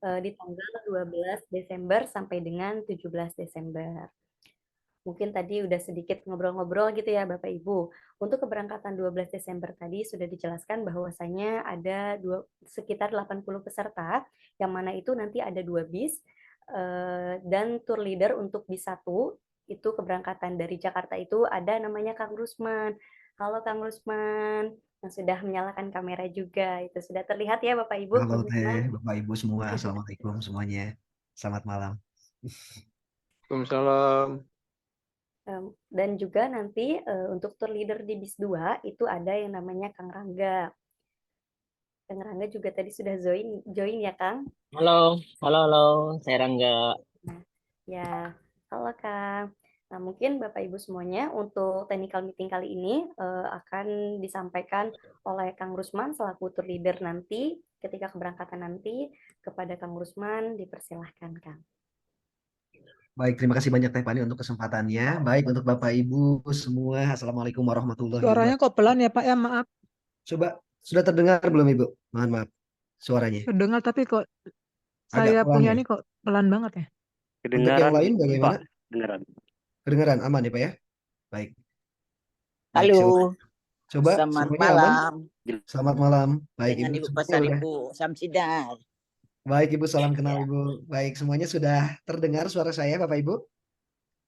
di tanggal 12 Desember sampai dengan 17 Desember. Mungkin tadi udah sedikit ngobrol-ngobrol gitu ya Bapak Ibu. Untuk keberangkatan 12 Desember tadi sudah dijelaskan bahwasanya ada sekitar 80 peserta, yang mana itu nanti ada 2 bis, dan tour leader untuk bis 1, itu keberangkatan dari Jakarta itu ada namanya Kang Rusman. Halo Kang Rusman, yang sudah menyalakan kamera juga. Itu sudah terlihat ya Bapak Ibu, Halo Kang Teh, Rusman? Bapak Ibu semua, Assalamualaikum semuanya. Selamat malam. Waalaikumsalam. Dan juga nanti untuk tour leader di bis 2 itu ada yang namanya Kang Rangga. Kang Rangga juga tadi sudah join join ya Kang? Halo, halo, halo, saya Rangga. Nah, ya, halo Kang. Nah, mungkin Bapak Ibu semuanya untuk technical meeting kali ini akan disampaikan oleh Kang Rusman selaku tour leader nanti ketika keberangkatan nanti kepada Kang Rusman dipersilahkan Kang. Baik, terima kasih banyak Teh Pani untuk kesempatannya. Baik, untuk Bapak Ibu semua, Assalamualaikum warahmatullahi Suaranya wabarakatuh. kok pelan ya Pak ya, maaf. Coba, sudah terdengar belum Ibu? Mohon maaf, suaranya. Terdengar tapi kok Agak saya pelan punya ya. ini kok pelan banget ya. Untuk yang Kedengaran, lain bagaimana? Pak. Kedengaran. Kedengaran aman ya Pak ya? Baik, baik. Halo, Coba selamat semuanya aman? malam Selamat malam. Baik, dengan Ibu Ibu semuanya pesan udah. Ibu Samsidar. Baik, Ibu salam kenal Ya, Ibu. Baik, semuanya sudah terdengar suara saya Bapak Ibu?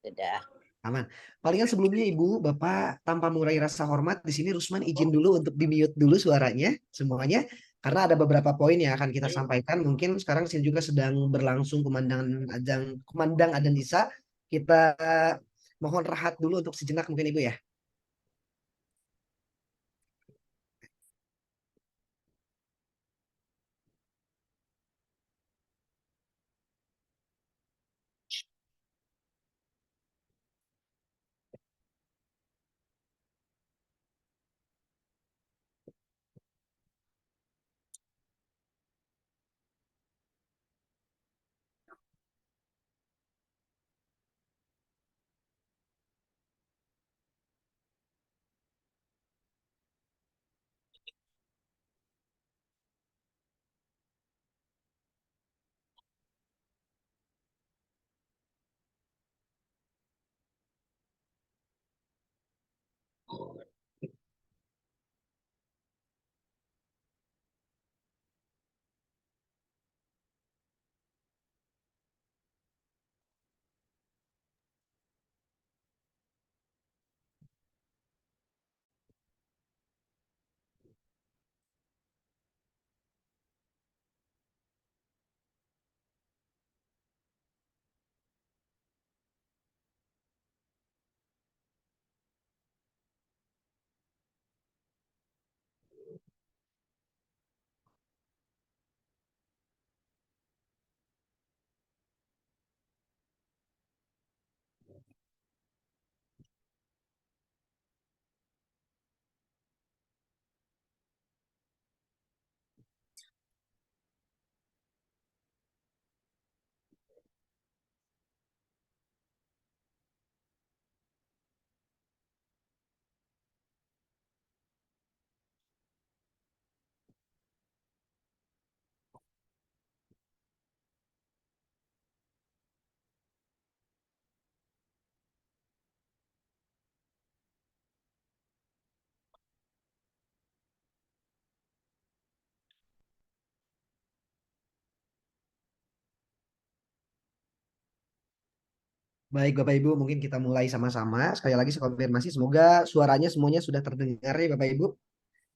sudah. Aman. Palingan sebelumnya Ibu, Bapak tanpa mengurangi rasa hormat, di sini Rusman izin dulu untuk di-mute dulu suaranya semuanya karena ada beberapa poin yang akan kita sampaikan. Mungkin sekarang sini juga sedang berlangsung kumandang adzan Isya. Kita mohon rahat dulu untuk sejenak mungkin Ibu ya. Baik Bapak Ibu, mungkin kita mulai sama-sama. Sekali lagi saya konfirmasi, semoga suaranya semuanya sudah terdengar ya Bapak Ibu.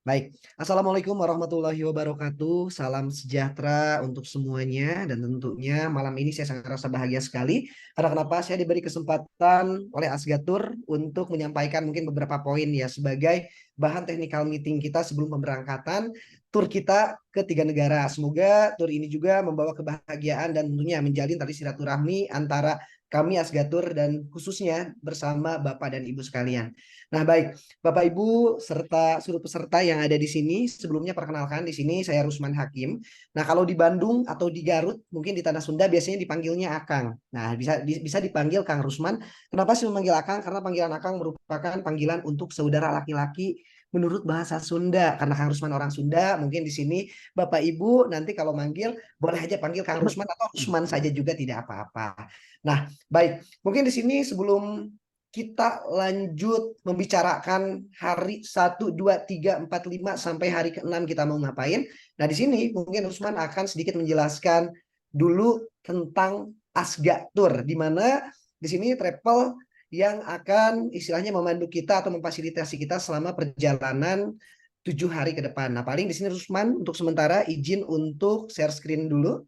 Baik, Assalamualaikum warahmatullahi wabarakatuh. Salam sejahtera untuk semuanya dan tentunya malam ini saya sangat rasa bahagia sekali karena kenapa saya diberi kesempatan oleh Asgatur untuk menyampaikan mungkin beberapa poin ya sebagai bahan technical meeting kita sebelum pemberangkatan tur kita ke 3 negara. Semoga tur ini juga membawa kebahagiaan dan tentunya menjalin tali silaturahmi antara kami Asgatur dan khususnya bersama Bapak dan Ibu sekalian. Nah, baik. Bapak Ibu serta seluruh peserta yang ada di sini, sebelumnya perkenalkan di sini saya Rusman Hakim. Nah, kalau di Bandung atau di Garut, mungkin di Tanah Sunda biasanya dipanggilnya Akang. Nah, bisa dipanggil Kang Rusman. Kenapa sih memanggil Akang? Karena panggilan Akang merupakan panggilan untuk saudara laki-laki menurut bahasa Sunda. Karena Kang Rusman orang Sunda, mungkin di sini Bapak Ibu nanti kalau manggil boleh aja panggil Kang Rusman atau Rusman saja juga tidak apa-apa. Nah, baik. Mungkin di sini sebelum kita lanjut membicarakan hari 1, 2, 3, 4, 5 sampai hari ke-6 kita mau ngapain. Nah, di sini mungkin Rusman akan sedikit menjelaskan dulu tentang Asgatur, di mana di sini travel yang akan istilahnya memandu kita atau memfasilitasi kita selama perjalanan 7 hari ke depan. Nah, paling di sini Rusman untuk sementara izin untuk share screen dulu.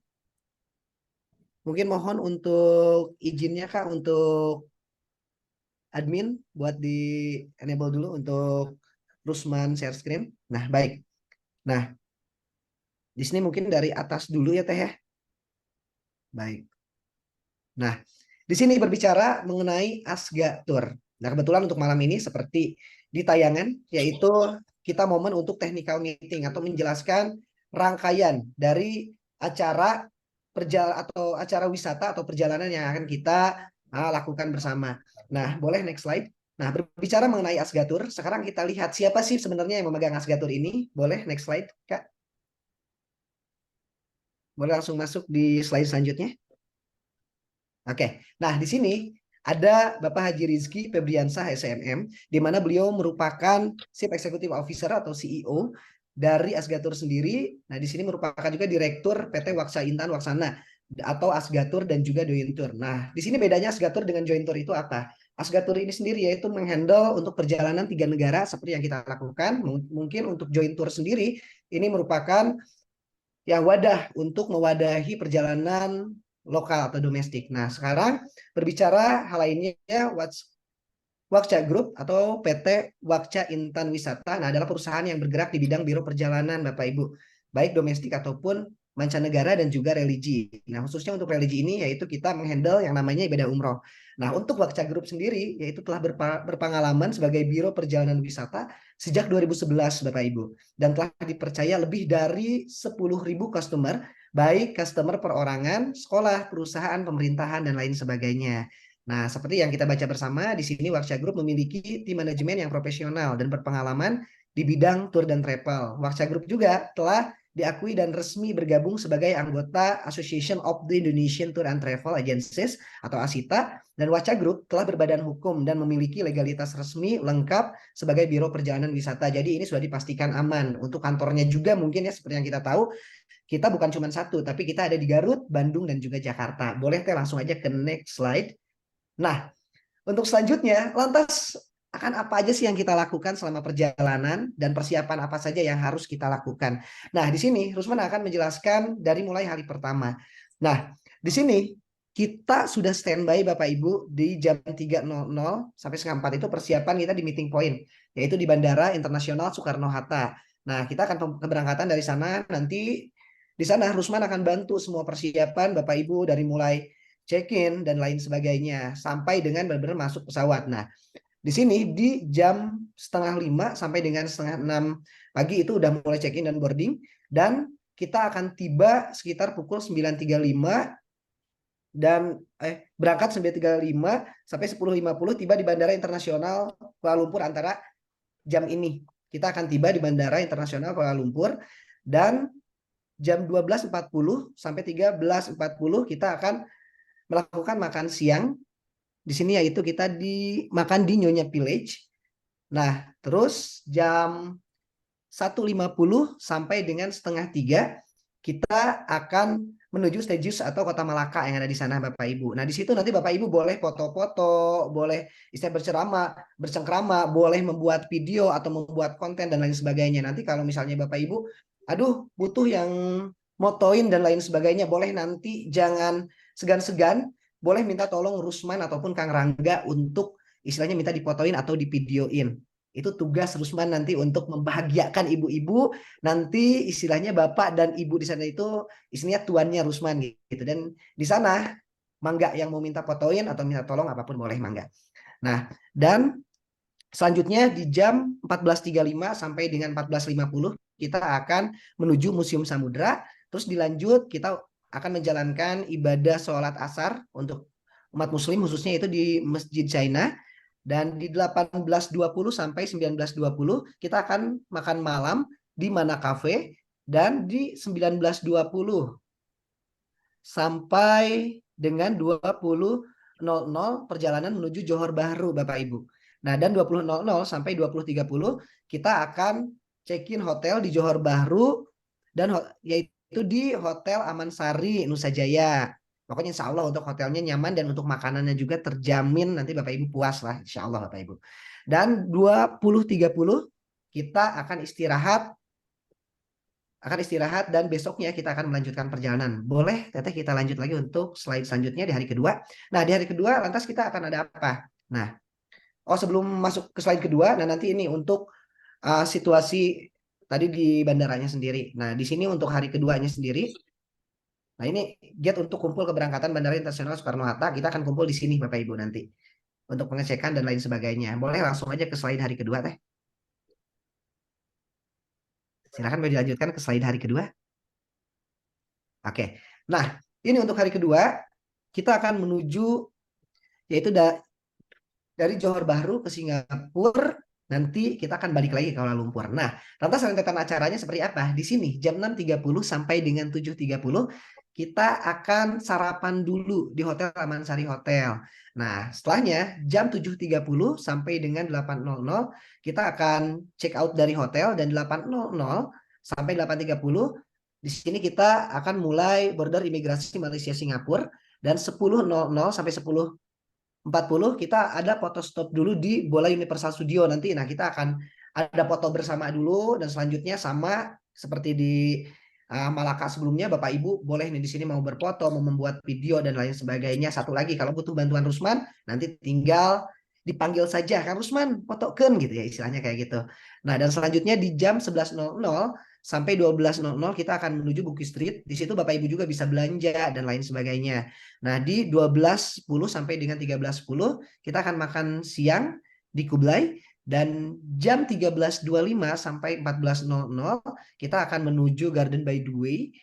Mungkin mohon untuk izinnya Kak untuk admin buat di enable dulu untuk Rusman share screen. Nah, baik. Nah, di sini mungkin dari atas dulu ya Teh ya. Baik. Nah, di sini berbicara mengenai Asgatur. Nah, kebetulan untuk malam ini seperti di tayangan, yaitu kita momen untuk technical meeting atau menjelaskan rangkaian dari acara atau acara wisata atau perjalanan yang akan kita lakukan bersama. Nah, boleh next slide. Nah, berbicara mengenai Asgatur, sekarang kita lihat siapa sih sebenarnya yang memegang Asgatur ini. Boleh next slide, Kak. Boleh langsung masuk di slide selanjutnya. Oke, nah di sini ada Bapak Haji Rizky Febriansah SMM, di mana beliau merupakan Chief Executive Officer atau CEO dari Asgatur sendiri. Nah, di sini merupakan juga Direktur PT Waksa Intan Waksana atau Asgatur dan juga Jointur. Nah, di sini bedanya Asgatur dengan Jointur itu apa? Asgatur ini sendiri yaitu menghandle untuk perjalanan 3 negara seperti yang kita lakukan. Mungkin untuk Jointur sendiri ini merupakan yang wadah untuk mewadahi perjalanan lokal atau domestik. Nah, sekarang berbicara hal lainnya, Wakca Group atau PT Wakca Intan Wisata, nah adalah perusahaan yang bergerak di bidang biro perjalanan Bapak Ibu, baik domestik ataupun mancanegara dan juga religi. Nah, khususnya untuk religi ini yaitu kita menghandle yang namanya ibadah umroh. Nah, untuk Wakca Group sendiri yaitu telah berpengalaman sebagai biro perjalanan wisata sejak 2011 Bapak Ibu, dan telah dipercaya lebih dari 10.000 customer, baik customer perorangan, sekolah, perusahaan, pemerintahan dan lain sebagainya. Nah, seperti yang kita baca bersama, di sini Waksha Group memiliki tim manajemen yang profesional dan berpengalaman di bidang tour dan travel. Waksha Group juga telah diakui dan resmi bergabung sebagai anggota Association of the Indonesian Tour and Travel Agencies atau ASITA, dan Waksha Group telah berbadan hukum dan memiliki legalitas resmi lengkap sebagai biro perjalanan wisata. Jadi ini sudah dipastikan aman. Untuk kantornya juga mungkin ya seperti yang kita tahu, kita bukan cuma satu, tapi kita ada di Garut, Bandung, dan juga Jakarta. Boleh Teh langsung aja ke next slide. Nah, untuk selanjutnya, lantas akan apa aja sih yang kita lakukan selama perjalanan dan persiapan apa saja yang harus kita lakukan. Nah, di sini Rusman akan menjelaskan dari mulai hari pertama. Nah, di sini kita sudah standby Bapak Ibu di jam 3.00 sampai setengah 4 itu persiapan kita di meeting point, yaitu di Bandara Internasional Soekarno-Hatta. Nah, kita akan keberangkatan dari sana, nanti di sana Rusman akan bantu semua persiapan Bapak Ibu dari mulai check-in dan lain sebagainya sampai dengan benar-benar masuk pesawat. Nah, di sini di jam 4:30 sampai dengan 5:30 pagi itu udah mulai check-in dan boarding, dan kita akan tiba sekitar pukul 9.35 dan berangkat 9.35 sampai 10.50 tiba di Bandara Internasional Kuala Lumpur. Antara jam ini kita akan tiba di Bandara Internasional Kuala Lumpur, dan jam 12.40 sampai 13.40 kita akan melakukan makan siang di sini, yaitu kita makan di Nyonya Village. Nah, terus jam 1.50 sampai dengan 2:30 kita akan menuju Stejus atau Kota Malaka yang ada di sana Bapak Ibu. Nah, di situ nanti Bapak Ibu boleh foto-foto, boleh istilah bercengkrama, boleh membuat video atau membuat konten dan lain sebagainya. Nanti kalau misalnya Bapak Ibu, aduh butuh yang motoin dan lain sebagainya, boleh nanti jangan segan-segan, boleh minta tolong Rusman ataupun Kang Rangga untuk istilahnya minta dipotoin atau divideoin. Itu tugas Rusman nanti untuk membahagiakan ibu-ibu. Nanti istilahnya bapak dan ibu di sana itu istilahnya tuannya Rusman gitu. Dan di sana mangga yang mau minta fotoin atau minta tolong apapun boleh mangga. Nah, dan selanjutnya di jam 14.35 sampai dengan 14.50 kita akan menuju Museum Samudra. Terus dilanjut kita akan menjalankan ibadah sholat asar untuk umat muslim, khususnya itu di Masjid China. Dan di 18.20 sampai 19.20 kita akan makan malam di Mana Cafe, dan di 19.20 sampai dengan 20.00 perjalanan menuju Johor Bahru Bapak Ibu. Nah, dan 20.00 sampai 20.30 kita akan check-in hotel di Johor Bahru, dan yaitu di Hotel Amansari Nusa Jaya. Pokoknya insya Allah untuk hotelnya nyaman dan untuk makanannya juga terjamin, nanti Bapak Ibu puas lah insya Allah Bapak Ibu. Dan 20.30 kita akan istirahat dan besoknya kita akan melanjutkan perjalanan. Boleh Teteh kita lanjut lagi untuk slide selanjutnya di hari kedua. Nah, di hari kedua lantas kita akan ada apa? Nah, sebelum masuk ke slide kedua, nah nanti ini untuk situasi tadi di bandaranya sendiri. Nah, di sini untuk hari keduanya sendiri. Nah, ini gate untuk kumpul keberangkatan Bandara Internasional Soekarno-Hatta, kita akan kumpul di sini Bapak Ibu nanti untuk pengecekan dan lain sebagainya. Boleh langsung aja ke slide hari kedua, Teh. Silakan boleh dilanjutkan ke slide hari kedua. Oke. Nah, ini untuk hari kedua kita akan menuju, yaitu dari Johor Bahru ke Singapura. Nanti kita akan balik lagi ke Kuala Lumpur. Nah, lantas rentetan acaranya seperti apa? Di sini jam 6.30 sampai dengan 7.30 kita akan sarapan dulu di Hotel Amansari Hotel. Nah, setelahnya jam 7.30 sampai dengan 8.00 kita akan check out dari hotel, dan 8.00 sampai 8.30 di sini kita akan mulai border imigrasi Malaysia Singapura, dan 10.00 sampai 10.40 kita ada foto stop dulu di Bola Universal Studio nanti. Nah, kita akan ada foto bersama dulu, dan selanjutnya sama seperti di Malaka sebelumnya, Bapak Ibu boleh nih di sini mau berfoto, mau membuat video dan lain sebagainya. Satu lagi, kalau butuh bantuan Rusman nanti tinggal dipanggil saja, kan Rusman fotokan gitu ya, istilahnya kayak gitu. Nah, dan selanjutnya di jam 11.00 sampai 12.00 kita akan menuju Bukit Street. Di situ Bapak Ibu juga bisa belanja dan lain sebagainya. Nah, di 12.10 sampai dengan 13.10 kita akan makan siang di Kublai, dan jam 13.25 sampai 14.00 kita akan menuju Garden by the Way.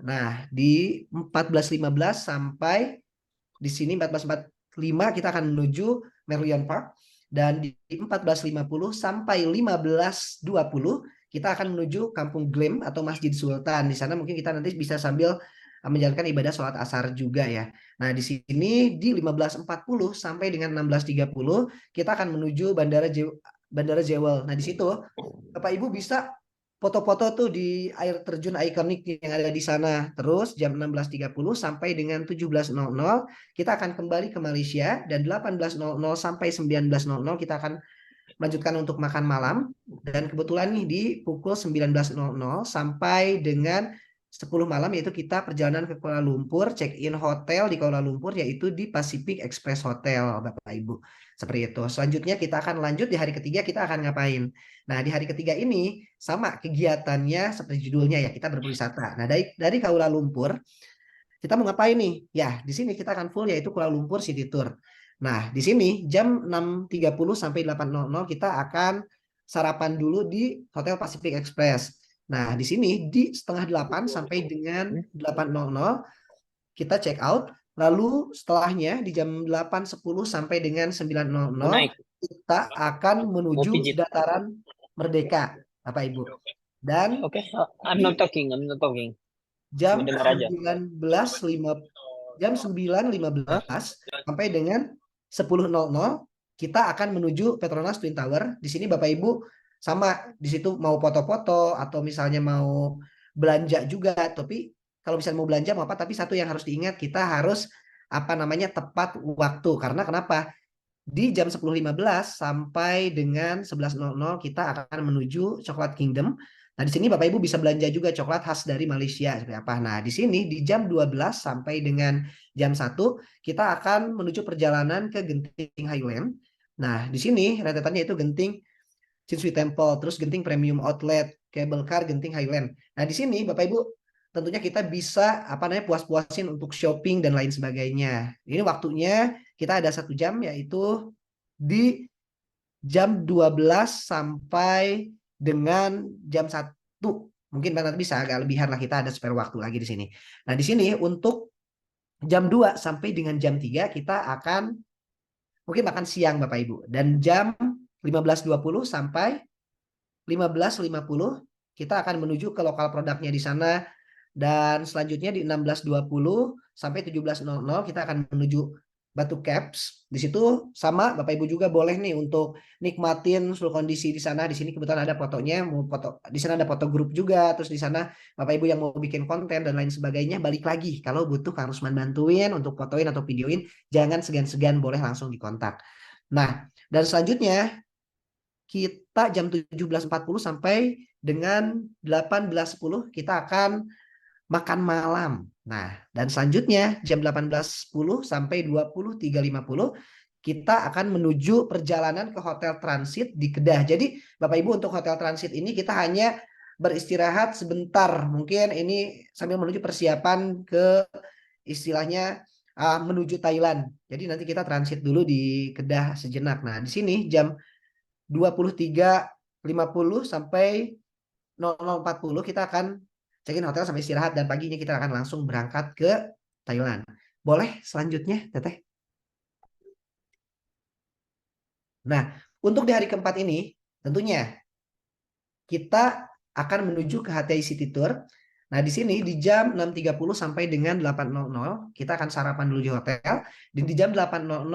Nah, di 14.15 sampai di sini 14.45 kita akan menuju Merlion Park, dan di 14.50 sampai 15.20 kita akan menuju Kampung Glam atau Masjid Sultan. Di sana mungkin kita nanti bisa sambil menjalankan ibadah sholat asar juga ya. Nah, di sini di 15.40 sampai dengan 16.30 kita akan menuju Bandara Jewel. Nah, di situ Bapak Ibu bisa foto-foto tuh di air terjun ikonik yang ada di sana. Terus jam 16.30 sampai dengan 17.00 kita akan kembali ke Malaysia, dan 18.00 sampai 19.00 kita akan melanjutkan untuk makan malam. Dan kebetulan nih di pukul 19.00 sampai dengan 10 malam yaitu kita perjalanan ke Kuala Lumpur, check-in hotel di Kuala Lumpur yaitu di Pacific Express Hotel Bapak Ibu. Seperti itu. Selanjutnya kita akan lanjut di hari ketiga, kita akan ngapain? Nah, di hari ketiga ini sama kegiatannya seperti judulnya ya, kita berwisata. Nah, dari Kuala Lumpur kita mau ngapain nih? Ya, di sini kita akan full yaitu Kuala Lumpur City Tour. Nah, di sini jam 6.30 sampai 8.00 kita akan sarapan dulu di Hotel Pacific Express. Nah, di sini di 7:30 sampai dengan 8.00 kita check out. Lalu setelahnya di jam 8.10 sampai dengan 9.00 kita akan menuju dataran Merdeka, Bapak Ibu. Dan Okay, I'm not talking. jam Mendengar aja. 9.15 sampai dengan 10.00 kita akan menuju Petronas Twin Tower. Di sini Bapak Ibu sama, di situ mau foto-foto atau misalnya mau belanja juga. Tapi kalau misalnya mau belanja mau apa, tapi satu yang harus diingat, kita harus tepat waktu. Karena kenapa? Di jam 10.15 sampai dengan 11.00 kita akan menuju Coklat Kingdom. Nah, di sini Bapak Ibu bisa belanja juga coklat khas dari Malaysia seperti apa. Nah, di sini di jam 12 sampai dengan jam 1 kita akan menuju perjalanan ke Genting Highland. Nah, di sini rentetannya itu Genting Chinsui Temple, terus Genting Premium Outlet, Cable Car Genting Highland. Nah, di sini Bapak Ibu tentunya kita bisa puas-puasin untuk shopping dan lain sebagainya. Ini waktunya kita ada 1 jam yaitu di jam 12 sampai dengan jam 1. Mungkin nanti bisa agak lebihan lah, kita ada spare waktu lagi di sini. Nah, di sini untuk jam 2 sampai dengan jam 3 kita akan mungkin makan siang Bapak Ibu. Dan jam 15.20 sampai 15.50 kita akan menuju ke lokal produknya di sana. Dan selanjutnya di 16.20 sampai 17.00 kita akan menuju Batu Caps. Di situ sama Bapak Ibu juga boleh nih untuk nikmatin seluruh kondisi di sana. Di sini kebetulan ada fotonya, mau foto di sana ada foto grup juga. Terus di sana Bapak Ibu yang mau bikin konten dan lain sebagainya balik lagi. Kalau butuh Kang Rusman bantuin untuk fotoin atau videoin, jangan segan-segan, boleh langsung dikontak. Nah, dan selanjutnya kita jam 17.40 sampai dengan 18.10 kita akan makan malam. Nah, dan selanjutnya jam 18.10 sampai 23.50 kita akan menuju perjalanan ke hotel transit di Kedah. Jadi Bapak Ibu untuk hotel transit ini kita hanya beristirahat sebentar. Mungkin ini sambil menuju persiapan ke istilahnya menuju Thailand. Jadi nanti kita transit dulu di Kedah sejenak. Nah, di sini jam 23.50 sampai 00.40 kita akan check-in hotel sampai istirahat dan paginya kita akan langsung berangkat ke Thailand. Boleh selanjutnya, Teteh? Nah, untuk di hari keempat ini tentunya kita akan menuju ke HTI City Tour. Nah, di sini di jam 6.30 sampai dengan 8.00 kita akan sarapan dulu di hotel. Dan di jam 8.00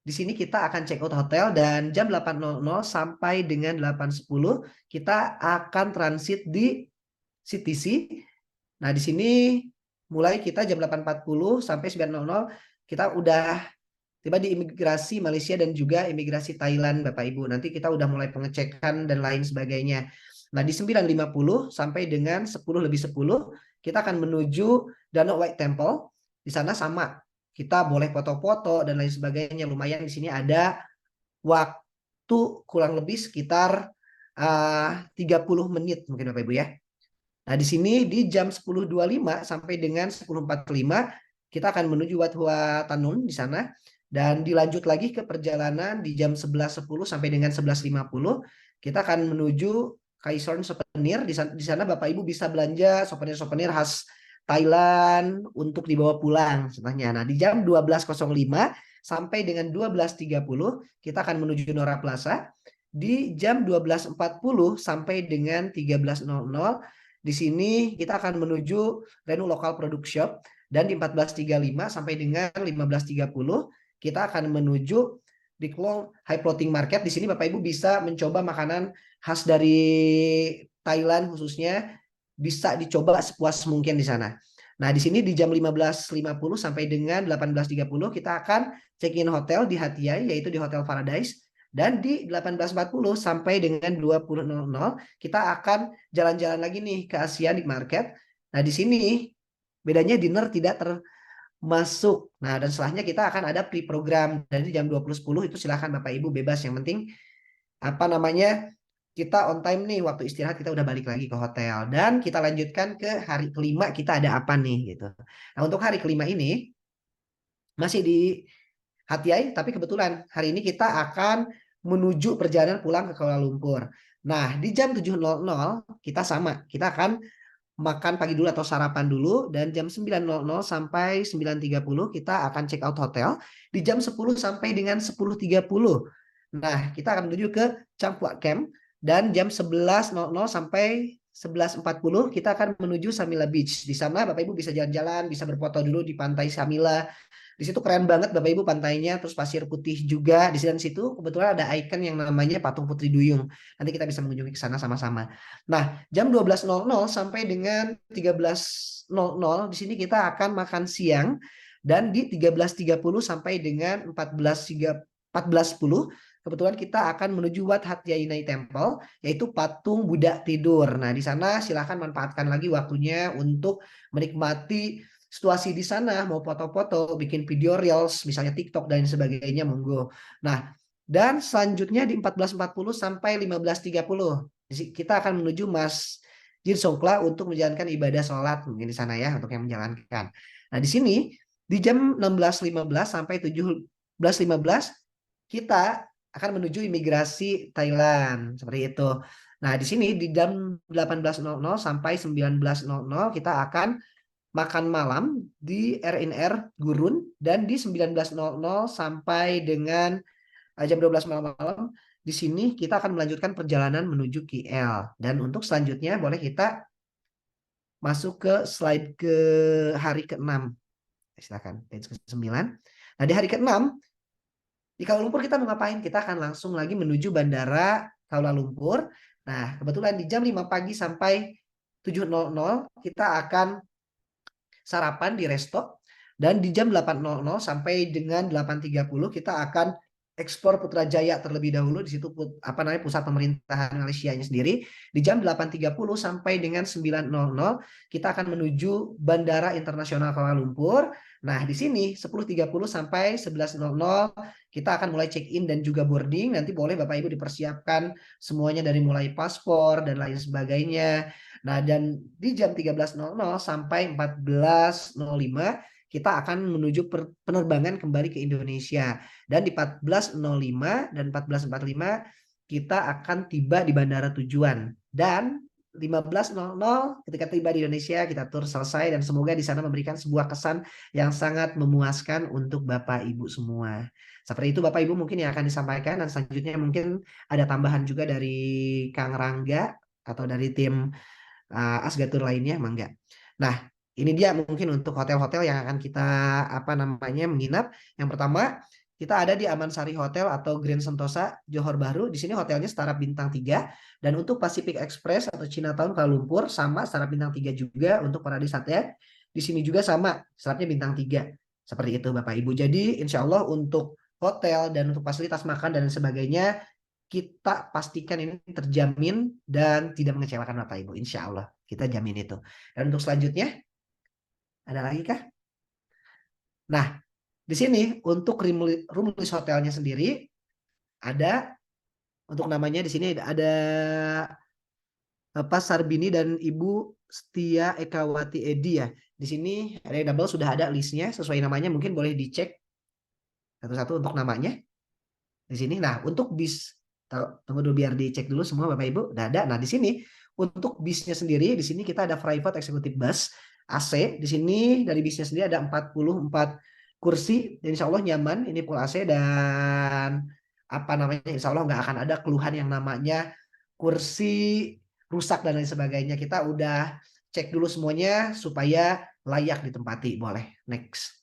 di sini kita akan check out hotel dan jam 8.00 sampai dengan 8.10 kita akan transit di CTC. Nah, di sini mulai kita jam 8.40 sampai 9.00 kita udah tiba di imigrasi Malaysia dan juga imigrasi Thailand Bapak Ibu. Nanti kita udah mulai pengecekan dan lain sebagainya. Nah, di 9.50 sampai dengan 10:50 kita akan menuju Danau White Temple. Di sana sama. Kita boleh foto-foto dan lain sebagainya. Lumayan di sini ada waktu kurang lebih sekitar 30 menit mungkin Bapak Ibu ya. Nah, di sini di jam 10.25 sampai dengan 10.45 kita akan menuju Wat Hua Tanun di sana dan dilanjut lagi ke perjalanan di jam 11.10 sampai dengan 11.50 kita akan menuju Kaisarn Souvenir. Di sana Bapak Ibu bisa belanja souvenir-souvenir khas Thailand untuk dibawa pulang setelahnya. Nah, di jam 12.05 sampai dengan 12.30 kita akan menuju Nora Plaza. Di jam 12.40 sampai dengan 13.00 di sini kita akan menuju Renu Local Product Shop dan di 14.35 sampai dengan 15.30 kita akan menuju di Klong High Floating Market. Di sini Bapak Ibu bisa mencoba makanan khas dari Thailand khususnya, bisa dicoba sepuas mungkin di sana. Nah, di sini di jam 15.50 sampai dengan 18.30 kita akan check-in hotel di Hat Yai yaitu di Hotel Paradise. Dan di 18.40 sampai dengan 20.00 kita akan jalan-jalan lagi nih ke Asiatic Market. Nah, di sini bedanya dinner tidak termasuk. Nah, dan setelahnya kita akan ada pre-program dari jam 20.10 itu silahkan Bapak Ibu bebas. Yang penting kita on time nih, waktu istirahat kita udah balik lagi ke hotel. Dan kita lanjutkan ke hari kelima kita ada apa nih gitu. Nah, untuk hari kelima ini masih di Hat Yai, tapi kebetulan hari ini kita akan menuju perjalanan pulang ke Kuala Lumpur. Nah, di jam 7.00 kita sama. Kita akan makan pagi dulu atau sarapan dulu. Dan jam 9.00 sampai 9.30 kita akan check out hotel. Di jam 10 sampai dengan 10.30. Nah, kita akan menuju ke Champua Camp. Dan jam 11.00 sampai 11.40 kita akan menuju Samila Beach. Di sana Bapak Ibu bisa jalan-jalan, bisa berfoto dulu di pantai Samila. Di situ keren banget Bapak Ibu pantainya, terus pasir putih juga. Di situ kebetulan ada ikon yang namanya Patung Putri Duyung. Nanti kita bisa mengunjungi ke sana sama-sama. Nah, jam 12.00 sampai dengan 13.00 di sini kita akan makan siang dan di 13.30 sampai dengan 14.10 kebetulan kita akan menuju Wat Hat Yai Temple yaitu patung Buddha tidur. Nah, di sana silahkan manfaatkan lagi waktunya untuk menikmati situasi di sana, mau foto-foto, bikin video reels, misalnya TikTok dan sebagainya, monggo. Nah, dan selanjutnya di 14.40 sampai 15.30 kita akan menuju Masjid Songkla untuk menjalankan ibadah sholat mungkin di sana ya untuk yang menjalankan. Nah, di sini di jam 16.15 sampai 17.15 kita akan menuju imigrasi Thailand seperti itu. Nah, di sini di jam 18.00 sampai 19.00 kita akan makan malam di R&R Gurun, dan di 19.00 sampai dengan jam 12 malam di sini kita akan melanjutkan perjalanan menuju KL. Dan untuk selanjutnya boleh kita masuk ke slide ke hari ke-6. Silakan, page ke-9. Nah, di hari ke-6 di Kuala Lumpur kita mau ngapain? Kita akan langsung lagi menuju Bandara Kuala Lumpur. Nah, kebetulan di jam 5 pagi sampai 7.00 kita akan sarapan di resto, dan di jam 8.00 sampai dengan 8.30 kita akan ekspor Putrajaya terlebih dahulu. Di situ pusat pemerintahan Malaysia sendiri. Di jam 8.30 sampai dengan 9.00 kita akan menuju Bandara Internasional Kuala Lumpur. Nah, di sini 10.30 sampai 11.00 kita akan mulai check-in dan juga boarding. Nanti boleh Bapak Ibu dipersiapkan semuanya dari mulai paspor dan lain sebagainya. Nah, dan di jam 13.00 sampai 14.05 kita akan menuju penerbangan kembali ke Indonesia. Dan di 14.05 dan 14.45 kita akan tiba di bandara tujuan. Dan 15.00 ketika tiba di Indonesia kita tur selesai, dan semoga di sana memberikan sebuah kesan yang sangat memuaskan untuk Bapak Ibu semua. Seperti itu Bapak Ibu mungkin yang akan disampaikan, dan selanjutnya mungkin ada tambahan juga dari Kang Rangga atau dari tim Asgatur lainnya, mangga. Nah, ini dia mungkin untuk hotel-hotel yang akan kita menginap. Yang pertama, kita ada di Amansari Hotel atau Grand Sentosa Johor Bahru. Di sini hotelnya startup bintang 3, dan untuk Pacific Express atau Chinatown Kuala Lumpur sama startup bintang 3 juga. Untuk Paradise Hotel di sini juga sama startupnya bintang 3. Seperti itu Bapak Ibu. Jadi insya Allah untuk hotel dan untuk fasilitas makan dan sebagainya kita pastikan ini terjamin dan tidak mengecewakan Bapak Ibu. Insya Allah kita jamin itu. Dan untuk selanjutnya ada lagi kah? Nah, di sini untuk room list hotelnya sendiri ada, untuk namanya di sini ada Pak Sarbini dan Ibu Setia Ekawati Edi ya. Di sini ada yang double, sudah ada listnya sesuai namanya, mungkin boleh dicek satu-satu untuk namanya di sini. Nah, untuk bis, tunggu dulu biar dicek dulu semua Bapak Ibu. Udah ada. Nah, di sini untuk bisnya sendiri, di sini kita ada private executive bus AC. Di sini dari bisnya sendiri ada 44 kursi, dan insya Allah nyaman. Ini full AC, dan insya Allah nggak akan ada keluhan yang namanya kursi rusak dan lain sebagainya. Kita udah cek dulu semuanya supaya layak ditempati. Boleh next.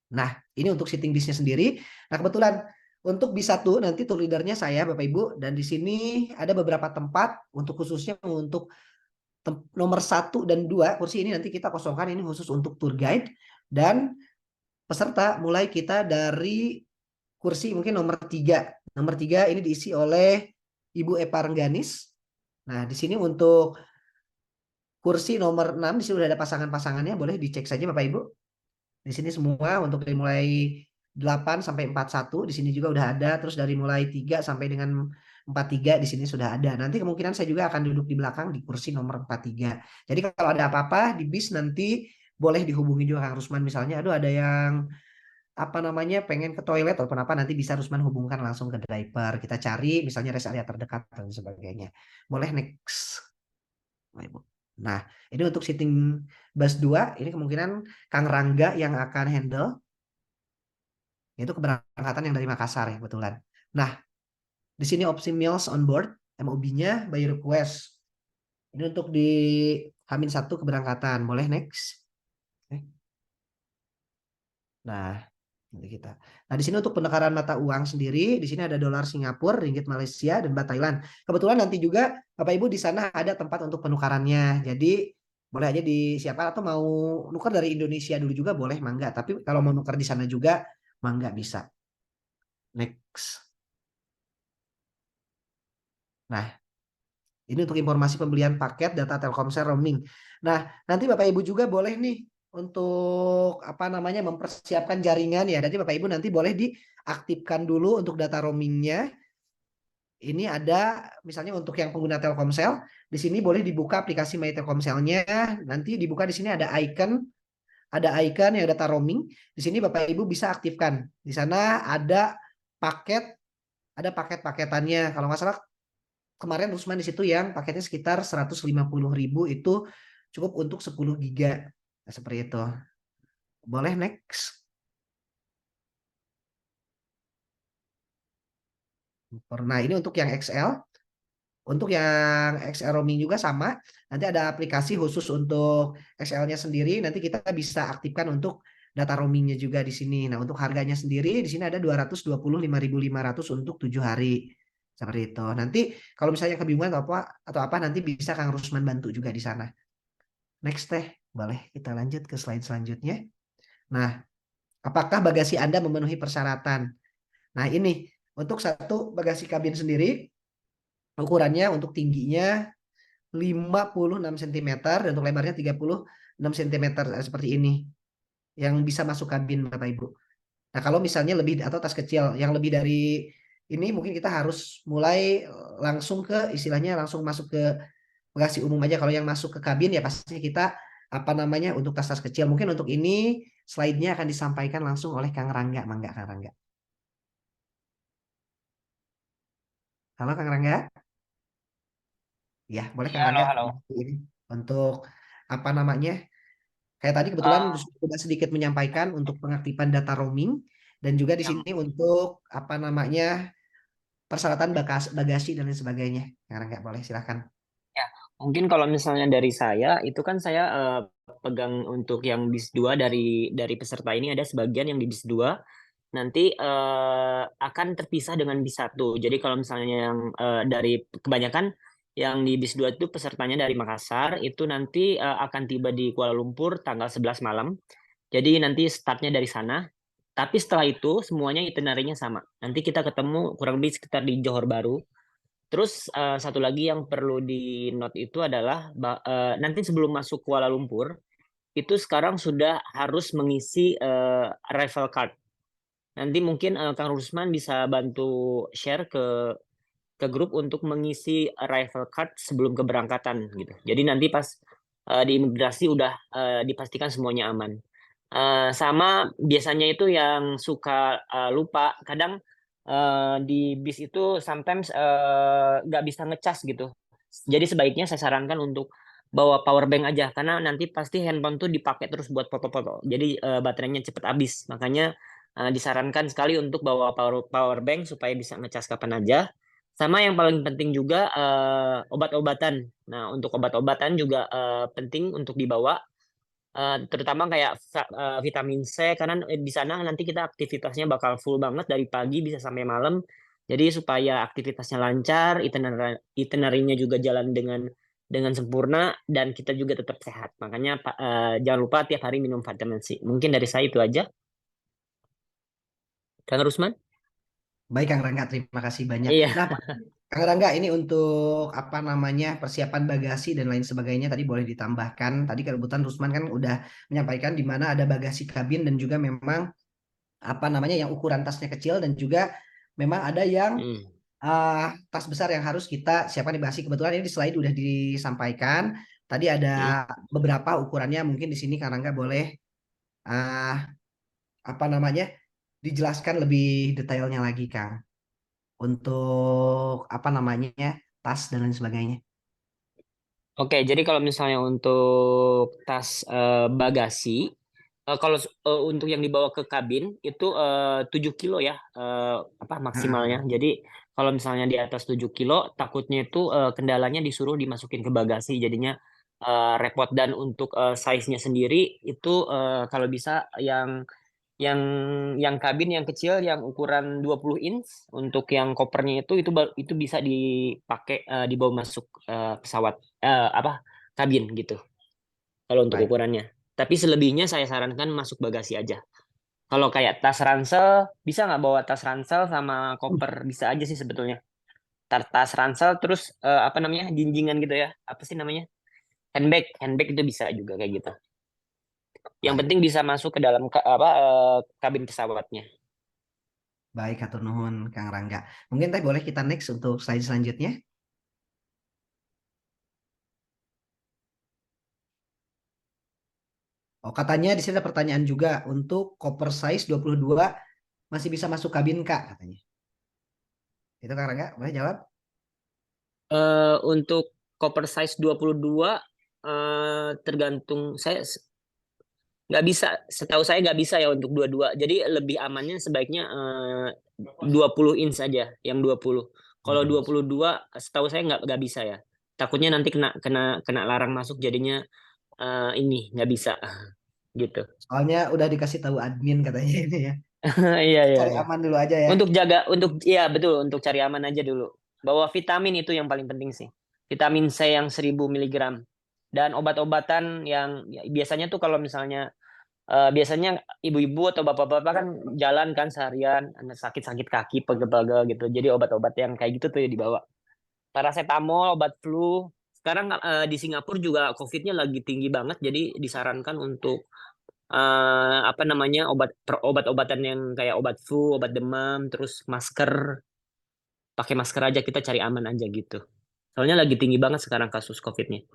Nah, ini untuk sitting bisnya sendiri. Nah, kebetulan untuk bis 1 nanti tour leadernya saya Bapak Ibu, dan di sini ada beberapa tempat untuk khususnya untuk nomor 1 dan 2 kursi ini nanti kita kosongkan, ini khusus untuk tour guide dan peserta. Mulai kita dari kursi mungkin nomor 3. Nomor 3 ini diisi oleh Ibu Epa Rengganis. Nah, di sini untuk kursi nomor 6 di sini sudah ada pasangan-pasangannya, boleh dicek saja Bapak Ibu. Di sini semua untuk dari mulai 8 sampai 41 di sini juga udah ada, terus dari mulai 3 sampai dengan 43 di sini sudah ada. Nanti kemungkinan saya juga akan duduk di belakang di kursi nomor 43. Jadi kalau ada apa-apa di bis nanti boleh dihubungi juga Kang Rusman, misalnya aduh ada yang pengen ke toilet atau apa, nanti bisa Rusman hubungkan langsung ke driver. Kita cari misalnya rest area terdekat dan sebagainya. Boleh next. Nah, ini untuk sitting bus 2, ini kemungkinan Kang Rangga yang akan handle. Itu keberangkatan yang dari Makassar ya kebetulan. Nah, di sini opsi meals on board, MOB-nya by request. Ini untuk di H-1 keberangkatan. Boleh next. Nah, kita. Nah, di sini untuk penukaran mata uang sendiri, di sini ada dolar Singapura, ringgit Malaysia, dan baht Thailand. Kebetulan nanti juga Bapak Ibu di sana ada tempat untuk penukarannya. Jadi boleh aja disiapkan, atau mau nukar dari Indonesia dulu juga boleh, mangga. Tapi kalau mau nukar di sana juga mangga bisa. Next. Nah, ini untuk informasi pembelian paket data Telkomsel roaming. Nah, nanti Bapak Ibu juga boleh nih untuk mempersiapkan jaringan ya. Jadi Bapak Ibu nanti boleh diaktifkan dulu untuk data roamingnya. Ini ada misalnya untuk yang pengguna Telkomsel, di sini boleh dibuka aplikasi My Telkomselnya. Nanti dibuka di sini ada icon yang data roaming. Di sini Bapak Ibu bisa aktifkan. Di sana ada paket-paketannya. Kalau nggak salah kemarin Rusman di situ yang paketnya sekitar 150.000 itu cukup untuk 10 giga. Nah, seperti itu. Boleh next. Nah, ini untuk yang XL. Untuk yang XL roaming juga sama. Nanti ada aplikasi khusus untuk XL-nya sendiri. Nanti kita bisa aktifkan untuk data roamingnya juga di sini. Nah, untuk harganya sendiri di sini ada 225.500 untuk 7 hari. Seperti itu. Nanti kalau misalnya kebingungan atau apa nanti bisa Kang Rusman bantu juga di sana. Next teh, boleh kita lanjut ke slide selanjutnya. Nah, apakah bagasi Anda memenuhi persyaratan? Nah, ini untuk satu bagasi kabin sendiri, ukurannya untuk tingginya 56 cm dan untuk lebarnya 36 cm seperti ini. Yang bisa masuk kabin Bapak Ibu. Nah, kalau misalnya lebih atau tas kecil yang lebih dari ini mungkin kita harus mulai langsung ke istilahnya langsung masuk ke bagasi umum aja. Kalau yang masuk ke kabin ya pasti kita apa namanya untuk tas-tas kecil. Mungkin untuk ini slide-nya akan disampaikan langsung oleh Kang Rangga. Mangga Kang Rangga. Halo Kang Rangga. Ya, boleh Ya, Kang halo, Rangga halo. ini untuk apa namanya? Kayak tadi kebetulan Ah, sudah sedikit menyampaikan untuk pengaktifan data roaming dan juga di yang sini untuk apa namanya persyaratan bagasi dan lain sebagainya. Kang Rangga boleh silakan. ya, mungkin kalau misalnya dari saya, itu kan saya pegang untuk yang bis 2 dari peserta ini ada sebagian yang di bis 2 nanti akan terpisah dengan bis 1. Jadi kalau misalnya yang dari kebanyakan yang di bis 2 itu pesertanya dari Makassar, itu nanti akan tiba di Kuala Lumpur tanggal 11 malam. Jadi nanti startnya dari sana. Tapi setelah itu semuanya itinerary-nya sama. Nanti kita ketemu kurang lebih sekitar di Johor Bahru. Terus satu lagi yang perlu di note itu adalah nanti sebelum masuk Kuala Lumpur itu sekarang sudah harus mengisi arrival card. Nanti mungkin Kang Rusman bisa bantu share ke grup untuk mengisi arrival card sebelum keberangkatan gitu. Jadi nanti pas di imigrasi udah dipastikan semuanya aman. Sama biasanya itu yang suka lupa, kadang di bis itu sometimes nggak bisa ngecas gitu. Jadi sebaiknya saya sarankan untuk bawa power bank aja karena nanti pasti handphone tuh dipakai terus buat foto-foto. Jadi baterainya cepet habis. Makanya disarankan sekali untuk bawa power bank supaya bisa ngecas kapan aja. Sama yang paling penting juga obat-obatan. Nah, untuk obat-obatan juga penting untuk dibawa, terutama kayak vitamin C karena di sana nanti kita aktivitasnya bakal full banget dari pagi bisa sampai malam. Jadi supaya aktivitasnya lancar, itinerary-nya juga jalan dengan sempurna dan kita juga tetap sehat. Makanya jangan lupa tiap hari minum vitamin C. Mungkin dari saya itu aja. Kang Rusman? Baik Kang Rangga, terima kasih banyak. Iya. Nah, Kang Rangga ini untuk apa namanya persiapan bagasi dan lain sebagainya tadi boleh ditambahkan. Tadi kebetulan Rusman kan udah menyampaikan di mana ada bagasi kabin dan juga memang apa namanya yang ukuran tasnya kecil dan juga memang ada yang Hmm. tas besar yang harus kita siapkan di bagasi. Kebetulan ini di slide udah disampaikan. Tadi ada Hmm. beberapa ukurannya mungkin di sini Kang Rangga boleh ah, apa namanya dijelaskan lebih detailnya lagi Kang. Untuk apa namanya tas dan lain sebagainya. Oke, jadi kalau misalnya untuk tas bagasi, kalau untuk yang dibawa ke kabin itu 7 kilo ya apa Ah, maksimalnya. Jadi kalau misalnya di atas 7 kilo takutnya itu kendalanya disuruh dimasukin ke bagasi jadinya repot dan untuk size-nya sendiri itu kalau bisa yang yang kabin yang kecil yang ukuran 20 inch untuk yang kopernya itu bisa dipakai dibawa masuk pesawat apa kabin gitu kalau untuk baik. ukurannya. Tapi selebihnya saya sarankan masuk bagasi aja. Kalau kayak tas ransel, bisa nggak bawa tas ransel sama koper? Bisa aja sih sebetulnya. Tas ransel terus apa namanya jinjingan gitu ya? Apa sih namanya? Handbag itu bisa juga kayak gitu. Yang Baik. penting bisa masuk ke dalam kabin pesawatnya. Baik, hatur nuhun Kang Rangga. Mungkin teh boleh kita next untuk slide selanjutnya. Oh, katanya di sini ada pertanyaan juga untuk koper size 22 masih bisa masuk kabin Kak katanya. Itu Kang Rangga, boleh jawab? Untuk koper size 22 tergantung saya nggak bisa, setahu saya nggak bisa ya untuk dua-dua. Jadi lebih amannya sebaiknya 20 inch aja, yang 20. Kalau 22 setahu saya nggak bisa ya. Takutnya nanti kena kena kena larang masuk jadinya ini nggak bisa gitu. Soalnya udah dikasih tahu admin katanya ini ya. Iya iya Cari iya. aman dulu aja ya. Untuk ya betul, untuk cari aman aja dulu. Bawa vitamin itu yang paling penting sih. Vitamin C yang 1000 mg. Dan obat-obatan yang ya, biasanya tuh kalau misalnya biasanya ibu-ibu atau bapak-bapak kan jalan kan seharian, sakit-sakit kaki, pegel-pegel gitu. Jadi obat-obat yang kayak gitu tuh ya dibawa. Paracetamol, obat flu. Sekarang di Singapura juga COVID-nya lagi tinggi banget, jadi disarankan untuk apa namanya obat-obatan yang kayak obat flu, obat demam, terus masker. Pakai masker aja, kita cari aman aja gitu. Soalnya lagi tinggi banget sekarang kasus COVID-nya.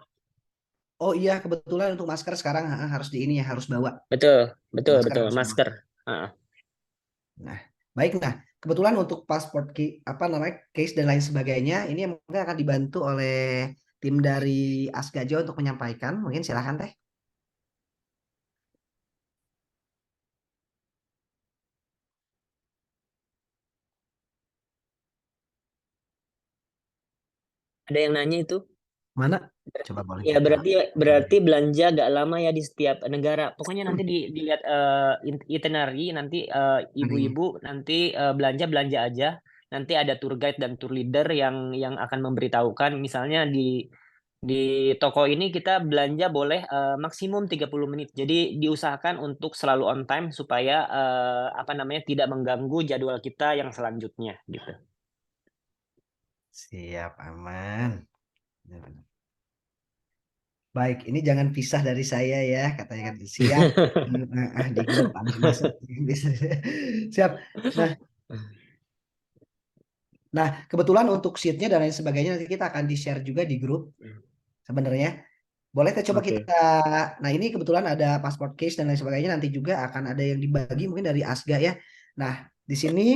Oh iya, kebetulan untuk masker sekarang harus di ini ya, harus bawa. Betul, betul, Masker betul, harus bawa. masker. Heeh. Nah, baik. Nah, kebetulan untuk pasport apa namanya case dan lain sebagainya, ini yang mungkin akan dibantu oleh tim dari Asgajo untuk menyampaikan. Mungkin silakan Teh. Ada yang nanya itu? Mana? Coba boleh Ya kita. berarti belanja gak lama ya di setiap negara. Pokoknya nanti dilihat itinerary, nanti Hari. ibu-ibu nanti belanja belanja aja. Nanti ada tour guide dan tour leader yang akan memberitahukan. Misalnya di toko ini kita belanja boleh maksimum 30 menit. Jadi diusahakan untuk selalu on time supaya apa namanya tidak mengganggu jadwal kita yang selanjutnya gitu. Siap, aman. Baik, ini jangan pisah dari saya ya, katanya kan siap. Di grup aneh masuk. Siap. Nah, kebetulan untuk sheet-nya dan lain sebagainya nanti kita akan di-share juga di grup sebenarnya. Boleh kita coba kita. Oke. Nah, ini kebetulan ada passport case dan lain sebagainya, nanti juga akan ada yang dibagi mungkin dari Asga ya. Nah, di sini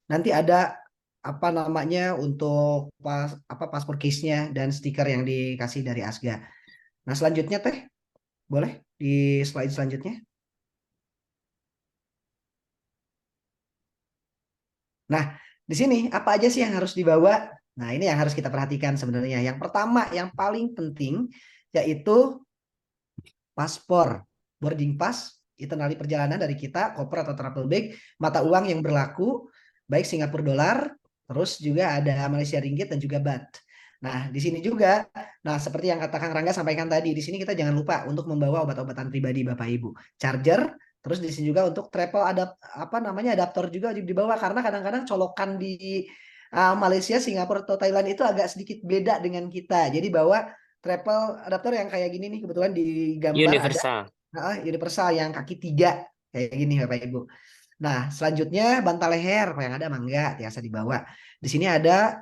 nanti ada apa namanya untuk apa pasport case-nya dan stiker yang dikasih dari Asga. Nah, selanjutnya Teh, boleh di slide selanjutnya. Nah, di sini apa aja sih yang harus dibawa? Nah, ini yang harus kita perhatikan sebenarnya. Yang pertama, yang paling penting yaitu paspor, boarding pass, itinerary perjalanan dari kita, koper atau travel bag, mata uang yang berlaku, baik Singapura dolar, terus juga ada Malaysia ringgit dan juga baht. Nah, di sini juga, nah seperti yang kata Kang Rangga sampaikan tadi, di sini kita jangan lupa untuk membawa obat-obatan pribadi Bapak Ibu, charger, terus di sini juga untuk travel apa namanya adaptor juga dibawa karena kadang-kadang colokan di Malaysia, Singapura atau Thailand itu agak sedikit beda dengan kita. Jadi bawa travel adaptor yang kayak gini nih kebetulan di gambar ada Universal. universal yang kaki 3 kayak gini Bapak Ibu. Nah, selanjutnya bantal leher yang ada mangga biasa dibawa. Di sini ada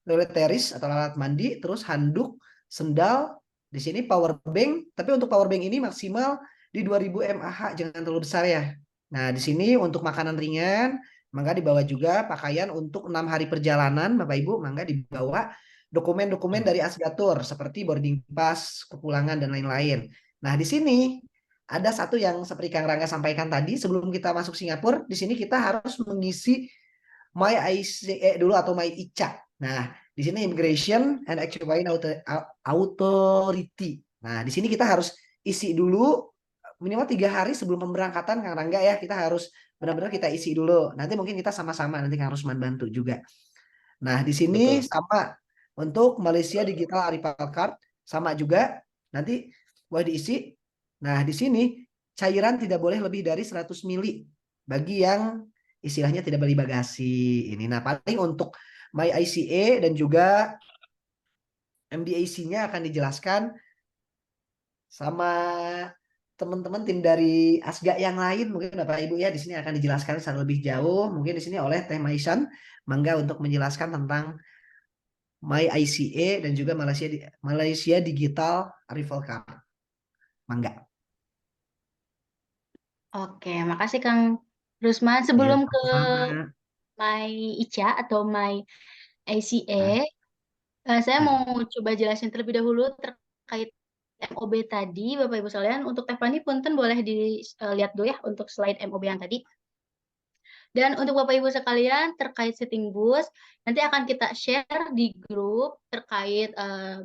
toiletries atau alat mandi, terus handuk, sendal, di sini power bank, tapi untuk power bank ini maksimal di 2000 mAh, jangan terlalu besar ya. Nah, di sini untuk makanan ringan, mangga dibawa juga pakaian untuk 6 hari perjalanan, Bapak Ibu, mangga dibawa dokumen-dokumen dari Asgatur seperti boarding pass, kepulangan dan lain-lain. Nah, di sini ada satu yang seperti Kang Rangga sampaikan tadi, sebelum kita masuk Singapura, di sini kita harus mengisi My ICE dulu atau My ICA. Nah, di sini Immigration and Equine Authority. Nah, di sini kita harus isi dulu minimal 3 hari sebelum pemberangkatan Kang Rangga ya. Kita harus benar-benar kita isi dulu. Nanti mungkin kita sama-sama nanti Kang Rusman bantu juga. Nah, di sini Betul. sama untuk Malaysia Digital Arrival Card sama juga nanti boleh diisi. Nah, di sini cairan tidak boleh lebih dari 100 mili bagi yang istilahnya tidak beli bagasi ini. Nah, paling untuk My ICA dan juga MDAC-nya akan dijelaskan sama teman-teman tim dari Asga yang lain mungkin Bapak Ibu ya di sini akan dijelaskan secara lebih jauh mungkin di sini oleh Teh Maisan Mangga untuk menjelaskan tentang My ICA dan juga Malaysia Digital Arrival Card. Mangga. Oke, makasih Kang Rusman. Ya, Sebelum ke sama. My ICA atau My ICA, Saya Nah, mau coba jelasin terlebih dahulu terkait MOB tadi, Bapak Ibu sekalian. Untuk Teflani punten boleh dilihat dulu ya untuk slide MOB yang tadi. Dan untuk Bapak Ibu sekalian terkait setting bus, nanti akan kita share di grup terkait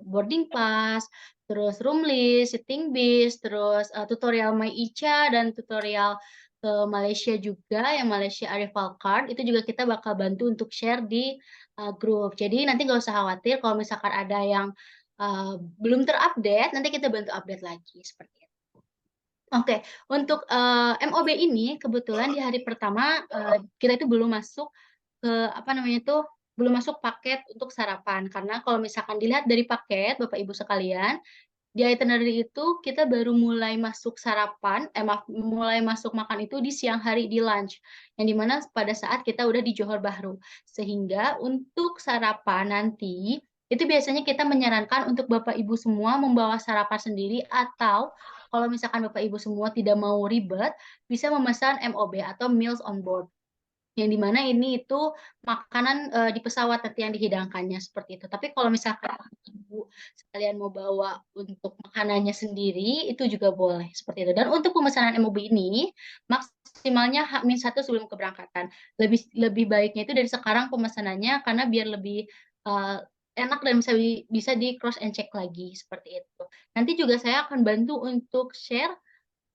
boarding pass, terus room list, setting bus, terus tutorial MyICA dan tutorial ke Malaysia juga, yang Malaysia Arrival Card, itu juga kita bakal bantu untuk share di grup. Jadi nanti nggak usah khawatir kalau misalkan ada yang belum terupdate, nanti kita bantu update lagi seperti itu. Oke, untuk MOB ini kebetulan di hari pertama kita itu belum masuk ke apa namanya itu belum masuk paket untuk sarapan, karena kalau misalkan dilihat dari paket Bapak Ibu sekalian, di itinerary itu kita baru mulai masuk sarapan, maaf, mulai masuk makan itu di siang hari di lunch, yang dimana pada saat kita udah di Johor Bahru. Sehingga untuk sarapan nanti itu biasanya kita menyarankan untuk Bapak Ibu semua membawa sarapan sendiri, atau kalau misalkan Bapak Ibu semua tidak mau ribet, bisa memesan MOB atau Meals on Board. Yang dimana ini itu makanan di pesawat nanti yang dihidangkannya seperti itu. Tapi kalau misalkan Ibu sekalian mau bawa untuk makanannya sendiri, itu juga boleh seperti itu. Dan untuk pemesanan MOB ini maksimalnya H-1 sebelum keberangkatan. Lebih baiknya itu dari sekarang pemesanannya, karena biar lebih enak dan bisa di cross and check lagi seperti itu. Nanti juga saya akan bantu untuk share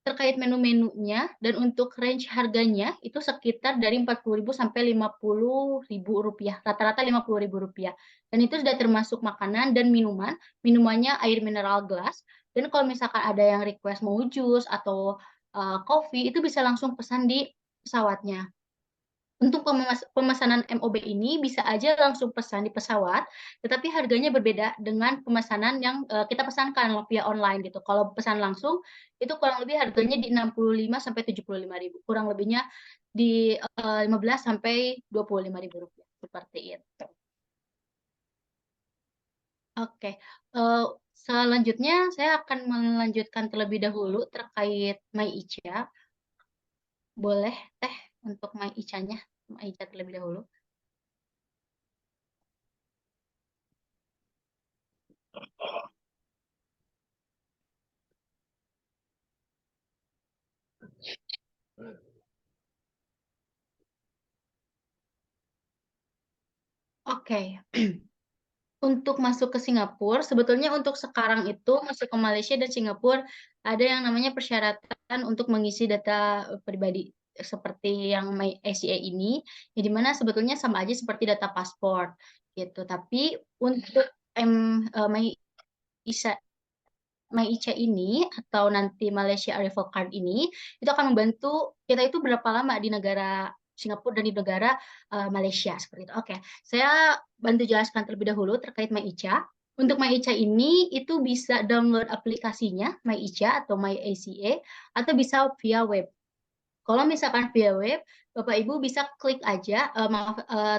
terkait menu-menunya, dan untuk range harganya itu sekitar dari 40.000 sampai 50.000 rupiah, rata-rata 50.000 rupiah. Dan itu sudah termasuk makanan dan minuman, minumannya air mineral gelas, dan kalau misalkan ada yang request mau jus atau coffee, itu bisa langsung pesan di pesawatnya. Untuk pemesanan MOB ini bisa aja langsung pesan di pesawat, tetapi harganya berbeda dengan pemesanan yang kita pesankan via online gitu. Kalau pesan langsung, itu kurang lebih harganya di 65 sampai 75.000. Kurang lebihnya di 15 sampai 25.000 rupiah. Seperti itu. Oke, selanjutnya saya akan melanjutkan terlebih dahulu terkait MyICA. Boleh Teh untuk MyICA-nya, MyICA terlebih dahulu. Oke. Untuk masuk ke Singapura, sebetulnya untuk sekarang itu masuk ke Malaysia dan Singapura ada yang namanya persyaratan untuk mengisi data pribadi seperti yang MyICA ini, ya di mana sebetulnya sama aja seperti data paspor gitu. Tapi untuk MyICA ini atau nanti Malaysia Arrival Card ini itu akan membantu kita itu berapa lama di negara Singapura dan di negara Malaysia seperti itu. Oke, saya bantu jelaskan terlebih dahulu terkait MyICA. Untuk MyICA ini itu bisa download aplikasinya MyICA atau MyICA atau bisa via web. Kalau misalkan via web, Bapak Ibu bisa klik aja,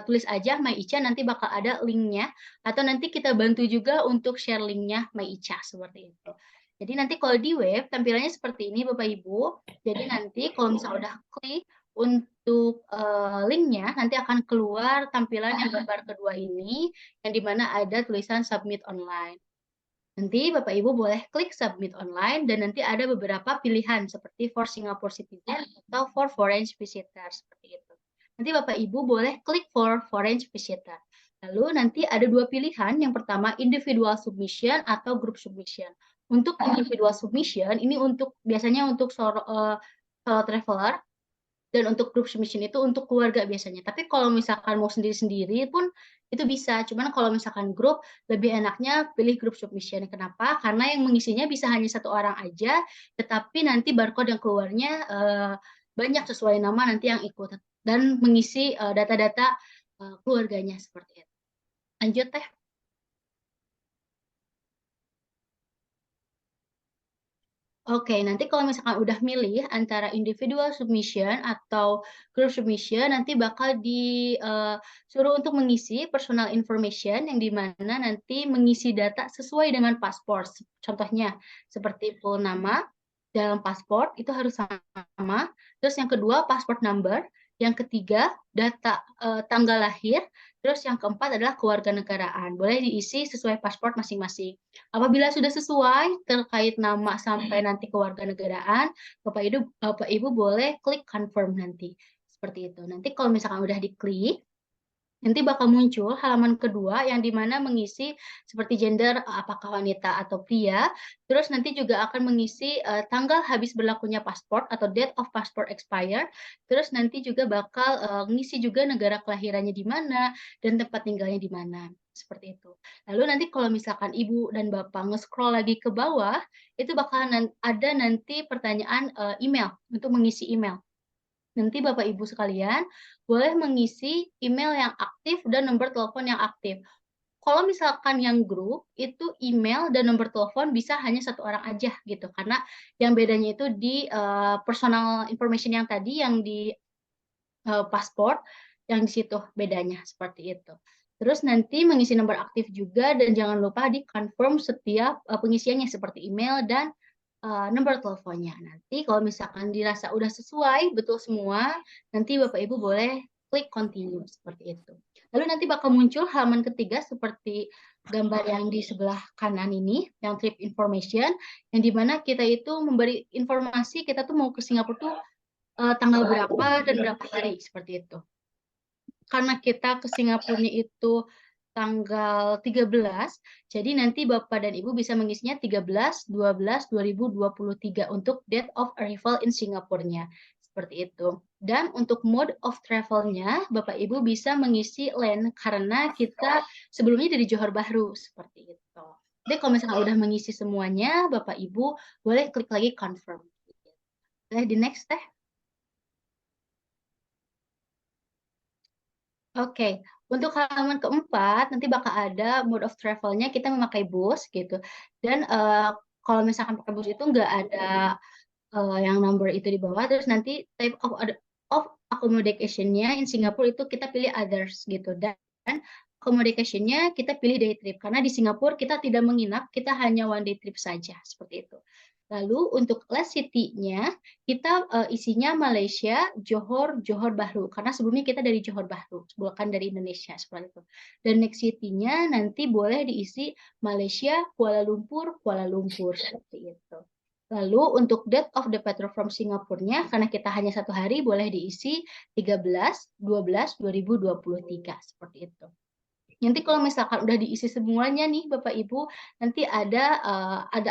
tulis aja MyICA, nanti bakal ada linknya, atau nanti kita bantu juga untuk share linknya MyICA seperti itu. Jadi nanti kalau di web tampilannya seperti ini Bapak Ibu. Jadi nanti kalau misalnya udah klik untuk linknya, nanti akan keluar tampilan yang gambar kedua ini, yang dimana ada tulisan submit online. Nanti Bapak Ibu boleh klik submit online, dan nanti ada beberapa pilihan seperti for Singapore citizen atau for foreign visitor seperti itu. Nanti Bapak Ibu boleh klik for foreign visitor. Lalu nanti ada dua pilihan, yang pertama individual submission atau group submission. Untuk individual submission ini biasanya untuk solo traveler, dan untuk group submission itu untuk keluarga biasanya. Tapi kalau misalkan mau sendiri-sendiri pun itu bisa. Cuman kalau misalkan grup, lebih enaknya pilih group submission. Kenapa? Karena yang mengisinya bisa hanya satu orang aja, tetapi nanti barcode yang keluarnya banyak sesuai nama nanti yang ikut, dan mengisi data-data keluarganya seperti itu. Lanjut Teh. Oke, nanti kalau misalkan udah milih antara individual submission atau group submission, nanti bakal disuruh untuk mengisi personal information, yang dimana nanti mengisi data sesuai dengan paspor. Contohnya, seperti full nama dalam paspor itu harus sama. Terus yang kedua, passport number. yang ketiga data tanggal lahir, terus yang keempat adalah kewarganegaraan. Boleh diisi sesuai paspor masing-masing. Apabila sudah sesuai terkait nama sampai nanti kewarganegaraan, Bapak Ibu boleh klik confirm nanti. Seperti itu. Nanti kalau misalkan udah diklik, nanti bakal muncul halaman kedua yang dimana mengisi seperti gender, apakah wanita atau pria. Terus nanti juga akan mengisi tanggal habis berlakunya paspor atau date of passport expire. Terus nanti juga bakal ngisi juga negara kelahirannya di mana dan tempat tinggalnya di mana. Seperti itu. Lalu nanti kalau misalkan Ibu dan Bapak nge-scroll lagi ke bawah, itu bakal ada nanti pertanyaan email untuk mengisi email. Nanti Bapak Ibu sekalian boleh mengisi email yang aktif dan nomor telepon yang aktif. Kalau misalkan yang grup itu email dan nomor telepon bisa hanya satu orang aja gitu, karena yang bedanya itu di personal information yang tadi yang di paspor, yang di situ bedanya seperti itu. Terus nanti mengisi nomor aktif juga dan jangan lupa di confirm setiap pengisiannya seperti email dan nomor teleponnya. Nanti kalau misalkan dirasa udah sesuai, betul semua, nanti Bapak Ibu boleh klik continue seperti itu. Lalu nanti bakal muncul halaman ketiga seperti gambar yang di sebelah kanan ini, yang trip information, yang dimana kita itu memberi informasi kita tuh mau ke Singapura tuh tanggal berapa dan berapa hari seperti itu. Karena kita ke Singapurnya itu tanggal 13, jadi nanti Bapak dan Ibu bisa mengisinya 13/12/2023 untuk date of arrival in Singapurnya. Seperti itu. Dan untuk mode of travel-nya, Bapak Ibu bisa mengisi land karena kita sebelumnya dari Johor Bahru. Seperti itu. Jadi kalau misalnya udah mengisi semuanya, Bapak Ibu boleh klik lagi confirm. Boleh di next teh. Oke, untuk halaman keempat nanti bakal ada mode of travel-nya kita memakai bus gitu. Dan kalau misalkan pakai bus itu nggak ada yang number itu di bawah. Terus nanti type of accommodation-nya in Singapore itu kita pilih others gitu. Dan accommodation-nya kita pilih day trip karena di Singapura kita tidak menginap, kita hanya one day trip saja seperti itu. Lalu untuk last city-nya kita isinya Malaysia, Johor, Johor Bahru karena sebelumnya kita dari Johor Bahru, bukan dari Indonesia seperti itu. Dan next city-nya nanti boleh diisi Malaysia, Kuala Lumpur, Kuala Lumpur seperti itu. Lalu untuk date of departure from Singapore-nya karena kita hanya satu hari boleh diisi 13/12/2023 seperti itu. Nanti kalau misalkan udah diisi semuanya nih Bapak Ibu, nanti ada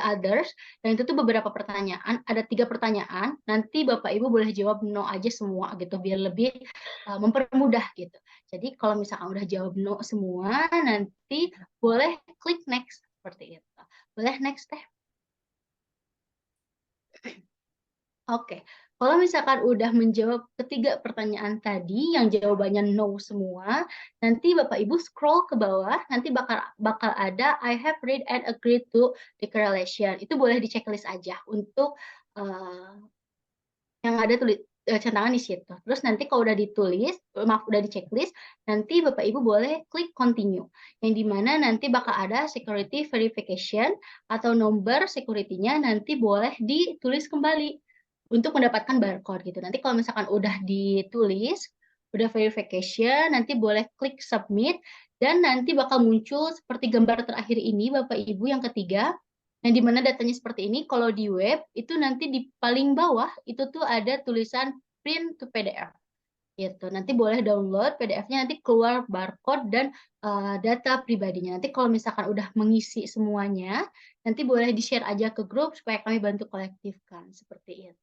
others dan itu tuh beberapa pertanyaan, ada 3 pertanyaan. Nanti Bapak Ibu boleh jawab no aja semua gitu biar lebih mempermudah gitu. Jadi kalau misalkan udah jawab no semua, nanti boleh klik next seperti itu. Boleh next teh. Oke, kalau misalkan udah menjawab ketiga pertanyaan tadi yang jawabannya no semua, nanti Bapak Ibu scroll ke bawah, nanti bakal ada I have read and agreed to declaration. Itu boleh di checklist aja untuk yang ada centangan di situ. Terus nanti kalau udah ditulis, maaf udah di checklist, nanti Bapak Ibu boleh klik continue. Yang dimana nanti bakal ada security verification atau nomor security-nya nanti boleh ditulis kembali untuk mendapatkan barcode gitu. Nanti kalau misalkan udah ditulis, udah verification, nanti boleh klik submit dan nanti bakal muncul seperti gambar terakhir ini Bapak Ibu yang ketiga, yang dimana datanya seperti ini. Kalau di web itu nanti di paling bawah itu tuh ada tulisan print to PDF gitu. Nanti boleh download PDF-nya, nanti keluar barcode dan data pribadinya. Nanti kalau misalkan udah mengisi semuanya, nanti boleh di-share aja ke grup supaya kami bantu kolektifkan seperti itu.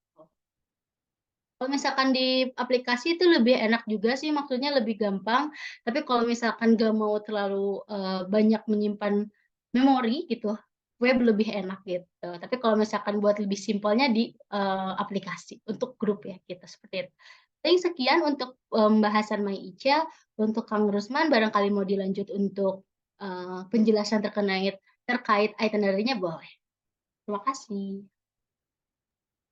Kalau misalkan di aplikasi itu lebih enak juga sih, maksudnya lebih gampang. Tapi kalau misalkan nggak mau terlalu banyak menyimpan memori gitu, web lebih enak gitu. Tapi kalau misalkan buat lebih simpelnya di aplikasi untuk grup ya gitu seperti itu. Paling sekian untuk pembahasan Mai Ica. Untuk Kang Rusman barangkali mau dilanjut untuk penjelasan terkait itinerary-nya boleh. Terima kasih.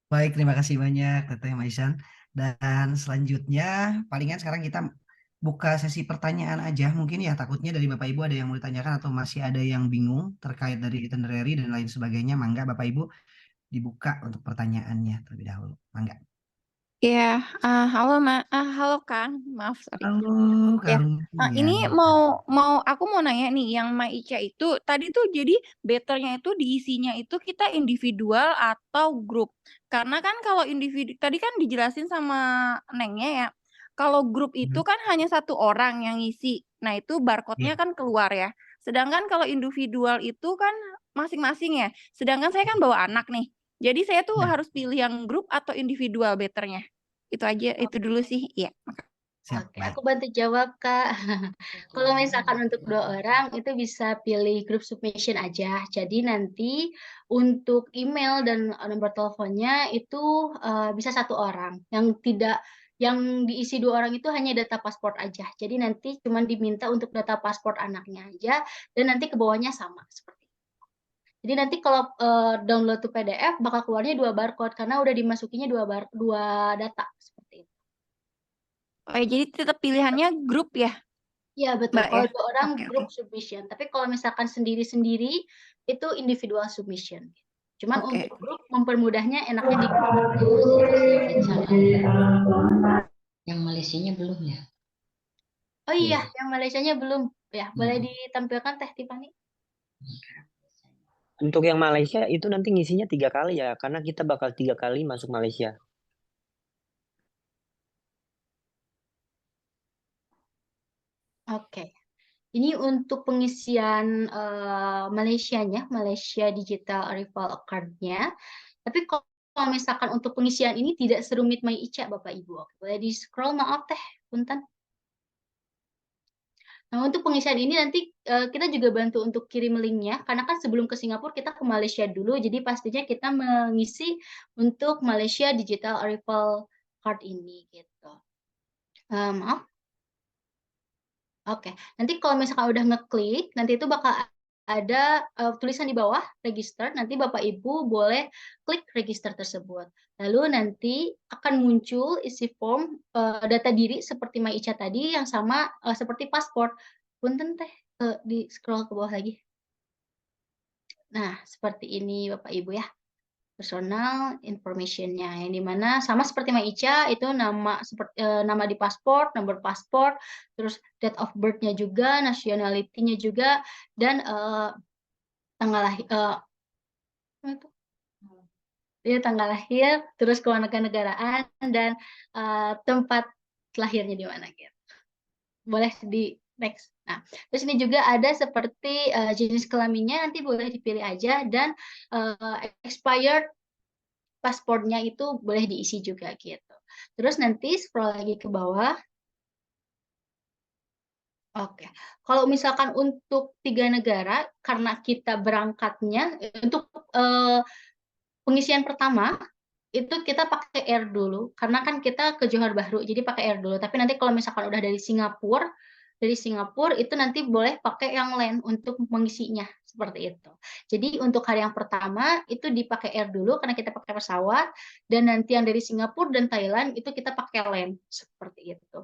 Baik, terima kasih banyak Teteh Maisan. Dan selanjutnya, palingan sekarang kita buka sesi pertanyaan aja. Mungkin ya takutnya dari Bapak Ibu ada yang mau ditanyakan atau masih ada yang bingung terkait dari itinerary dan lain sebagainya. Mangga Bapak Ibu dibuka untuk pertanyaannya terlebih dahulu. Mangga. Ya, halo halo Kang, maaf sorry. Halo, Ya, Kang. Ya. ini aku mau nanya nih, yang Maica itu tadi tuh jadi betternya itu diisinya itu kita individual atau grup? Karena kan kalau individu tadi kan dijelasin sama Nengnya ya, kalau grup itu kan hanya satu orang yang ngisi. Nah itu barcode-nya Iya. kan keluar ya. Sedangkan kalau individual itu kan masing-masing ya. Sedangkan saya kan bawa anak nih. Jadi saya tuh Ya, harus pilih yang grup atau individual betternya. Itu aja, itu dulu sih. Iya. siap. Oke, Baik. aku bantu jawab, Kak. Kalau misalkan untuk 2 orang itu bisa pilih group submission aja. Jadi nanti untuk email dan nomor teleponnya itu bisa 1 orang. Yang diisi 2 orang itu hanya data paspor aja. Jadi nanti cuma diminta untuk data paspor anaknya aja dan nanti ke bawahnya sama seperti itu. Jadi nanti kalau download to PDF bakal keluarnya 2 barcode karena udah dimasukinya 2 data seperti itu. Oh ya, jadi tetap pilihannya grup ya, Iya betul, Mbak kalau ya? 2 orang Oke, oke. group submission, tapi kalau misalkan sendiri-sendiri itu individual submission. Cuman Oke. untuk grup mempermudahnya enaknya di grup gitu. Yang Malaysianya belum ya? Oh iya, yang Malaysianya belum. Ya, boleh Hmm. ditampilkan Teh Tiffany? Untuk yang Malaysia itu nanti ngisinya 3 kali ya, karena kita bakal 3 kali masuk Malaysia. Oke. Ini untuk pengisian Malaysianya, Malaysia Digital Arrival Card-nya. Tapi kalau misalkan untuk pengisian ini tidak serumit MyIca Bapak Ibu. Oke, boleh di-scroll, maaf Teh, punten. Nah, untuk pengisian ini nanti kita juga bantu untuk kirim linknya, karena kan sebelum ke Singapura kita ke Malaysia dulu, jadi pastinya kita mengisi untuk Malaysia Digital Arrival Card ini gitu. Maaf. Oke, nanti kalau misalkan udah ngeklik, nanti itu bakal ada tulisan di bawah register. Nanti Bapak Ibu boleh klik register tersebut. Lalu nanti akan muncul isi form data diri seperti MyIca tadi yang sama seperti paspor. Punten Teh, di scroll ke bawah lagi. Nah, seperti ini Bapak Ibu ya. Personal information-nya, yang dimana sama seperti MyIca itu nama di paspor, nomor paspor, terus date of birth-nya juga, nationality-nya juga, dan tanggal lahir, tanggal lahir, terus kewarganegaraan dan tempat lahirnya di mana gitu. Boleh di next. Nah, terus ini juga ada seperti jenis kelaminnya nanti boleh dipilih aja dan expired paspornya itu boleh diisi juga gitu. Terus nanti scroll lagi ke bawah. Oke, kalau misalkan untuk 3 negara, karena kita berangkatnya untuk pengisian pertama itu kita pakai air dulu, karena kan kita ke Johor Bahru, jadi pakai air dulu. Tapi nanti kalau misalkan udah dari Singapura itu nanti boleh pakai yang land untuk mengisinya seperti itu. Jadi untuk hari yang pertama itu dipakai air dulu karena kita pakai pesawat, dan nanti yang dari Singapura dan Thailand itu kita pakai land seperti itu.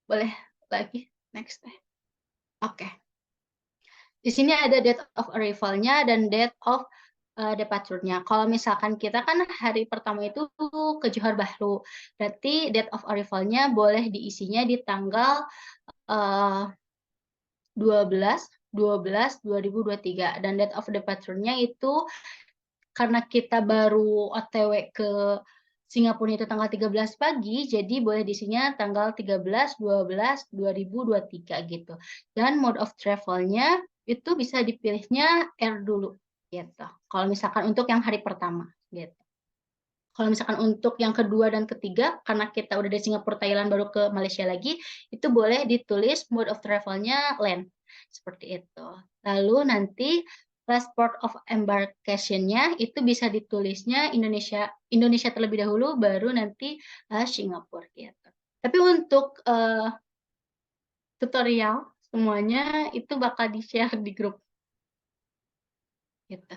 Boleh lagi next. Oke. Di sini ada date of arrival-nya dan date of departure-nya. Kalau misalkan kita kan hari pertama itu ke Johor Bahru, berarti date of arrival-nya boleh diisinya di tanggal 12/12/2023 dan date of departure-nya itu karena kita baru OTW ke Singapura itu tanggal 13 pagi, jadi boleh diisinya tanggal 13/12/2023 gitu. Dan mode of travel-nya itu bisa dipilihnya air dulu gitu. Kalau misalkan untuk yang hari pertama gitu. Kalau misalkan untuk yang kedua dan ketiga, karena kita udah dari Singapura, Thailand baru ke Malaysia lagi, itu boleh ditulis mode of travel-nya land seperti itu. Lalu nanti passport of embarkation-nya itu bisa ditulisnya Indonesia terlebih dahulu, baru nanti Singapura gitu. Tapi untuk tutorial semuanya itu bakal di-share di grup. Gitu.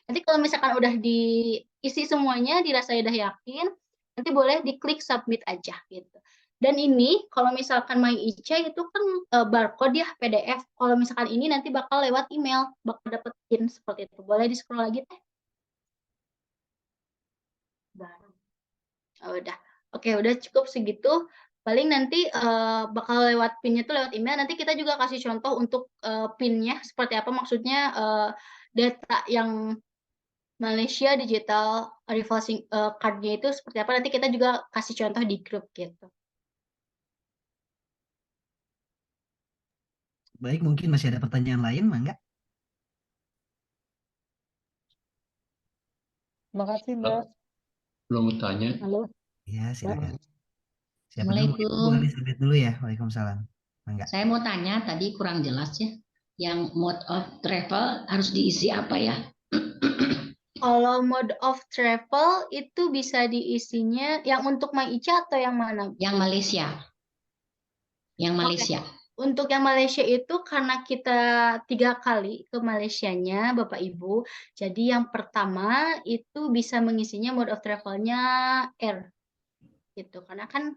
Nanti kalau misalkan udah diisi semuanya, dirasa udah yakin, nanti boleh diklik submit aja gitu. Dan ini kalau misalkan MyIca itu kan barcode ya PDF. Kalau misalkan ini nanti bakal lewat email, bakal dapetin seperti itu. Boleh di scroll lagi Teh. Udah. Oke, udah cukup segitu. Paling nanti bakal lewat PIN-nya tuh lewat email. Nanti kita juga kasih contoh untuk PIN-nya seperti apa. Maksudnya data yang Malaysia Digital Arrival Card-nya itu seperti apa. Nanti kita juga kasih contoh di grup gitu. Baik, mungkin masih ada pertanyaan lain, Mangga? Terima kasih, Mbak. Belum tanya. Halo, Ya, Mbak. silakan. Siapa dulu? Ibu Assalamualaikum. Elizabeth dulu ya. Waalaikumsalam. Mangga. Saya mau tanya tadi kurang jelas ya. Yang mode of travel harus diisi apa ya? Kalau mode of travel itu bisa diisinya yang untuk MyICA atau yang mana? Yang Malaysia. Yang Malaysia. Untuk yang Malaysia itu karena kita 3 kali ke Malaysianya, Bapak Ibu. Jadi yang pertama itu bisa mengisinya mode of travel-nya air. Gitu. Karena kan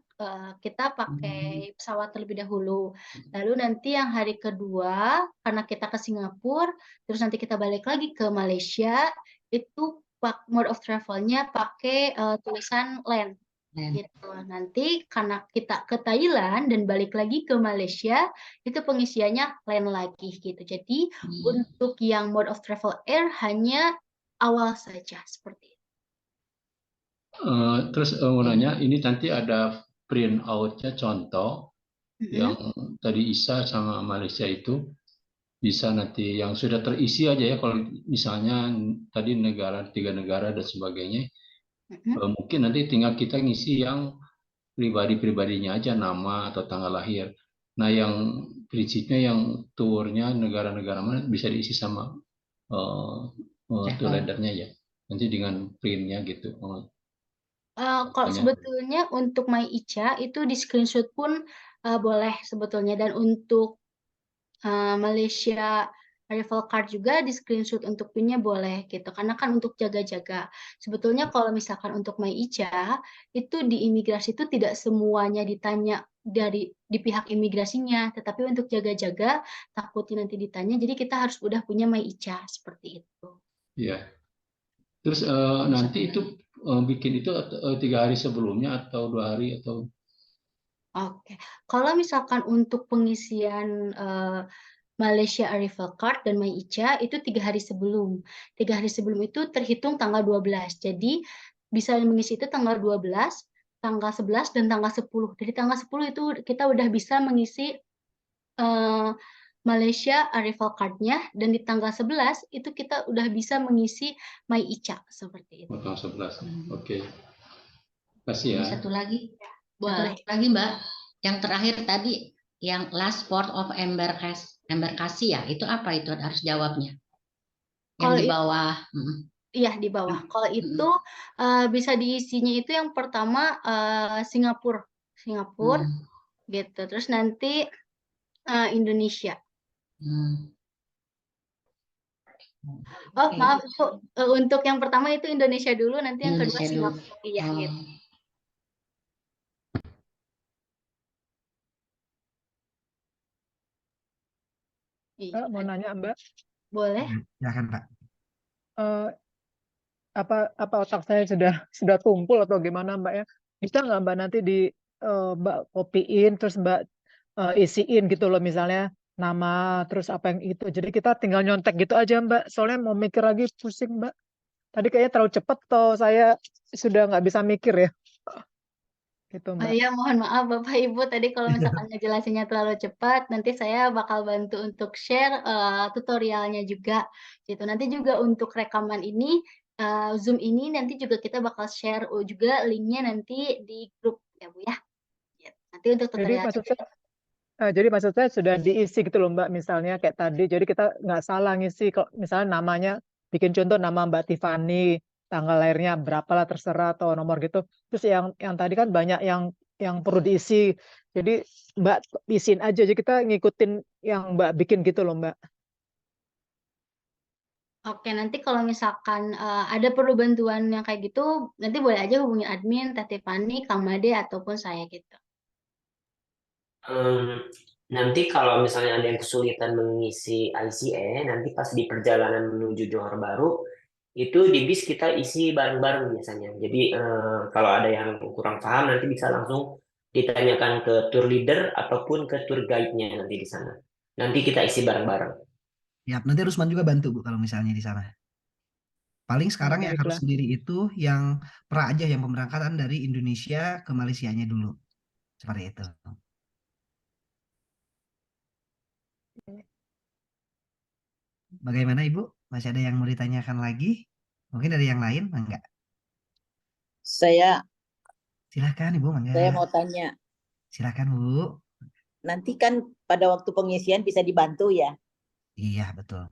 kita pakai pesawat terlebih dahulu. Lalu nanti yang hari kedua, karena kita ke Singapura, terus nanti kita balik lagi ke Malaysia, itu mode of travel-nya pakai tulisan land. Gitu. Nanti karena kita ke Thailand dan balik lagi ke Malaysia, itu pengisiannya land lagi gitu. Jadi untuk yang mode of travel air hanya awal saja seperti itu. Terus mau nanya, ini nanti ada print out-nya contoh yang tadi Isa sama Malaysia itu bisa nanti yang sudah terisi aja ya. Kalau misalnya tadi 3 negara dan sebagainya, mungkin nanti tinggal kita ngisi yang pribadi-pribadinya aja, nama atau tanggal lahir. Nah, yang prinsipnya yang tournya negara-negara mana bisa diisi sama tour leadernya ya. Nanti dengan printnya gitu. Kalau sebetulnya untuk MyICA itu di screenshot pun boleh sebetulnya, dan untuk Malaysia Arrival Card juga di screenshot untuk PIN-nya boleh gitu, karena kan untuk jaga-jaga. Sebetulnya kalau misalkan untuk MyICA itu di imigrasi itu tidak semuanya ditanya di pihak imigrasinya, tetapi untuk jaga-jaga takutnya nanti ditanya, jadi kita harus udah punya MyICA seperti itu. Iya. Terus nanti itu bikin itu 3 hari sebelumnya atau 2 hari atau? Oke, kalau misalkan untuk pengisian Malaysia Arrival Card dan MyICA itu 3 hari sebelum. 3 hari sebelum itu terhitung tanggal 12. Jadi bisa mengisi itu tanggal 12, tanggal 11, dan tanggal 10. Dari tanggal 10 itu kita udah bisa mengisi Malaysia Arrival Card-nya, dan di tanggal 11 itu kita udah bisa mengisi MyICA seperti itu. Tanggal 11. Oke. Kasih ya. Satu lagi. Boleh. Satu lagi Mbak. Yang terakhir tadi yang last port of embarkasi ya, itu apa itu harus jawabnya? Yang Kalau di bawah. Iya, di bawah. Kalau itu bisa diisinya itu yang pertama Singapura gitu. Terus nanti Indonesia. Oh, maaf Bu, untuk yang pertama itu Indonesia dulu, nanti yang kedua Indonesia dulu. Singapura. Iya, gitu. Mbak, mau nanya, Mbak. Boleh. Silakan, Pak. Apa otak saya sudah tumpul atau gimana, Mbak ya? Bisa nggak Mbak nanti Mbak kopiin terus Mbak isiin gitu loh, misalnya nama terus apa yang itu. Jadi kita tinggal nyontek gitu aja, Mbak. Soalnya mau mikir lagi pusing, Mbak. Tadi kayaknya terlalu cepat atau saya sudah nggak bisa mikir ya. Gitu, Oh Mbak. iya, mohon maaf Bapak Ibu, tadi kalau misalkan ngejelasinnya terlalu cepat, nanti saya bakal bantu untuk share tutorialnya juga. Gitu. Nanti juga untuk rekaman ini, Zoom ini nanti juga kita bakal share juga linknya nanti di grup ya Bu ya. Gitu. Nanti untuk Jadi maksud saya sudah diisi gitu loh Mbak, misalnya kayak tadi. Jadi kita nggak salah ngisi kalau misalnya namanya, bikin contoh nama Mbak Tiffany, tanggal lahirnya berapa lah terserah atau nomor gitu. Terus yang tadi kan banyak yang perlu diisi. Jadi Mbak isiin aja, jadi kita ngikutin yang Mbak bikin gitu loh Mbak. Oke, nanti kalau misalkan ada perlu bantuan yang kayak gitu, nanti boleh aja hubungin admin, Teh Tiffany, Kang Made, ataupun saya gitu. Nanti kalau misalnya ada yang kesulitan mengisi ICE, nanti pas di perjalanan menuju Johor Bahru, itu di bis kita isi bareng-bareng biasanya. Jadi kalau ada yang kurang paham nanti bisa langsung ditanyakan ke tour leader ataupun ke tour guide-nya nanti di sana. Nanti kita isi bareng-bareng. Ya, nanti Rusman juga bantu Bu kalau misalnya di sana. Paling sekarang yang harus baiklah. sendiri itu yang aja yang pemberangkatan dari Indonesia ke Malaysianya dulu. Seperti itu. Bagaimana Ibu? Masih ada yang mau ditanyakan lagi? Mungkin dari yang lain, enggak? Saya Silakan Ibu, saya enggak? mau tanya, Silakan Bu. nanti kan pada waktu pengisian bisa dibantu ya. Iya, betul.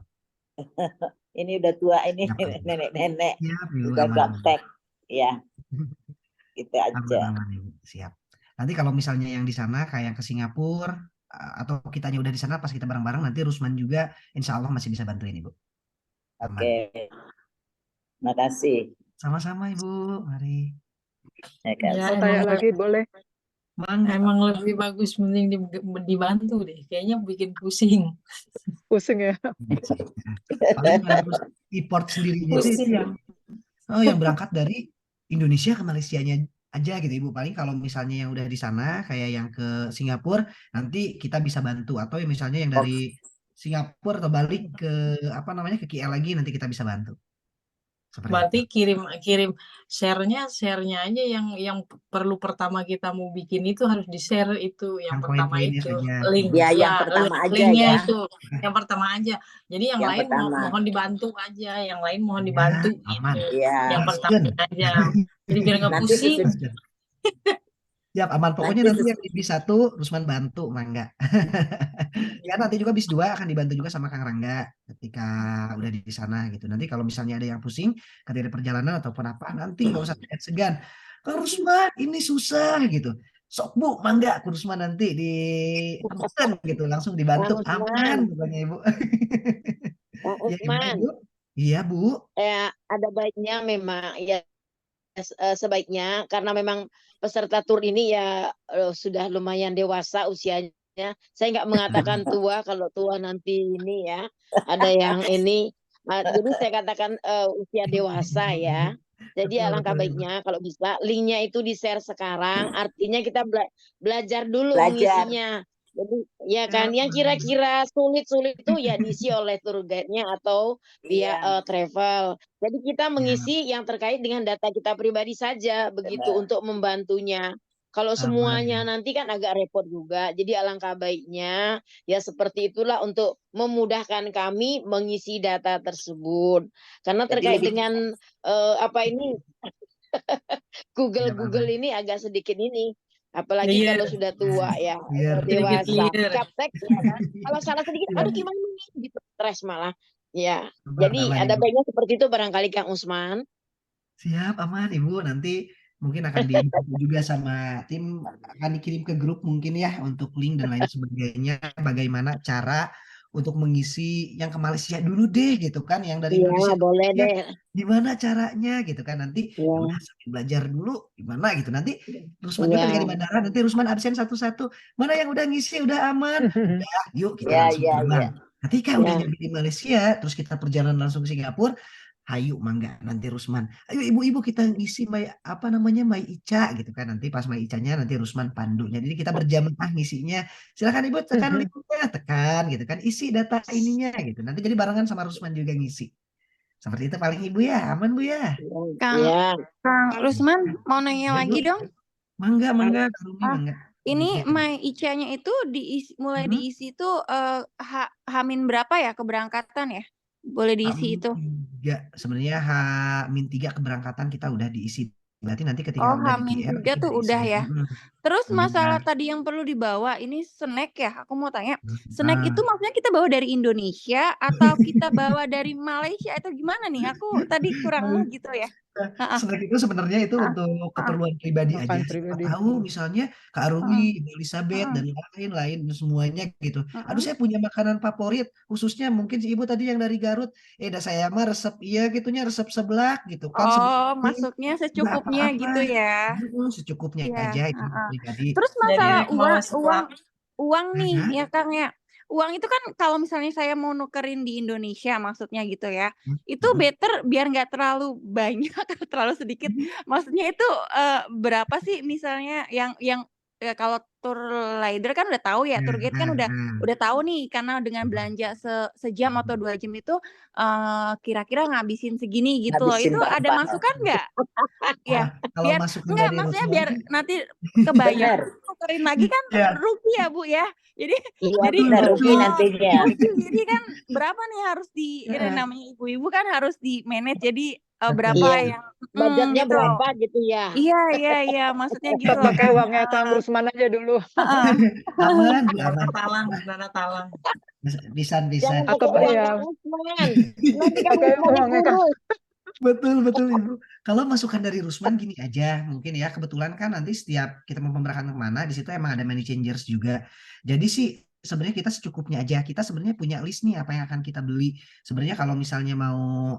Ini udah tua ini Siap, Ibu. nenek-nenek Siap, Ibu. udah Aman, gaptek ya, gitu aman, aja. aman, Ibu. Siap. Nanti kalau misalnya yang di sana kayak yang ke Singapura atau kitanya udah di sana pas kita bareng-bareng nanti Rusman juga insya Allah masih bisa bantuin Ibu. Aman. Oke, makasih. Sama-sama Ibu. Mari. Ya kan? Mau tanya lagi boleh? Mangga. Emang lebih bagus mending dibantu deh. Kayaknya bikin pusing. Pusing ya. Paling harus import sendirinya itu Pusing ya. yang berangkat dari Indonesia ke Malaysianya aja gitu Ibu. Paling kalau misalnya yang udah di sana kayak yang ke Singapura nanti kita bisa bantu atau yang misalnya yang dari Singapura atau balik ke ke KL lagi nanti kita bisa bantu. Seperti Berarti itu. kirim share-nya aja yang perlu pertama kita mau bikin itu harus di-share itu yang Yang pertama poin-poinnya itu saja. link Ya, yang ya pertama aja linknya ya. itu yang pertama aja. Jadi yang Yang lain pertama. mohon dibantu aja, yang lain mohon Ya, dibantu aman. gitu. Ya. Yang pertama aja. Jadi biar nggak Nanti pusing. Siap, aman. Pokoknya Nanti nanti yang di bis 1 Rusman bantu, Mangga. Ya nanti juga bis 2 akan dibantu juga sama Kang Rangga ketika udah di sana gitu. Nanti kalau misalnya ada yang pusing ketika di perjalanan ataupun apa, nanti nggak usah segan. Kang Rusman, ini susah gitu. Sok Bu, Mangga, Kang Rusman nanti di gitu, langsung dibantu. Kang Usman. Aman pokoknya Ibu. Kang Ya gimana Usman, Ibu? Iya Bu. ada baiknya memang ya sebaiknya karena memang peserta tur ini ya sudah lumayan dewasa usianya. Saya nggak mengatakan tua, kalau tua nanti ini ya ada yang ini. Jadi saya katakan usia dewasa ya. Jadi Betul, alangkah betul, Ibu. baiknya kalau bisa linknya itu di-share sekarang. Artinya kita belajar dulu Belajar. mengisinya. Jadi ya kan, yang Betul. kira-kira sulit-sulit itu ya diisi oleh tour guide-nya atau pihak Iya. travel. Jadi kita mengisi yang terkait dengan data kita pribadi saja begitu Benar. untuk membantunya. Kalau Aman, semuanya Ibu. nanti kan agak repot juga. Jadi alangkah baiknya ya seperti itulah untuk memudahkan kami mengisi data tersebut. Karena Jadi terkait lebih dengan Siap, Google aman. ini agak sedikit ini. Apalagi Iya. kalau sudah tua ya, Biar Sedikit dewasa, liar. captek ya kan. Kalau salah sedikit, Iya. aduh gimana nih, gitu, stres malah. Ya, Aman, jadi aman, ada Ibu. baiknya seperti itu barangkali Kang Usman. Siap, aman Ibu. Nanti mungkin akan dibantu juga sama tim, akan dikirim ke grup mungkin ya untuk link dan lain sebagainya. Bagaimana cara untuk mengisi yang ke Malaysia dulu deh gitu kan, yang dari Iya, Indonesia ke boleh Malaysia deh. gimana caranya gitu kan. Nanti ya Iya, udah sambil belajar dulu gimana gitu. Nanti Rusman juga ketika di iya. bandara nanti Rusman absen satu-satu. Mana yang udah ngisi udah aman. Udah, yuk kita ya, langsung ya, ya. terbang. Ketika udah Ya. nyampe di Malaysia, terus kita perjalanan langsung ke Singapura. Hayu Mangga nanti Rusman. Ayo ibu-ibu kita ngisi Mai Ica gitu kan. Nanti pas Mai Icanya nanti Rusman pandunya. Jadi kita berjamaah ngisinya. Silakan ibu tekan linknya, tekan gitu kan. Isi data ininya gitu. Nanti jadi barengan sama Rusman juga ngisi. Seperti itu paling ibu ya. Aman Bu ya. Iya. Kang Rusman mau nanya Ya, lagi Bu. dong. Mangga Kak Rumi, mangga. Ini Gitu. My Ica-nya itu mulai diisi tuh Hamin berapa ya keberangkatan ya? Boleh diisi itu. H-3 sebenarnya H-3 keberangkatan kita udah diisi. Berarti nanti ketika udah di KL H-3 kita tuh isi. udah ya. Terus Udah. masalah tadi yang perlu dibawa ini snack ya. Aku mau tanya, snack itu maksudnya kita bawa dari Indonesia atau kita bawa dari Malaysia atau gimana nih? Aku tadi kurang gitu ya. Snack itu sebenarnya itu untuk keperluan pribadi aja. Makan Siapa pribadi. tahu misalnya Kak Arumi, Ibu Elizabeth dan lain-lain semuanya gitu. Aduh saya punya makanan favorit khususnya mungkin si Ibu tadi yang dari Garut. Dah saya mah resep gitunya resep seblak gitu kan. Oh, maksudnya Nggak secukupnya apa-apa. gitu ya. Secukupnya Iya, aja itu pribadi. Terus masalah Jadi mau seblak. uang nih ya Kang ya. uang itu kan kalau misalnya saya mau nukerin di Indonesia maksudnya gitu ya, itu Mhm. better biar nggak terlalu banyak atau terlalu sedikit. Maksudnya itu berapa sih misalnya yang ya kalau tour leader kan udah tahu ya, tour guide kan udah tahu nih karena dengan belanja sejam atau 2 jam itu kira-kira ngabisin segini gitu loh. Ngabisin Itu ada berapa? masukan nggak? Ya, Kalau biar masukan enggak dari maksudnya Rusman biar sih, nanti kebayang Benar. tukerin lagi kan ya rupiah Bu ya. Jadi Iya, jadi benar rugi nantinya. jadi kan berapa nih harus ini Heeh. namanya ibu-ibu kan harus di-manage jadi berapa Iya. yang Budgetnya gitu loh. berapa gitu ya. Iya, maksudnya gitu Kita loh pakai kan. uangnya Kang Rusman aja dulu. Heeh. Aman, Bu, Dana aman. talang, dana talang. Bisa. Jangan Atau pakai uang ya, Kang Usman. Nanti Kang pakai Usmannya uangnya Kang. kurus. Betul Ibu. Kalau masukan dari Rusman gini aja, mungkin ya kebetulan kan nanti setiap kita mau pemberangkatan kemana, di situ emang ada money changers juga. Jadi sih sebenarnya kita secukupnya aja. Kita sebenarnya punya list nih apa yang akan kita beli. Sebenarnya kalau misalnya mau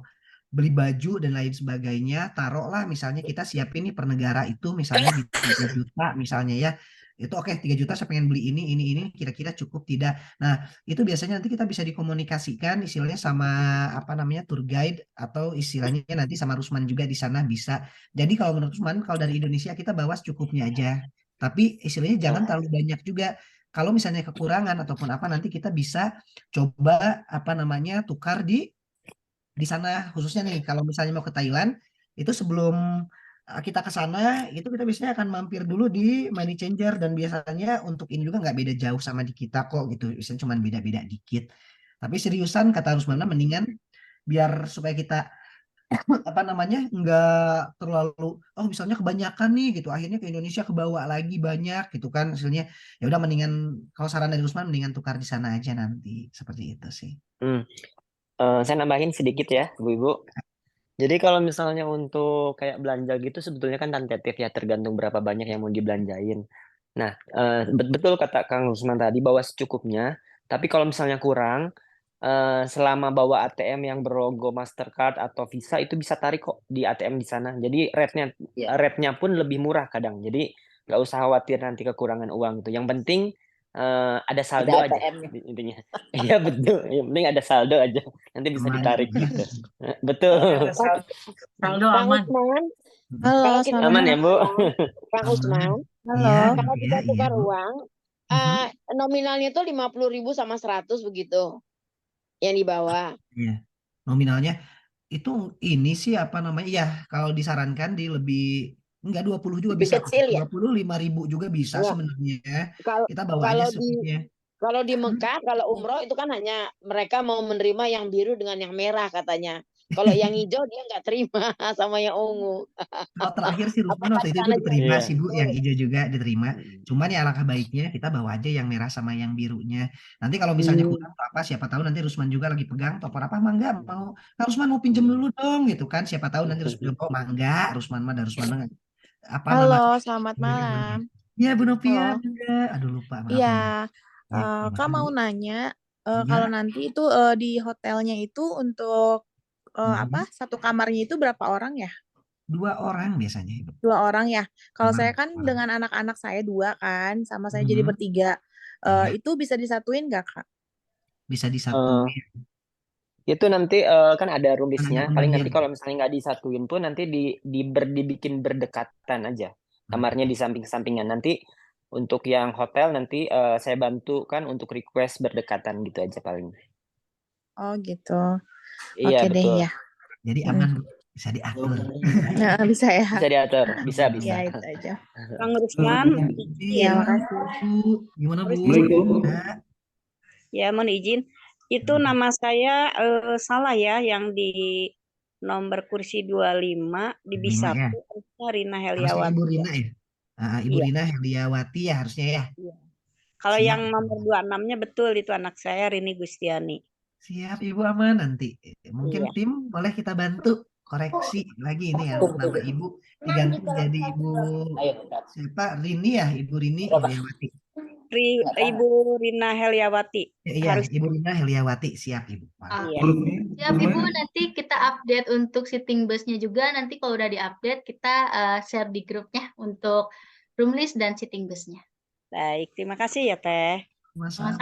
beli baju dan lain sebagainya, taruhlah misalnya kita siapin nih per negara itu misalnya di 3 juta misalnya ya. Itu oke 3 juta saya pengen beli ini kira-kira cukup tidak. Nah, itu biasanya nanti kita bisa dikomunikasikan istilahnya sama apa namanya tour guide atau istilahnya nanti sama Rusman juga di sana bisa. Jadi kalau menurut Rusman kalau dari Indonesia kita bawa secukupnya aja. Tapi istilahnya jangan terlalu banyak juga. Kalau misalnya kekurangan ataupun apa nanti kita bisa coba apa namanya tukar di sana khususnya nih kalau misalnya mau ke Thailand itu sebelum kita ke sana itu kita biasanya akan mampir dulu di money changer dan biasanya untuk ini juga nggak beda jauh sama di kita kok gitu biasanya cuma beda-beda dikit tapi seriusan kata Rusmana mendingan biar supaya kita apa namanya nggak terlalu misalnya kebanyakan nih gitu akhirnya ke Indonesia kebawa lagi banyak gitu kan hasilnya ya udah mendingan kalau saran dari Rusman mendingan tukar di sana aja nanti seperti itu sih. Saya nambahin sedikit ya, Bu-Ibu. Jadi kalau misalnya untuk kayak belanja gitu sebetulnya kan tentatif ya, tergantung berapa banyak yang mau dibelanjain. Nah, betul kata Kang Rusman tadi bahwa secukupnya. Tapi kalau misalnya kurang, selama bawa ATM yang berlogo Mastercard atau Visa itu bisa tarik kok di ATM di sana. Jadi rate-nya pun lebih murah kadang. Jadi nggak usah khawatir nanti kekurangan uang itu. Yang penting ada saldo Ada aja ATM-nya. intinya. Iya betul. Yang penting ada saldo aja. Nanti bisa Aman. ditarik gitu. Betul. Saldo Kang aman. Usman, Halo, kalau kita selamat Aman ya, Bu? Kang Usman, Halo. Iya, kalau Bu, kita iya, tukar Bu. uang, nominalnya tuh 50.000 sama 100 begitu yang dibawa. Iya. Nominalnya itu ini sih apa namanya ya kalau disarankan di lebih enggak 20 juga Lebih bisa kok. kecil ya? 25.000 juga bisa Wah, sebenarnya. kalau Kita bawa aja kalau di secukupnya. kalau di Mekah, kalau umroh itu kan hanya mereka mau menerima yang biru dengan yang merah katanya. Kalau yang hijau dia nggak terima sama yang ungu. Kalau terakhir sih Rusman Apakah waktu di itu sana juga diterima Iya. sih Bu, yang begitu? hijau juga diterima. Cuman ya alangkah baiknya kita bawa aja yang merah sama yang birunya. Nanti kalau misalnya kurang atau apa, siapa tahu nanti Rusman juga lagi pegang topor apa mangga mau. Nah, Rusman mau pinjem dulu dong gitu kan. Siapa tahu nanti Rusman bilang, oh mangga, Rusman mah dan Rusman mah apa Halo, namanya? selamat Boleh, boleh. malam. Ya Bu Novia, Halo. mangga. Aduh lupa maaf Iya, nih. Ya, Kak gimana mau Bu? nanya, Iya. kalau nanti itu di hotelnya itu untuk apa satu kamarnya itu berapa orang ya? 2 orang biasanya Ibu. 2 orang ya. Kalau saya Nah, kan dengan anak-anak saya 2 kan, sama saya jadi Mhm. bertiga. Iya. Itu bisa disatuin nggak Kak? Bisa disatuin. Itu nanti kan ada room Kan ada list-nya. Paling nanti pembagian. kalau misalnya nggak disatuin pun nanti dibikin berdekatan aja. Kamarnya di samping-sampingan. Nanti untuk yang hotel nanti saya bantu kan untuk request berdekatan gitu aja paling. Oh gitu. Iya Oke deh betul. ya. Jadi aman Bu, bisa diatur. Nah, bisa ya. Bisa diatur, bisa. Ya itu aja. Kang Rusman, Iya, izin. makasih. Bu, gimana Bu? Nah, Ya, mohon izin. Itu nama saya salah ya, yang di nomor kursi 25 di bis 25 ya. 1 harusnya Rina Harusnya Ibu Heliawati. Rina ya. Ibu Iya. Rina Heliawati ya harusnya ya. Iya. Kalau Siap. yang nomor 26-nya betul itu anak saya Rini Gustiani. Siap Ibu aman nanti. Mungkin Iya. tim boleh kita bantu koreksi lagi ini ya nama Ibu diganti jadi Ibu siapa Rini ya Ibu Rini Heliawati. Ibu Rina Heliawati. Iya, Harus Ibu Rina Heliawati siap Ibu. iya. Siap Ibu, nanti kita update untuk sitting busnya juga. Nanti kalau udah diupdate kita share di grupnya untuk room list dan sitting busnya. Baik, terima kasih ya Teh. Masalah.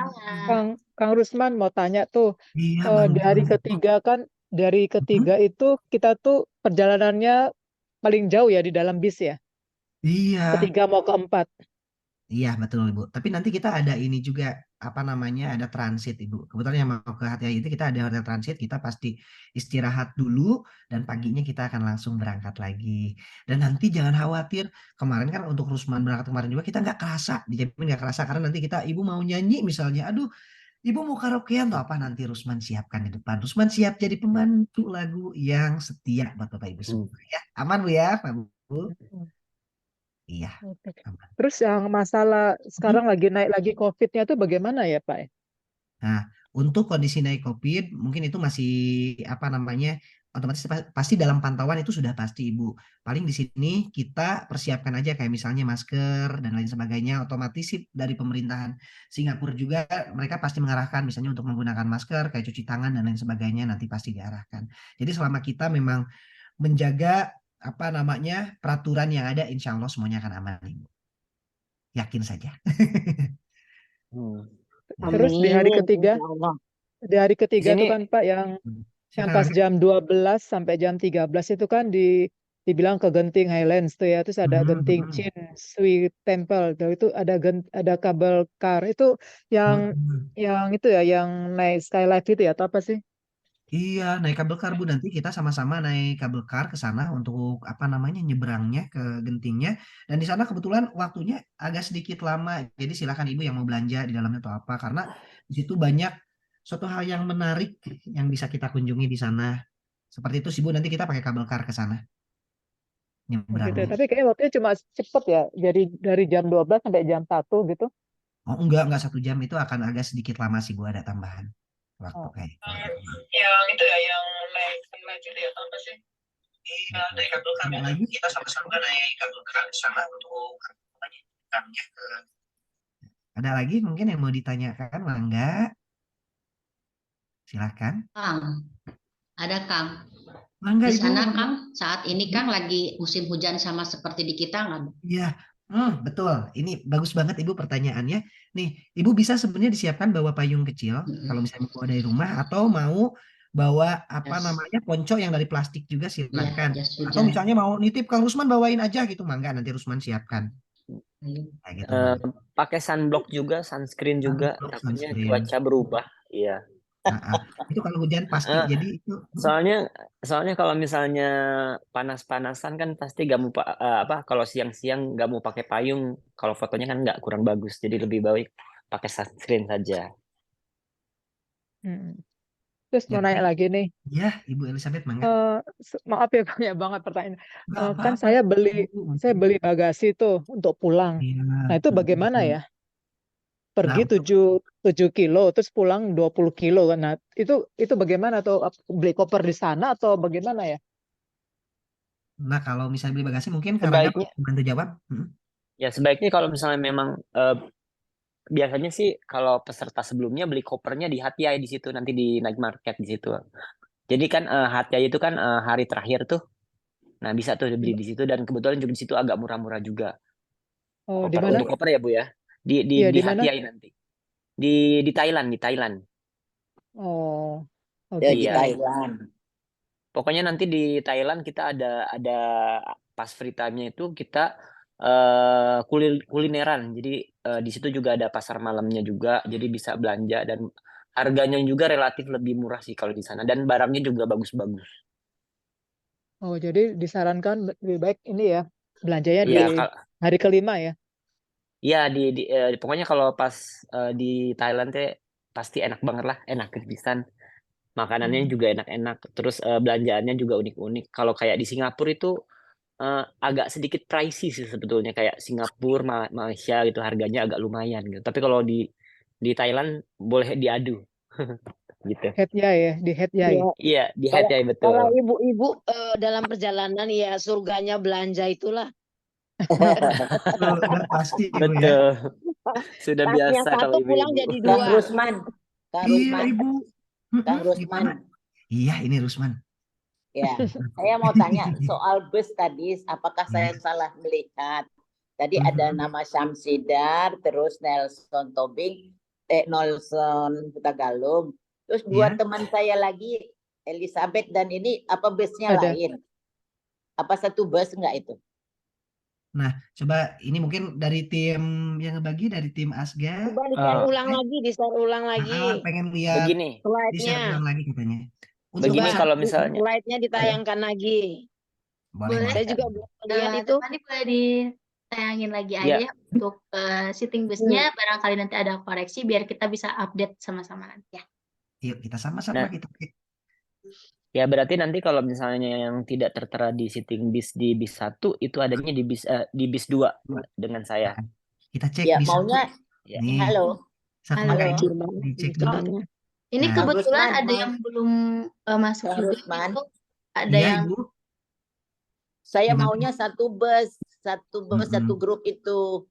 Kang Rusman mau tanya tuh, Iya, di hari Bang. ketiga kan, dari ketiga itu kita tuh perjalanannya paling jauh ya di dalam bis ya, Iya. ketiga mau keempat. Iya, betul, Ibu. Tapi nanti kita ada ini juga, apa namanya, ada transit, Ibu. Kebetulan yang mau ke Hati itu kita ada hotel transit, kita pasti istirahat dulu, dan paginya kita akan langsung berangkat lagi. Dan nanti jangan khawatir, kemarin kan untuk Rusman berangkat kemarin juga kita nggak kerasa, dijamin nggak kerasa, karena nanti Ibu mau nyanyi misalnya, aduh, Ibu mau karaokean atau apa, nanti Rusman siapkan di depan. Rusman siap jadi pemandu lagu yang setia buat Bapak Ibu semua ya. Aman, Bu ya, Pak Bu? Iya, Oke. aman. Terus yang masalah sekarang lagi naik lagi COVID-nya tuh bagaimana ya Pak? Nah, untuk kondisi naik COVID, mungkin itu masih apa namanya, otomatis pasti dalam pantauan itu sudah pasti, Ibu. Paling di sini kita persiapkan aja kayak misalnya masker dan lain sebagainya. Otomatis sih dari pemerintahan Singapura juga mereka pasti mengarahkan misalnya untuk menggunakan masker, kayak cuci tangan dan lain sebagainya nanti pasti diarahkan. Jadi selama kita memang menjaga apa namanya peraturan yang ada, insya Allah semuanya akan aman, Ibu. Yakin saja. Terus di hari Amin, ketiga, insya Allah. di hari Di ketiga tuh sini kan Pak yang Silakan, pas Bang. jam 12 sampai jam 13 itu kan dibilang ke Genting Highlands tuh ya, terus ada Genting Chin Sui Temple tuh, itu ada kabel car itu yang itu ya yang naik skylight itu ya atau apa sih? Iya, naik kabel kar, Bu. Nanti kita sama-sama naik kabel kar ke sana untuk apa namanya nyebrangnya ke Gentingnya. Dan di sana kebetulan waktunya agak sedikit lama. Jadi silakan Ibu yang mau belanja di dalamnya atau apa, karena di situ banyak suatu hal yang menarik yang bisa kita kunjungi di sana. Seperti itu sih, Bu. Nanti kita pakai kabel kar ke sana Gitu. nyebrangnya. Tapi kayaknya waktunya cuma cepet ya, dari jam 12 sampai jam 1 gitu. Oh, enggak 1 jam, itu akan agak sedikit lama sih, Bu. Ada tambahan waktu kayak gitu. Yang itu ya, yang naik itu ya, apa sih? Iya, naik kabel kar. Ada lagi? Kita sama-sama naik kabel kar ke sana untuk Ada lagi mungkin yang mau ditanyakan, Mangga? Silakan. Kang, ada Kang. Mangga, Di Ibu. sana Kang, saat ini Kang lagi musim hujan sama seperti di kita nggak? Iya, betul. Ini bagus banget Ibu pertanyaannya. Nih, Ibu bisa sebenarnya disiapkan bawa payung kecil kalau misalnya mau bawa dari rumah, atau mau bawa apa namanya ponco yang dari plastik juga Iya, silahkan. jas Atau hujan. misalnya mau nitip Kang Rusman bawain aja gitu, mangga nanti Rusman siapkan. Kayak gitu, Mangga. Pakai sunblock juga, sunscreen juga, Sunblock, takutnya sunscreen. cuaca berubah. Iya. Itu kalau hujan pasti. Jadi itu Soalnya kalau misalnya panas-panasan kan pasti gak mau kalau siang-siang gak mau pakai payung, kalau fotonya kan nggak kurang bagus. Jadi lebih baik pakai sunscreen saja. Terus mau nanya lagi nih, ya Ibu Elizabeth, mangga. maaf ya banyak banget pertanyaan. Nggak Kan apa-apa, saya Ibu. beli bagasi tuh untuk pulang. Iya. Nah itu bagaimana ya? Nah, Pergi 7 kilo, terus pulang 20 kilo kan. Nah itu bagaimana tuh? Beli koper di sana atau bagaimana ya? Nah, kalau misalnya beli bagasi mungkin Kak Ragam Sebaiknya bantu jawab. ya sebaiknya kalau misalnya memang biasanya sih kalau peserta sebelumnya beli kopernya di Hatiai di situ, nanti di night market di situ. Jadi kan Hatiai itu kan hari terakhir tuh. Nah, bisa tuh beli di situ, dan kebetulan juga di situ agak murah-murah juga. Oh, di Koper mana? untuk koper ya, Bu ya. Di Iya, di mana? Hatiai nanti. Di Thailand. Oh, Ya, di Iya. Thailand. Pokoknya nanti di Thailand kita ada pas free time-nya itu kita kulineran. Jadi di situ juga ada pasar malamnya juga, jadi bisa belanja, dan harganya juga relatif lebih murah sih kalau di sana, dan barangnya juga bagus-bagus. Oh, jadi disarankan lebih baik ini ya, belanjanya di Iya, hari kelima ya. iya pokoknya kalau pas di Thailand teh pasti enak banget lah, enak pisan. Makanannya juga enak-enak, terus belanjaannya juga unik-unik. Kalau kayak di Singapura itu agak sedikit pricey sih sebetulnya, kayak Singapura, Malaysia gitu harganya agak lumayan gitu. Tapi kalau di Thailand boleh diadu gitu. Head yai ya, di head yai. Iya, di head yai betul. Kalau ibu-ibu dalam perjalanan ya surganya belanja itulah. Udah pasti Ibu ya. Betul. Sudah Tasnya biasa kalau satu pulang ibu-ibu. jadi Kang dua. Rusman. Kang Iya, Rusman. Ibu. Kang Rusman. Iya, ini Rusman. Ya, saya mau tanya soal bus tadi, apakah saya salah melihat? Tadi ada nama Syamsidar, terus Nelson Tobing, Nelson Tagalog. Terus dua Ya. teman saya lagi, Elizabeth dan ini apa busnya Ada. lain? Apa satu bus enggak itu? Nah, coba ini mungkin dari tim yang ngebagi dari tim Asga. Coba di-share Eh, ulang lagi, di-share ulang lagi Pengen lihat begini, di-share slide-nya. ulang lagi katanya. Untuk begini Coba kalau misalnya slide-nya ditayangkan lagi. boleh Boleh. Saya juga belum lihat itu. Tepani boleh ditayangin lagi ya aja ya untuk sitting busnya. Barangkali nanti ada koreksi biar kita bisa update sama-sama nanti ya. Yuk kita sama-sama nah kita. ya berarti nanti kalau misalnya yang tidak tertera di sitting bis di bis 1 itu adanya di bis 2 dengan saya. Kita cek Ya di maunya Ya. nih. halo. Satu Halo. pakai dicek dulu. Ini Nah, kebetulan Rusman, ada yang belum masuk Bang juga Rusman. gitu. Ada iya yang Ibu. Saya Gimana? maunya satu bus, satu Mm-mm. grup itu.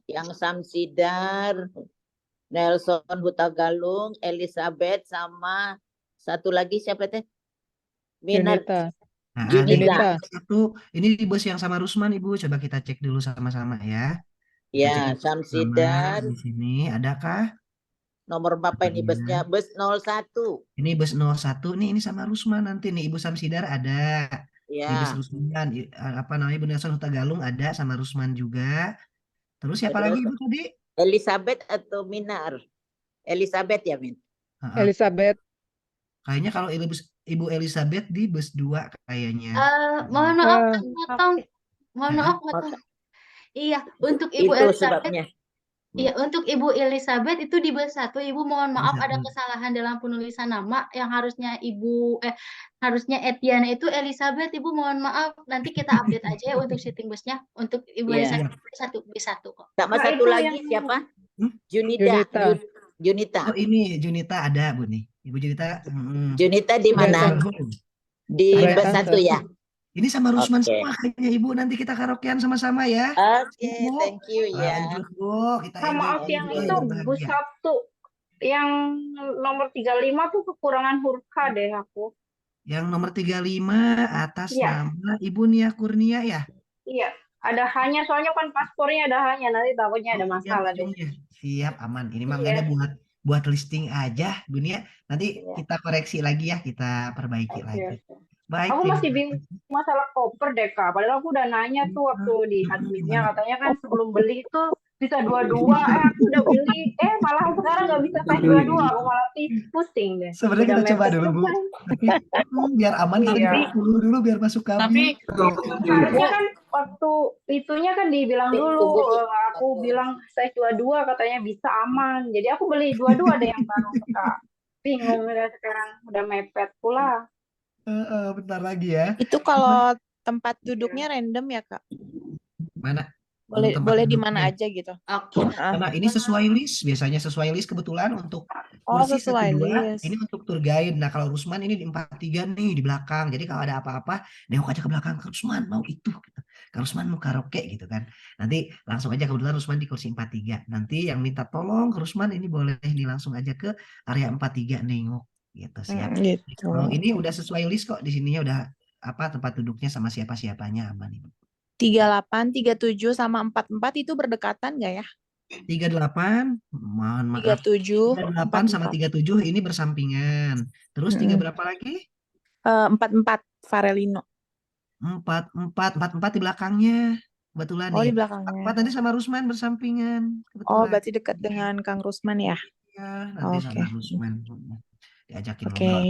Yang Samsidar, Nelson Hutagalung, Elizabeth sama satu lagi siapa teh? Minar Junita. Nah, Junita. ini di bus yang sama Rusman Ibu. Coba kita cek dulu sama-sama ya. Kita Ya, cek dulu sama. Samsidar. Di sini adakah? Nomor berapa ini busnya? Bus 01. Ini bus 01 nih, ini sama Rusman nanti nih. Ibu Samsidar ada. Di bus Ya. Rusman, apa namanya, Ibu Nelson Hutagalung ada sama Rusman juga. Terus siapa lagi Ibu tadi? Elizabeth atau Minar? Elizabeth ya, Min? Elizabeth. Kayaknya kalau Ibu Elizabeth di bus 2 kayaknya. Mohon maaf Kang potong. Mohon maaf potong. Iya, untuk Ibu Itu Elizabeth. sebabnya. Iya, untuk Ibu Elizabeth itu di bus 1. Ibu mohon maaf ada 1. kesalahan dalam penulisan nama yang harusnya harusnya Etiana itu Elizabeth. Ibu mohon maaf. Nanti kita update aja ya untuk sitting busnya. Untuk Ibu Iya. Elizabeth B1 kok. Sama satu lagi siapa? Junita. Junita. Oh ini Junita ada Bu nih. Ibu Junita. Junita di mana? Di Bright bus 1 ya? Ini sama Rusman Oke. semua kayaknya Ibu. Nanti kita karaokean sama-sama ya. Oke, thank you ya. Lanjut Bu, kita Maaf yang enjoy, itu berbahagia. bus 1 yang nomor 35 tuh kekurangan huruf K deh aku. Yang nomor 35 atas Iya. nama Ibu Nia Kurnia ya? Iya, ada hanya soalnya kan paspornya ada hanya nanti takutnya ada masalah deh. Siap, aman. Ini mah Iya. nggak ada buat listing aja, Bu Nia. Nanti kita koreksi lagi ya, kita perbaiki lagi. Baik, Aku terima masih bingung masalah koper deh Kak. Padahal aku udah nanya tuh waktu di adminnya katanya kan sebelum beli itu bisa 22. Aku udah beli. Malah sekarang nggak bisa size 22. Aku malah pusing deh. Sebenarnya Udah kita coba mepet dulu Bu. kan. Biar aman kita Iya. dulu biar masuk kabin. Harusnya kan waktu itunya kan dibilang dulu. Aku bilang size 22 katanya bisa aman. Jadi aku beli 22 deh yang baru Kak. Bingung udah sekarang udah mepet pula. Bentar lagi ya. Itu kalau tempat duduknya random ya, Kak? Mana? Boleh Tempat boleh di duduknya. mana aja gitu. Oke. Karena ini sesuai list, biasanya sesuai list kebetulan untuk Oh, kursi sesuai 1-2, list. ini untuk tour guide. Nah, kalau Rusman ini di 43 nih di belakang. Jadi kalau ada apa-apa, nengok aja ke belakang. Kak Rusman mau itu. Kak Rusman mau karaoke gitu kan. Nanti langsung aja kebetulan Rusman di kursi 43. Nanti yang minta tolong ke Rusman ini boleh nih langsung aja ke area 43 nengok gitu, siap. Gitu. Kalau ini udah sesuai list kok, di sininya udah apa tempat duduknya sama siapa-siapanya aman Ibu. 38, 37 sama 44 itu berdekatan nggak ya? 38, mohon maaf. 37, 38 sama 44. 37 ini bersampingan. Terus tiga berapa lagi? 44 Farelino. 44 di belakangnya. Kebetulan Oh, nih. di belakangnya. 4 nanti sama Rusman bersampingan. Kebetulan. Oh, berarti dekat dengan Kang Rusman ya? Ya, nanti Oke. sama Rusman. Diajakin Oke. ngobrol.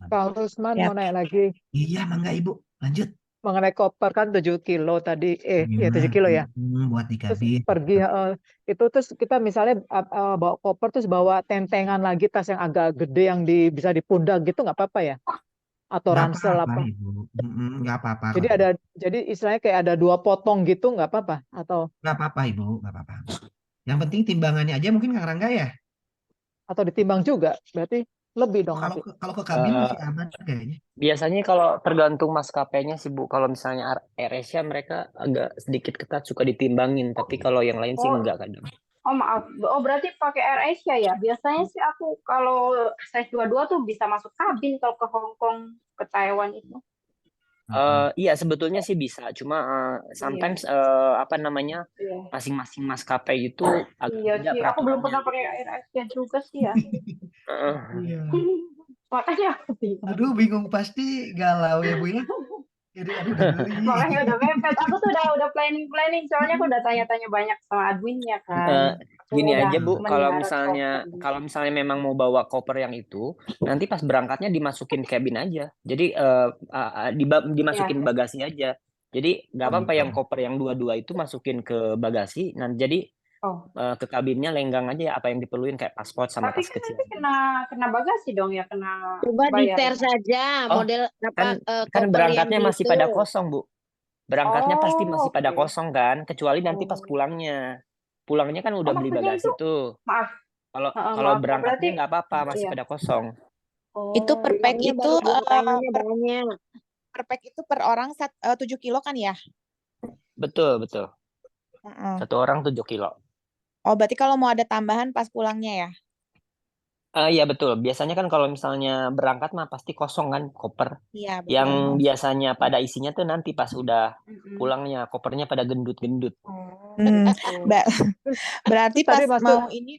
Kang Rusman mau naik lagi Iya, mangga Ibu. Lanjut. mengenai koper kan 7 kilo tadi. Ya 7 kilo ya. Buat di Terus kabin. pergi itu terus kita misalnya bawa koper terus bawa tentengan lagi tas yang agak gede yang bisa di pundak gitu nggak apa-apa ya? Atau Nggak ransel apa-apa, apa? Ibu. Nggak apa-apa. Jadi istilahnya kayak ada 2 potong gitu nggak apa-apa atau Nggak apa-apa Ibu, nggak apa-apa. Yang penting timbangannya aja mungkin Kang Rangga ya. atau ditimbang juga berarti lebih dong nanti. Kalau ke kabin masih aman kayaknya. Biasanya kalau tergantung maskapainya sih Bu, kalau misalnya AirAsia mereka agak sedikit ketat suka ditimbangin, tapi kalau yang lain sih enggak kadang. Oh maaf, berarti pakai AirAsia ya? Biasanya sih aku kalau size 22 tuh bisa masuk kabin kalau ke Hong Kong, ke Taiwan itu. Iya sebetulnya sih bisa, cuma Iya, sometimes apa namanya iya. masing-masing maskapai itu agak Iya beda sih, aku belum peraturannya. pernah pakai Air Asia juga sih ya. Heeh. Iya. Makanya aku bingung. Aduh, bingung pasti galau ya Bu ya. Jadi aduh udah beli. Makanya udah mepet. Aku tuh udah planning. Soalnya aku udah tanya-tanya banyak sama adminnya kan. Aku Gini udah aja Bu, kalau melihat misalnya koper. memang mau bawa koper yang itu, nanti pas berangkatnya dimasukin cabin aja. Jadi dimasukin Iya. bagasi aja. Jadi nggak Oh apa-apa gitu. yang koper yang dua-dua itu masukin ke bagasi. Nah jadi Oh. ke kabinnya lenggang aja apa yang diperluin kayak paspor sama Tapi tas kan kecil. nanti kena bagasi dong ya, kena Coba bayar. di-share saja Oh, model kan koper yang berangkatnya masih pada itu. kosong Bu. Berangkatnya pasti masih pada Oke. kosong kan, kecuali nanti pas Oh. pulangnya. Pulangnya kan Oh, udah beli maksudnya bagasi itu tuh. maaf. Kalau Maaf, berangkatnya berarti nggak apa-apa, masih iya. pada kosong. Itu Oh, per pack Bilangnya itu baru buat tanyanya per banyak. pack itu per orang 7 kilo kan ya? Betul, betul. Heeh. Satu orang 7 kilo. Oh, berarti kalau mau ada tambahan pas pulangnya ya? Iya betul. Biasanya kan kalau misalnya berangkat mah pasti kosong kan koper. Iya, betul. Yang biasanya pada isinya tuh nanti pas udah Mm-mm. pulangnya kopernya pada gendut-gendut. Oh, Hmm, gitu. berarti Tadi pas mau ini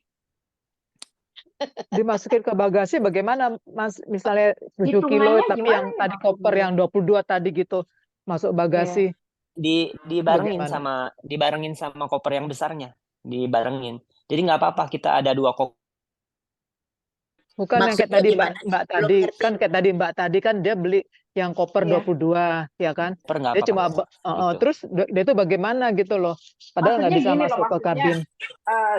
dimasukin ke bagasi bagaimana Mas? Misalnya 7 kilo Hitungannya tapi gimana yang nih tadi koper maksudnya? yang 22 tadi gitu masuk Iya. bagasi bagaimana? Dibarengin sama koper yang besarnya. Dibarengin. Jadi nggak apa-apa kita ada 2 koper. Bukan yang kayak Maksudnya tadi gimana? Mbak Belum tadi ngerti. kan kayak tadi Mbak tadi kan dia beli yang koper Iya. 22 ya kan? Koper nggak Dia cuma apa-apa. Gitu. terus dia itu bagaimana gitu loh. Padahal nggak Maksudnya bisa gini loh, masuk ke maksudnya kabin.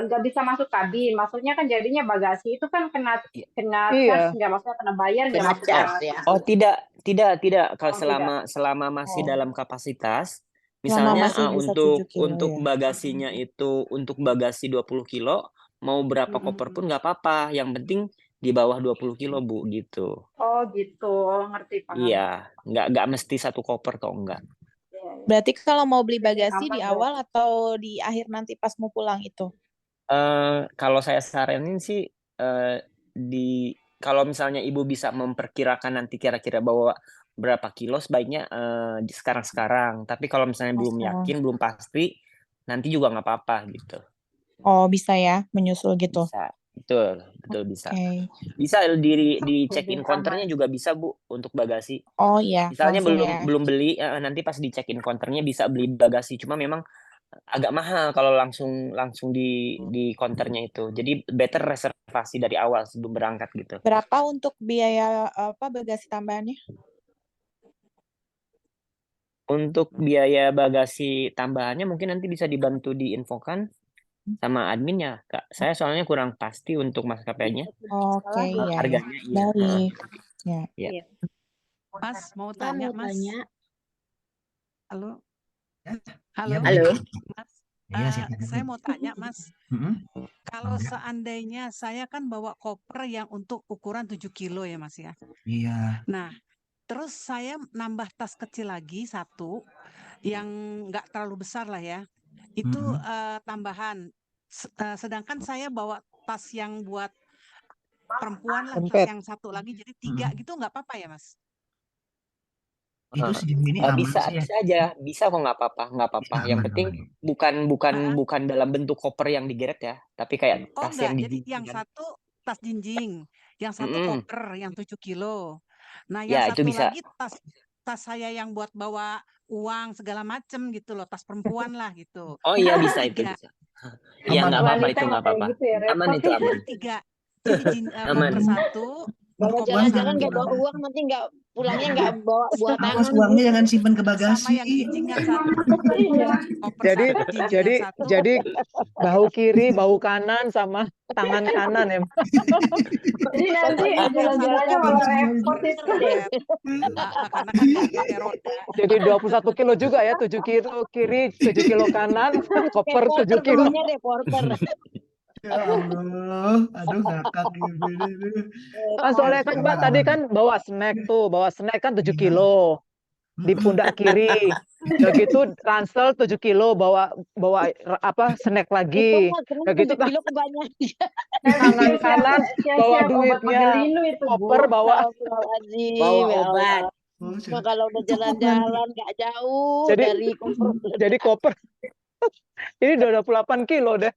nggak bisa masuk kabin. Maksudnya kan jadinya bagasi itu kan kena Iya. charge nggak, maksudnya kena bayar nggak Kena masuk charge bagasi. ya. Oh tidak. Kalau Oh tidak. selama masih Oh. dalam kapasitas, selama misalnya masih bisa 7 kilo untuk ya. bagasinya itu untuk bagasi 20 kilo, mau berapa koper pun nggak apa-apa. Yang penting di bawah 20 kilo Bu gitu. Oh gitu, ngerti paham. Iya, nggak mesti satu koper toh enggak. Iya, iya. Berarti kalau mau beli bagasi Gampang di dong. awal atau di akhir nanti pas mau pulang itu? Kalau saya saranin sih kalau misalnya Ibu bisa memperkirakan nanti kira-kira bawa berapa kilo, sebaiknya di sekarang. Tapi kalau misalnya belum yakin, belum pasti, nanti juga nggak apa-apa gitu. Oh, bisa ya menyusul gitu. Bisa, betul bisa. Oke. Bisa di check-in counternya juga bisa Bu untuk bagasi. Oh iya, Misalnya langsung ya. belum beli, nanti pas di check-in counternya bisa beli bagasi. Cuma memang agak mahal kalau langsung di counternya itu. Jadi better reservasi dari awal sebelum berangkat gitu. Berapa untuk biaya bagasi tambahannya? Untuk biaya bagasi tambahannya mungkin nanti bisa dibantu diinfokan sama adminnya, Kak. Saya soalnya kurang pasti untuk maskapainya. Oke, iya. Harganya iya. Baik. Ya. Iya. Mas, mau Saya tanya, mau Mas. tanya. Halo. Iya, Halo. Bu. Mas, Iya, silakan. saya mau tanya, Mas. Mm-mm. Kalau seandainya saya kan bawa koper yang untuk ukuran 7 kilo ya, Mas ya. Iya. Nah, terus saya nambah tas kecil lagi satu yang nggak terlalu besar lah ya. Itu tambahan. Sedangkan saya bawa tas yang buat perempuan lah, tas yang satu lagi jadi 3 gitu nggak apa-apa ya, Mas? Itu sejauh ini aman bisa sih ya. bisa aja, bisa kok nggak apa-apa. Yang Aman, penting bukan dalam bentuk koper yang digeret ya, tapi kayak Oh tas enggak, yang jadi yang dijinjing kan. satu tas jinjing, yang satu koper yang 7 kilo. Nah, Ya, yang itu satu bisa. lagi tas saya yang buat bawa uang segala macem gitu loh, tas perempuan lah gitu. Oh iya bisa itu 3. bisa. Iya nggak apa-apa, Wanita itu nggak kayak apa-apa. gitu ya, Aman repot itu ya. aman. 3. Jadi Aman. koper satu, Kalau koper jalan-jalan nggak satu, bawa uang nanti nggak pulangnya nggak bawa buah Awas tangan. uangnya jangan simpan ke sama bagasi. yang jinjingan satu. Iya. Koper Jadi satu, jinjingan satu. jadi bahu kiri, bahu kanan sama tangan kanan ya. Jadi nanti jalan-jalannya malah repot itu. Karena kan nggak pakai roda. Jadi 21 kilo juga ya, 7 kilo kiri, 7 kilo kanan, koper 7 kilo. Dulunya reporter. Ya Allah, aduh ngakak gitu. Kan soalnya kan Mbak tadi kan bawa snack kan 7 kilo di pundak kiri. Udah gitu ransel 7 kilo bawa snack lagi. Udah gitu kan Kilo kebanyakan. tangan kanan bawa Siap-siap obat duitnya, pegelilu itu, Bu. koper bawa Astagfirullahaladzim, Bawa ya Allah. obat. Oh, Cuma kalau udah cukup nanti. jalan-jalan nggak jauh Jadi dari koper. jadi koper. Ini udah 28 kilo deh.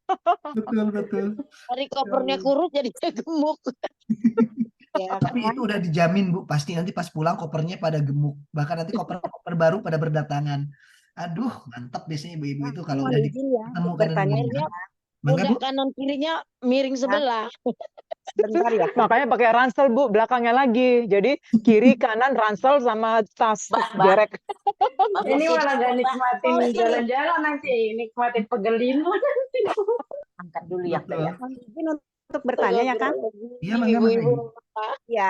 Betul, betul. Dari Ya kopernya Allah. kurus jadi gemuk. Ya Tapi kan? itu udah dijamin Bu, pasti nanti pas pulang kopernya pada gemuk. Bahkan nanti koper-koper baru pada berdatangan. Aduh, mantap biasanya ibu-ibu itu kalau Mohon udah izin ya untuk ditemukan bertanya. Akhirnya Mangga pundak Bu. kanan kirinya miring sebelah. Bentar ya. Makanya pakai ransel Bu, belakangnya lagi. Jadi kiri kanan ransel sama tas Mbak, gerek. Ini malah gak nikmatin Oh, ini. jalan-jalan nanti, nikmatin pegelinu nanti. Angkat dulu ya, Mbak ya. Mohon izin untuk bertanya ya kan? Iya, mangga, mangga Ibu-ibu. Ibu. Ya,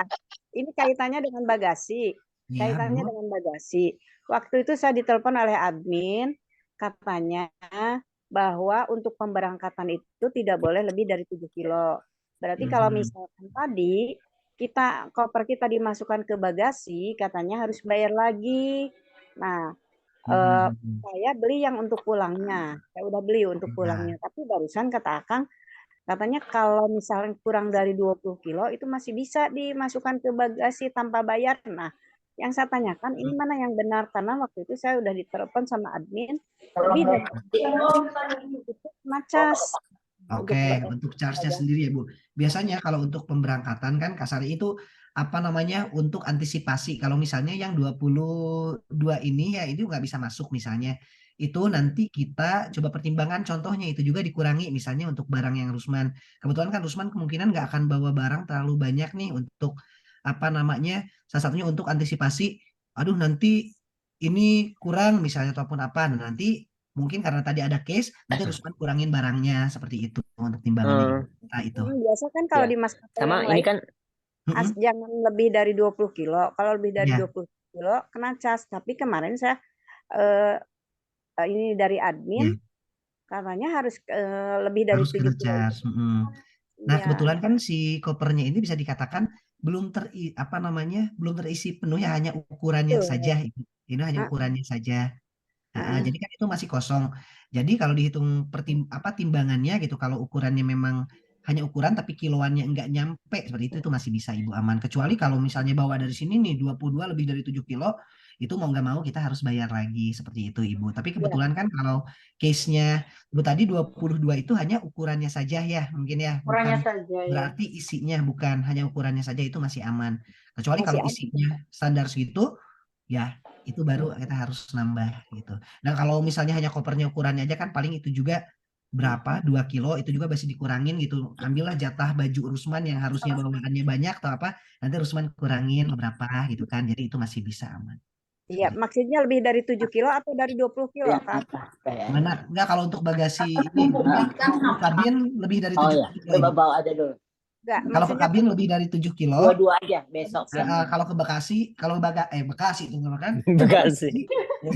ini kaitannya dengan bagasi. Iya, Kaitannya Bu. dengan bagasi. Waktu itu saya ditelepon oleh admin, katanya bahwa untuk pemberangkatan itu tidak boleh lebih dari 7 kilo. Berarti kalau misalkan tadi koper kita dimasukkan ke bagasi, katanya harus bayar lagi. Nah, saya beli yang untuk pulangnya. Saya udah beli untuk pulangnya. Tapi barusan kata Akang, katanya kalau misalnya kurang dari 20 kilo itu masih bisa dimasukkan ke bagasi tanpa bayar. Nah, yang saya tanyakan ini mana yang benar, karena waktu itu saya udah ditelepon sama admin lebih dari itu macas. Oke, untuk charge-nya sendiri ya Bu. Biasanya kalau untuk pemberangkatan kan kasarnya itu apa namanya untuk antisipasi. Kalau misalnya yang 22 ini ya itu nggak bisa masuk misalnya. Itu nanti kita coba pertimbangan contohnya itu juga dikurangi misalnya untuk barang yang Rusman. Kebetulan kan Rusman kemungkinan nggak akan bawa barang terlalu banyak nih untuk apa namanya salah satunya untuk antisipasi. Aduh nanti ini kurang misalnya ataupun apa. Nah, nanti mungkin karena tadi ada case, nanti Rusman kurangin barangnya seperti itu untuk timbangannya kita itu. Biasa kan kalau Ya. di maskapai Sama yang ini lain kan jangan lebih dari 20 kilo. Kalau lebih dari Iya. 20 kilo kena cas. Tapi kemarin saya ini dari admin katanya harus lebih dari Harus 7 kena kilo. charge. Nah, Iya. kebetulan kan si kopernya ini bisa dikatakan belum belum terisi penuh ya, hanya ukurannya Betul. saja. Ini hanya ukurannya saja. Jadi kan itu masih kosong. Jadi kalau dihitung timbangannya gitu, kalau ukurannya memang hanya ukuran tapi kiloannya enggak nyampe seperti itu masih bisa Ibu aman. Kecuali kalau misalnya bawa dari sini nih 22 lebih dari 7 kilo, itu mau nggak mau kita harus bayar lagi seperti itu Ibu. Tapi kebetulan kan kalau case-nya Ibu tadi 22 itu hanya ukurannya saja ya, mungkin ya, Ukurannya bukan saja ya. berarti isinya bukan, hanya ukurannya saja itu masih aman. Kecuali Masih kalau aman. isinya standar segitu, ya itu baru kita harus nambah gitu. Nah kalau misalnya hanya kopernya ukurannya aja kan paling itu juga berapa 2 kilo itu juga masih dikurangin gitu. Ambillah jatah baju Rusman yang harusnya bawaannya banyak atau apa, nanti Rusman kurangin berapa gitu kan. Jadi itu masih bisa aman. Iya, maksudnya lebih dari 7 kilo atau dari 20 kilo, Kak? Mana enggak kalau untuk bagasi ini kalau untuk kabin lebih dari 7 Oh ya, kilo. coba Ibu. bawa aja dulu. Enggak, Kalau ke maksudnya kabin lebih dari 7 kilo. Dua-dua aja besok ya. Kalau ke Bekasi, Bekasi itu kan. Bekasi.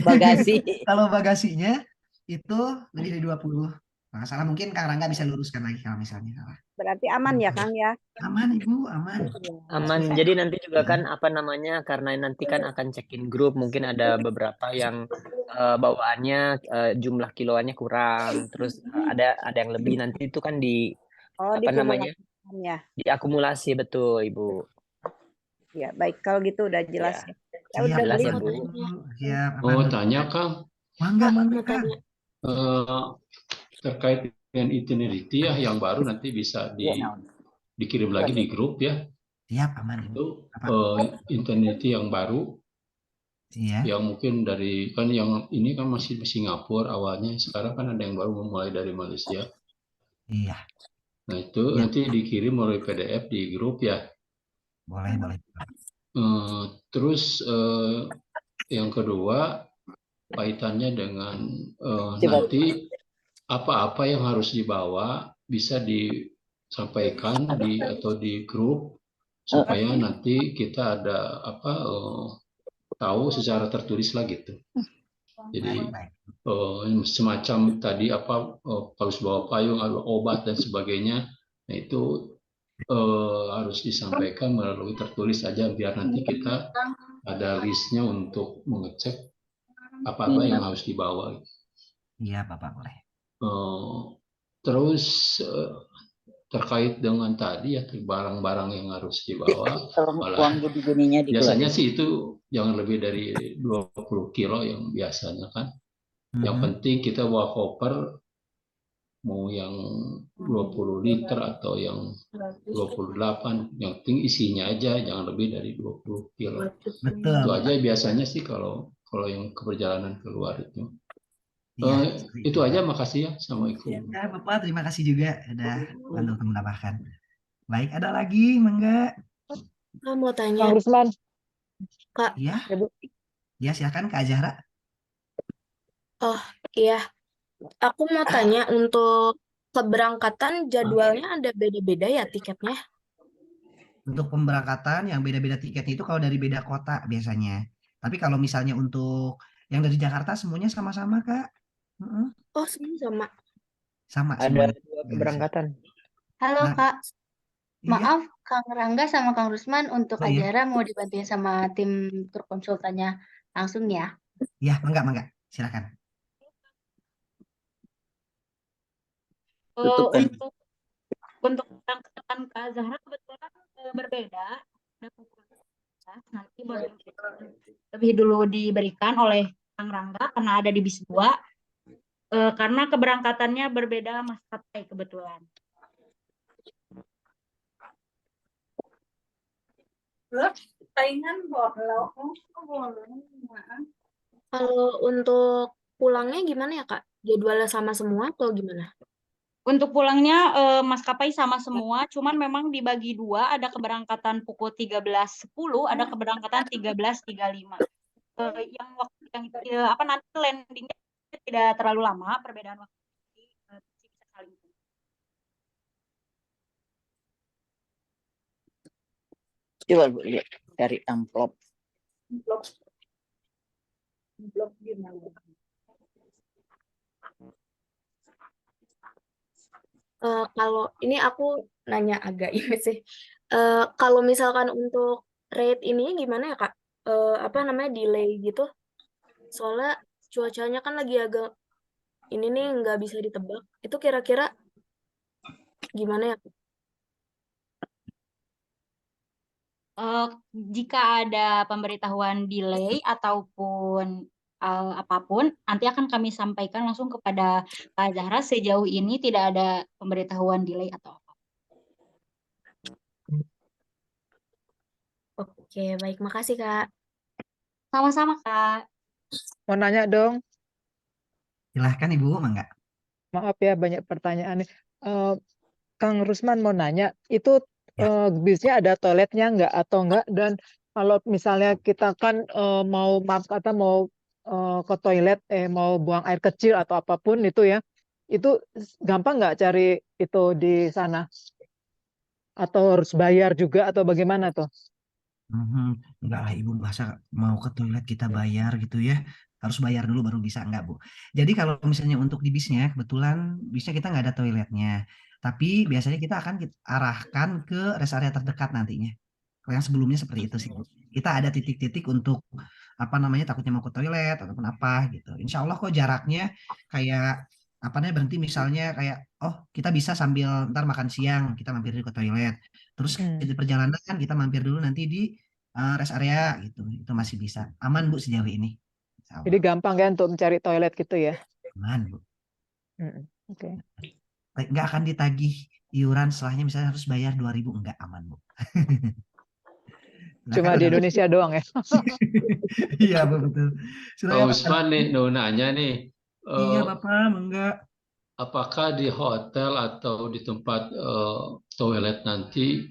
Bagasi. Kalau bagasinya itu lebih dari 20. Nah, salah mungkin Kang Rangga bisa luruskan lagi kalau misalnya salah. berarti aman ya, Kang ya? Aman Ibu, aman. Aman. Jadi nanti juga kan apa namanya karena nanti kan akan check-in grup mungkin ada beberapa yang bawaannya jumlah kiloannya kurang, terus ada yang lebih nanti itu kan di apa namanya dikumulasikan ya. diakumulasi betul Ibu. Ya, baik kalau gitu udah jelas ya. Ya udah Jelas beli ya, Bu. Siap. Oh, tanya Kang. Mangga Kang. Terkait dengan itinerary ya yang baru nanti bisa dikirim lagi di grup ya. Siap, aman. Itu itinerary yang baru. Iya. Yang mungkin dari kan yang ini kan masih Singapura awalnya, sekarang kan ada yang baru memulai dari Malaysia. Iya. Nah itu nanti dikirim melalui PDF di grup ya. Boleh. Terus yang kedua kaitannya dengan nanti apa-apa yang harus dibawa bisa disampaikan atau di grup supaya nanti kita ada tahu secara tertulis lah gitu. Jadi semacam tadi harus bawa payung, ada obat dan sebagainya. Nah itu harus disampaikan melalui tertulis saja biar nanti kita ada listnya untuk mengecek apa-apa yang harus dibawa. Iya Bapak boleh. Terus terkait dengan tadi ya barang-barang yang harus dibawa, Tolong uang malah gede-gedenya biasanya dikeluarin. sih itu jangan lebih dari 20 kilo yang biasanya kan. Yang penting kita bawa koper mau yang 20 liter atau yang 28, yang penting isinya aja jangan lebih dari 20 kilo. Betul, Itu Bapak. aja biasanya sih kalau yang perjalanan keluar itu. Iya, Itu aja, makasih ya. Assalamualaikum. ya, Bapak, terima kasih juga udah bantu menambahkan. Baik, ada lagi, Mangga? Mau tanya, Kang Rusman. Kak. Iya, ya silakan Kak Zahra. Oh, iya. Aku mau tanya untuk keberangkatan jadwalnya ada beda-beda ya tiketnya? Untuk pemberangkatan yang beda-beda tiketnya itu kalau dari beda kota biasanya. Tapi kalau misalnya untuk yang dari Jakarta semuanya sama-sama, Kak. Oh, semua sama. Sama Ada semuanya. 2 keberangkatan. Halo Nah, Kak, iya. maaf Kang Rangga sama Kang Rusman untuk Oh, iya. Ajara mau dibantuin sama tim tur konsultannya langsung ya. Ya, mangga. Silakan. Untuk keberangkatan Kak Zahra kebetulan berbeda. Ada pukul 11, nanti baru lebih dulu diberikan oleh Kang Rangga karena ada di bis 2. Karena keberangkatannya berbeda maskapai kebetulan. Kalau untuk pulangnya gimana ya, Kak? Jadwalnya sama semua atau gimana? Untuk pulangnya maskapai sama semua, cuman memang dibagi 2, ada keberangkatan pukul 13.10, ada keberangkatan 13.35. Yang waktu yang nanti landingnya tidak terlalu lama, perbedaan waktu bisa saling. Coba Bu lihat dari amplop. Amplop gimana? Kalau ini aku nanya agak ini sih. Kalau misalkan untuk rate ini gimana ya, Kak? Apa namanya, delay gitu? Soalnya cuacanya kan lagi agak ini nih nggak bisa ditebak. Itu kira-kira gimana ya, Kak? Jika ada pemberitahuan delay ataupun apapun, nanti akan kami sampaikan langsung kepada Kak Zahra. Sejauh ini tidak ada pemberitahuan delay atau apa. Oke, baik. Makasih, Kak. Sama-sama, Kak. Mau nanya dong. Silahkan Ibu, mangga. Maaf ya banyak pertanyaan. Kang Rusman mau nanya, itu bisnya ada toiletnya nggak atau enggak? Dan kalau misalnya kita kan mau ke toilet, mau buang air kecil atau apapun itu ya, itu gampang nggak cari itu di sana? Atau harus bayar juga atau bagaimana tuh? Enggak lah Ibu, masa mau ke toilet kita bayar gitu ya. Harus bayar dulu baru bisa, enggak Bu. Jadi kalau misalnya untuk di bisnya, kebetulan bisnya kita nggak ada toiletnya. Tapi biasanya kita akan arahkan ke rest area terdekat nantinya. Kalau yang sebelumnya seperti itu sih Bu. Kita ada titik-titik untuk apa namanya, takutnya mau ke toilet ataupun apa gitu. Insya Allah kok jaraknya kayak apa namanya, berhenti misalnya kayak kita bisa sambil ntar makan siang kita mampir dulu ke toilet. Terus di perjalanan kita mampir dulu nanti di rest area gitu. Itu masih bisa. Aman Bu sejauh ini. Jadi gampang kan untuk mencari toilet gitu ya? Aman Bu. Oke. Nggak akan ditagih iuran setelahnya misalnya harus bayar 2.000, enggak, aman Bu. Cuma di Indonesia doang ya? Iya betul. Pak Usman nih, nanya nih. Iya Bapak, enggak. Apakah di hotel atau di tempat toilet nanti,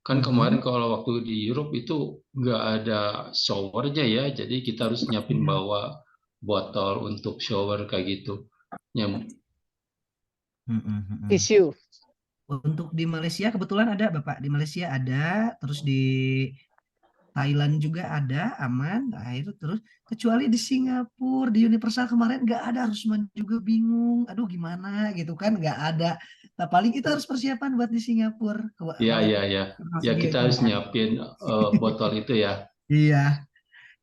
kan kemarin kalau waktu di Europe itu nggak ada showernya ya, jadi kita harus nyiapin bawa botol untuk shower kayak gitu. Tisu. Untuk di Malaysia kebetulan ada Bapak, di Malaysia ada, terus di Thailand juga ada, aman. Nah itu terus kecuali di Singapura, di Universal kemarin nggak ada, harus juga bingung. Aduh gimana gitu kan, nggak ada. Nah paling kita harus persiapan buat di Singapura. Iya. Ya kita harus nyiapin botol itu ya. Iya.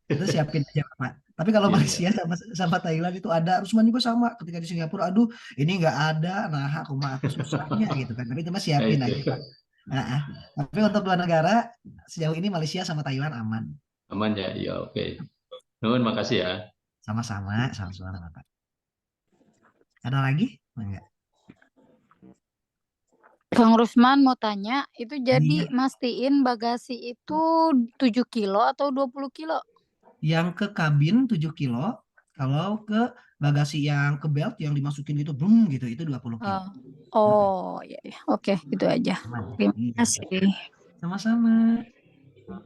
Itu siapin aja Pak. Tapi kalau Iya, iya. Malaysia sama Thailand itu ada, Rusman juga sama. Ketika di Singapura, aduh ini nggak ada, nah aku mah aku susahnya gitu kan. Tapi itu mah Ya, siapin itu. aja Pak. Nah, tapi untuk dua negara sejauh ini Malaysia sama Thailand aman. Aman ya, ya oke. Nuhun, makasih ya. Sama-sama, sama-sama Pak. Ada lagi? Enggak. Kang Rusman mau tanya, itu jadi Iya. mastiin bagasi itu 7 kilo atau 20 kilo? Yang ke kabin 7 kilo, kalau ke bagasi yang ke belt yang dimasukin gitu, boom gitu, itu 20 kilo. Oh, iya, iya. Oke, itu aja. Aman. Terima Iya. kasih. Sama-sama.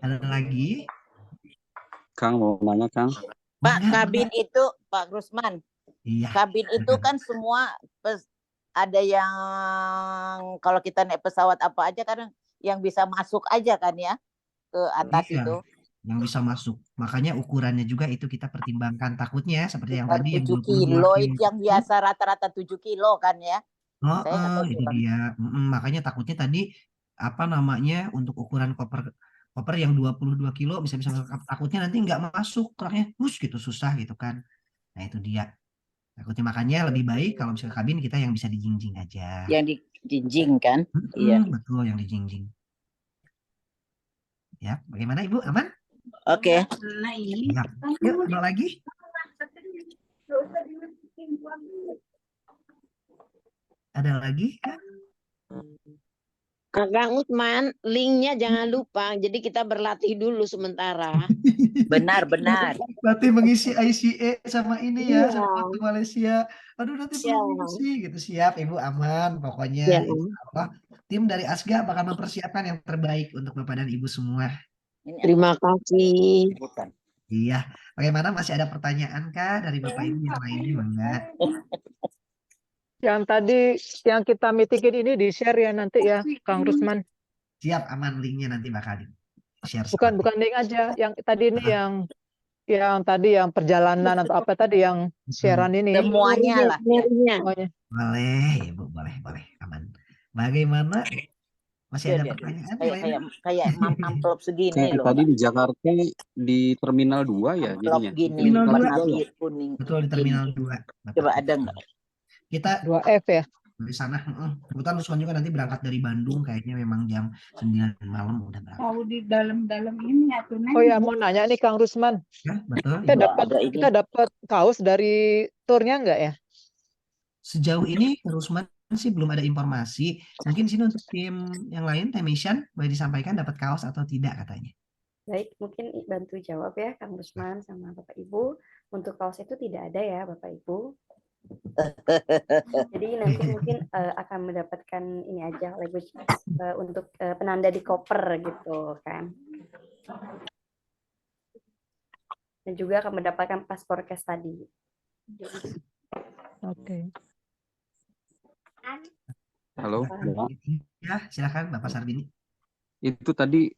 Ada lagi? Kang mau nanya Kang. Pak, kabin itu Pak Rusman. Iya. Kabin itu kan semua ada yang kalau kita naik pesawat apa aja kan yang bisa masuk aja kan ya ke atas Iya, itu. yang bisa masuk. Makanya ukurannya juga itu kita pertimbangkan. Takutnya seperti yang tadi yang 7 22 kilo itu kilo. yang biasa rata-rata 7 kilo kan ya. Oh, Saya nggak tahu itu kurang. dia. Makanya takutnya tadi apa namanya untuk ukuran koper yang 22 kilo bisa masuk. Takutnya nanti nggak masuk kerahnya, gitu susah gitu kan. Nah itu dia. Takutnya makanya lebih baik kalau misalnya kabin kita yang bisa dijingjing aja. Yang dijingjing kan? Iya. Betul, yang dijingjing. Ya, bagaimana Ibu? Aman? Oke. Siap. Yuk, ada lagi? Ada lagi kan? Kang Usman, linknya jangan lupa. Jadi kita berlatih dulu sementara. Benar. Nanti mengisi ICA sama ini ya, Iya. sama waktu Malaysia. Aduh nanti Iya. belum mengisi gitu. Siap Ibu, aman. Pokoknya Iya. insya Allah tim dari ASGA bakal mempersiapkan yang terbaik untuk Bapak dan Ibu semua. Terima kasih. Iya. Bagaimana, masih ada pertanyaan kah dari Bapak Ibu yang lainnya? Enggak? Yang tadi yang kita meetingin ini di-share ya nanti ya, Kang Rusman. Siap, aman, linknya nanti bakal di-share. Bukan link aja, yang tadi ini yang tadi yang perjalanan atau apa tadi yang siaran ini. Semuanya lah. Semuanya. Boleh, Ibu, boleh, aman. Bagaimana? Masih ada pertanyaan Kayak amplop segini Kayak loh. tadi di Jakarta di Terminal 2 ya jadinya. Gini, Terminal warna 2. biru kuning. Betul, di Terminal 2. Coba ada nggak? Kita 2F ya. Dari sana, kebetulan Rusman juga nanti berangkat dari Bandung, kayaknya memang jam 9 malam udah berangkat. Mau di dalam-dalam ini ya tuh. Oh ya, mau nanya nih Kang Rusman. Ya, betul. Kita dapat kaos dari turnya enggak ya? Sejauh ini Rusman sih belum ada informasi. Mungkin sini untuk tim yang lain, Tim Mission, boleh disampaikan dapat kaos atau tidak katanya. Baik, mungkin bantu jawab ya Kang Rusman sama Bapak Ibu. Untuk kaos itu tidak ada ya Bapak Ibu. Jadi nanti mungkin akan mendapatkan ini aja language untuk penanda di koper gitu kan. Dan juga akan mendapatkan paspor cash tadi. Oke. Halo. Ya, silakan Bapak Sarbini. Itu tadi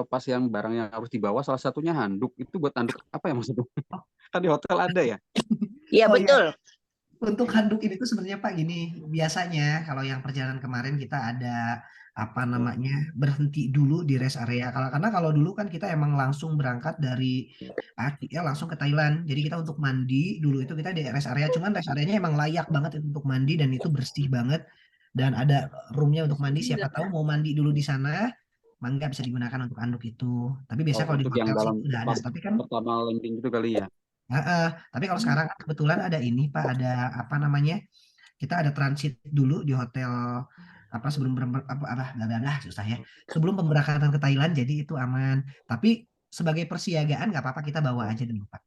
pas yang barang yang harus dibawa salah satunya handuk. Itu buat handuk apa ya maksudnya? Kan di hotel ada ya? Iya betul. Untuk handuk ini tuh sebenarnya Pak gini, biasanya kalau yang perjalanan kemarin kita ada apa namanya berhenti dulu di rest area. Karena kalau dulu kan kita emang langsung berangkat dari Aceh langsung ke Thailand. Jadi kita untuk mandi dulu itu kita di rest area. Cuman rest areanya emang layak banget untuk mandi dan itu bersih banget. Dan ada roomnya untuk mandi. Siapa tahu mau mandi dulu di sana, mangga bisa digunakan untuk handuk itu. Tapi biasa kalau di Untuk yang hotel dalam sih udah ada. Tapi kan pertama landing itu kali ya. Tapi kalau sekarang kan kebetulan ada ini Pak, ada apa namanya? Kita ada transit dulu di hotel apa sebelum susah ya. Sebelum pemberangkatan ke Thailand, jadi itu aman. Tapi sebagai persiagaan nggak apa-apa kita bawa aja dulu Pak.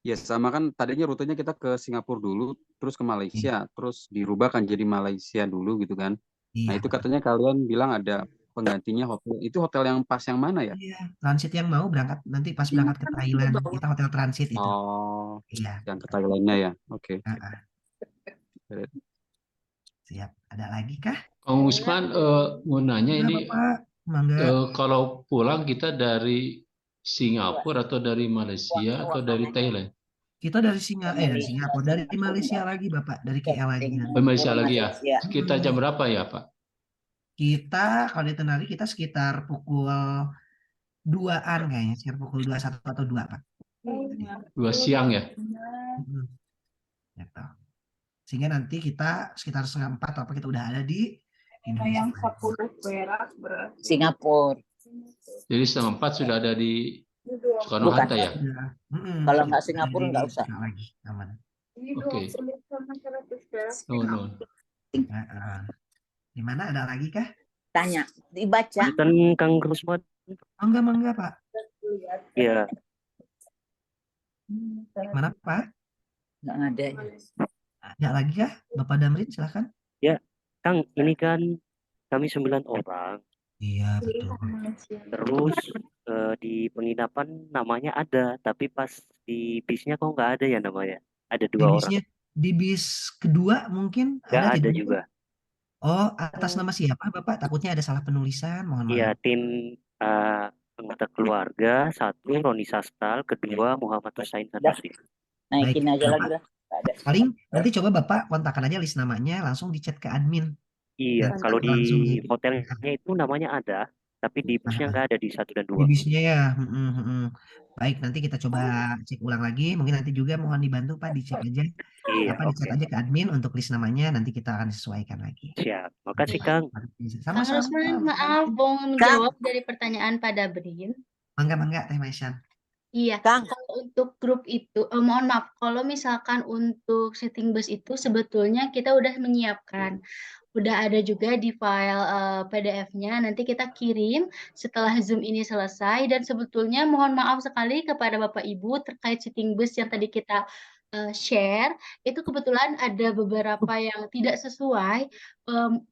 Ya sama kan tadinya rutenya kita ke Singapura dulu, terus ke Malaysia, terus dirubah kan jadi Malaysia dulu gitu kan. Nah itu katanya kalian bilang ada penggantinya hotel. Itu hotel yang pas yang mana ya? Iya, transit yang mau berangkat nanti pas berangkat ke Thailand, kita hotel transit itu. Oh, iya. Yang ke Thailandnya ya, oke. Siap. Ada lagi kah? Kang Usman mau nanya ini, kalau pulang kita dari Singapura atau dari Malaysia atau dari Thailand? Kita dari Singapura, dari Malaysia lagi Bapak, dari KL lagi. Malaysia lagi ya. Sekitar jam berapa ya Pak? Kita kalau di Tenari kita sekitar pukul 2-an kayaknya, sekitar pukul 21 atau 2, Pak. 2 siang ya. Gitu. Sehingga nanti kita sekitar 3:30 apa kita udah ada di Indonesia. Yang 10 perak berarti. Singapura. Jadi 3:30 sudah ada di Soekarno Bukan. Hatta ya. Kalau nggak Singapura nggak usah. Lagi aman. Oke. Oh, no. Di mana ada lagi kah? Tanya, dibaca. Kan Kang Rusman. Mangga Pak. Iya. Mana Pak? Nggak ada. Ada lagi kah? Bapak Damrin silakan. Ya, Kang, ini kan kami 9 orang. Iya, betul. Terus di penginapan namanya ada, tapi pas di bisnya kok nggak ada ya namanya. Ada 2 orang. Di bis kedua mungkin Nggak ada tidak? juga. Oh, atas nama siapa Bapak? Takutnya ada salah penulisan, mohon Iya, maaf. tim anggota keluarga, 1 Roni Sastal, 2 Muhammad Hussein Sanusi. Naikin Baik, aja Bapak. lagi lah. Nggak ada. Paling nanti coba Bapak kontakkan aja list namanya, langsung di chat ke admin. Iya, Nanti kalau langsung di hotelnya itu namanya ada, tapi di busnya nggak ada di 1 dan 2. di bisnya ya. Baik, nanti kita coba cek ulang lagi. Mungkin nanti juga mohon dibantu Pak, dicek aja. Iya, Dicek aja ke admin untuk list namanya, nanti kita akan sesuaikan lagi. Siap, makasih Kang. Kang Sama-sama. Rusman, maaf mau menjawab dari pertanyaan Pak Dabrin. Mangga Teh Maisan. Iya, kalau untuk grup itu, mohon maaf, kalau misalkan untuk setting bus itu sebetulnya kita udah menyiapkan. Udah ada juga di file PDF-nya, nanti kita kirim setelah Zoom ini selesai. Dan sebetulnya mohon maaf sekali kepada Bapak Ibu terkait setting bus yang tadi kita share, itu kebetulan ada beberapa yang tidak sesuai.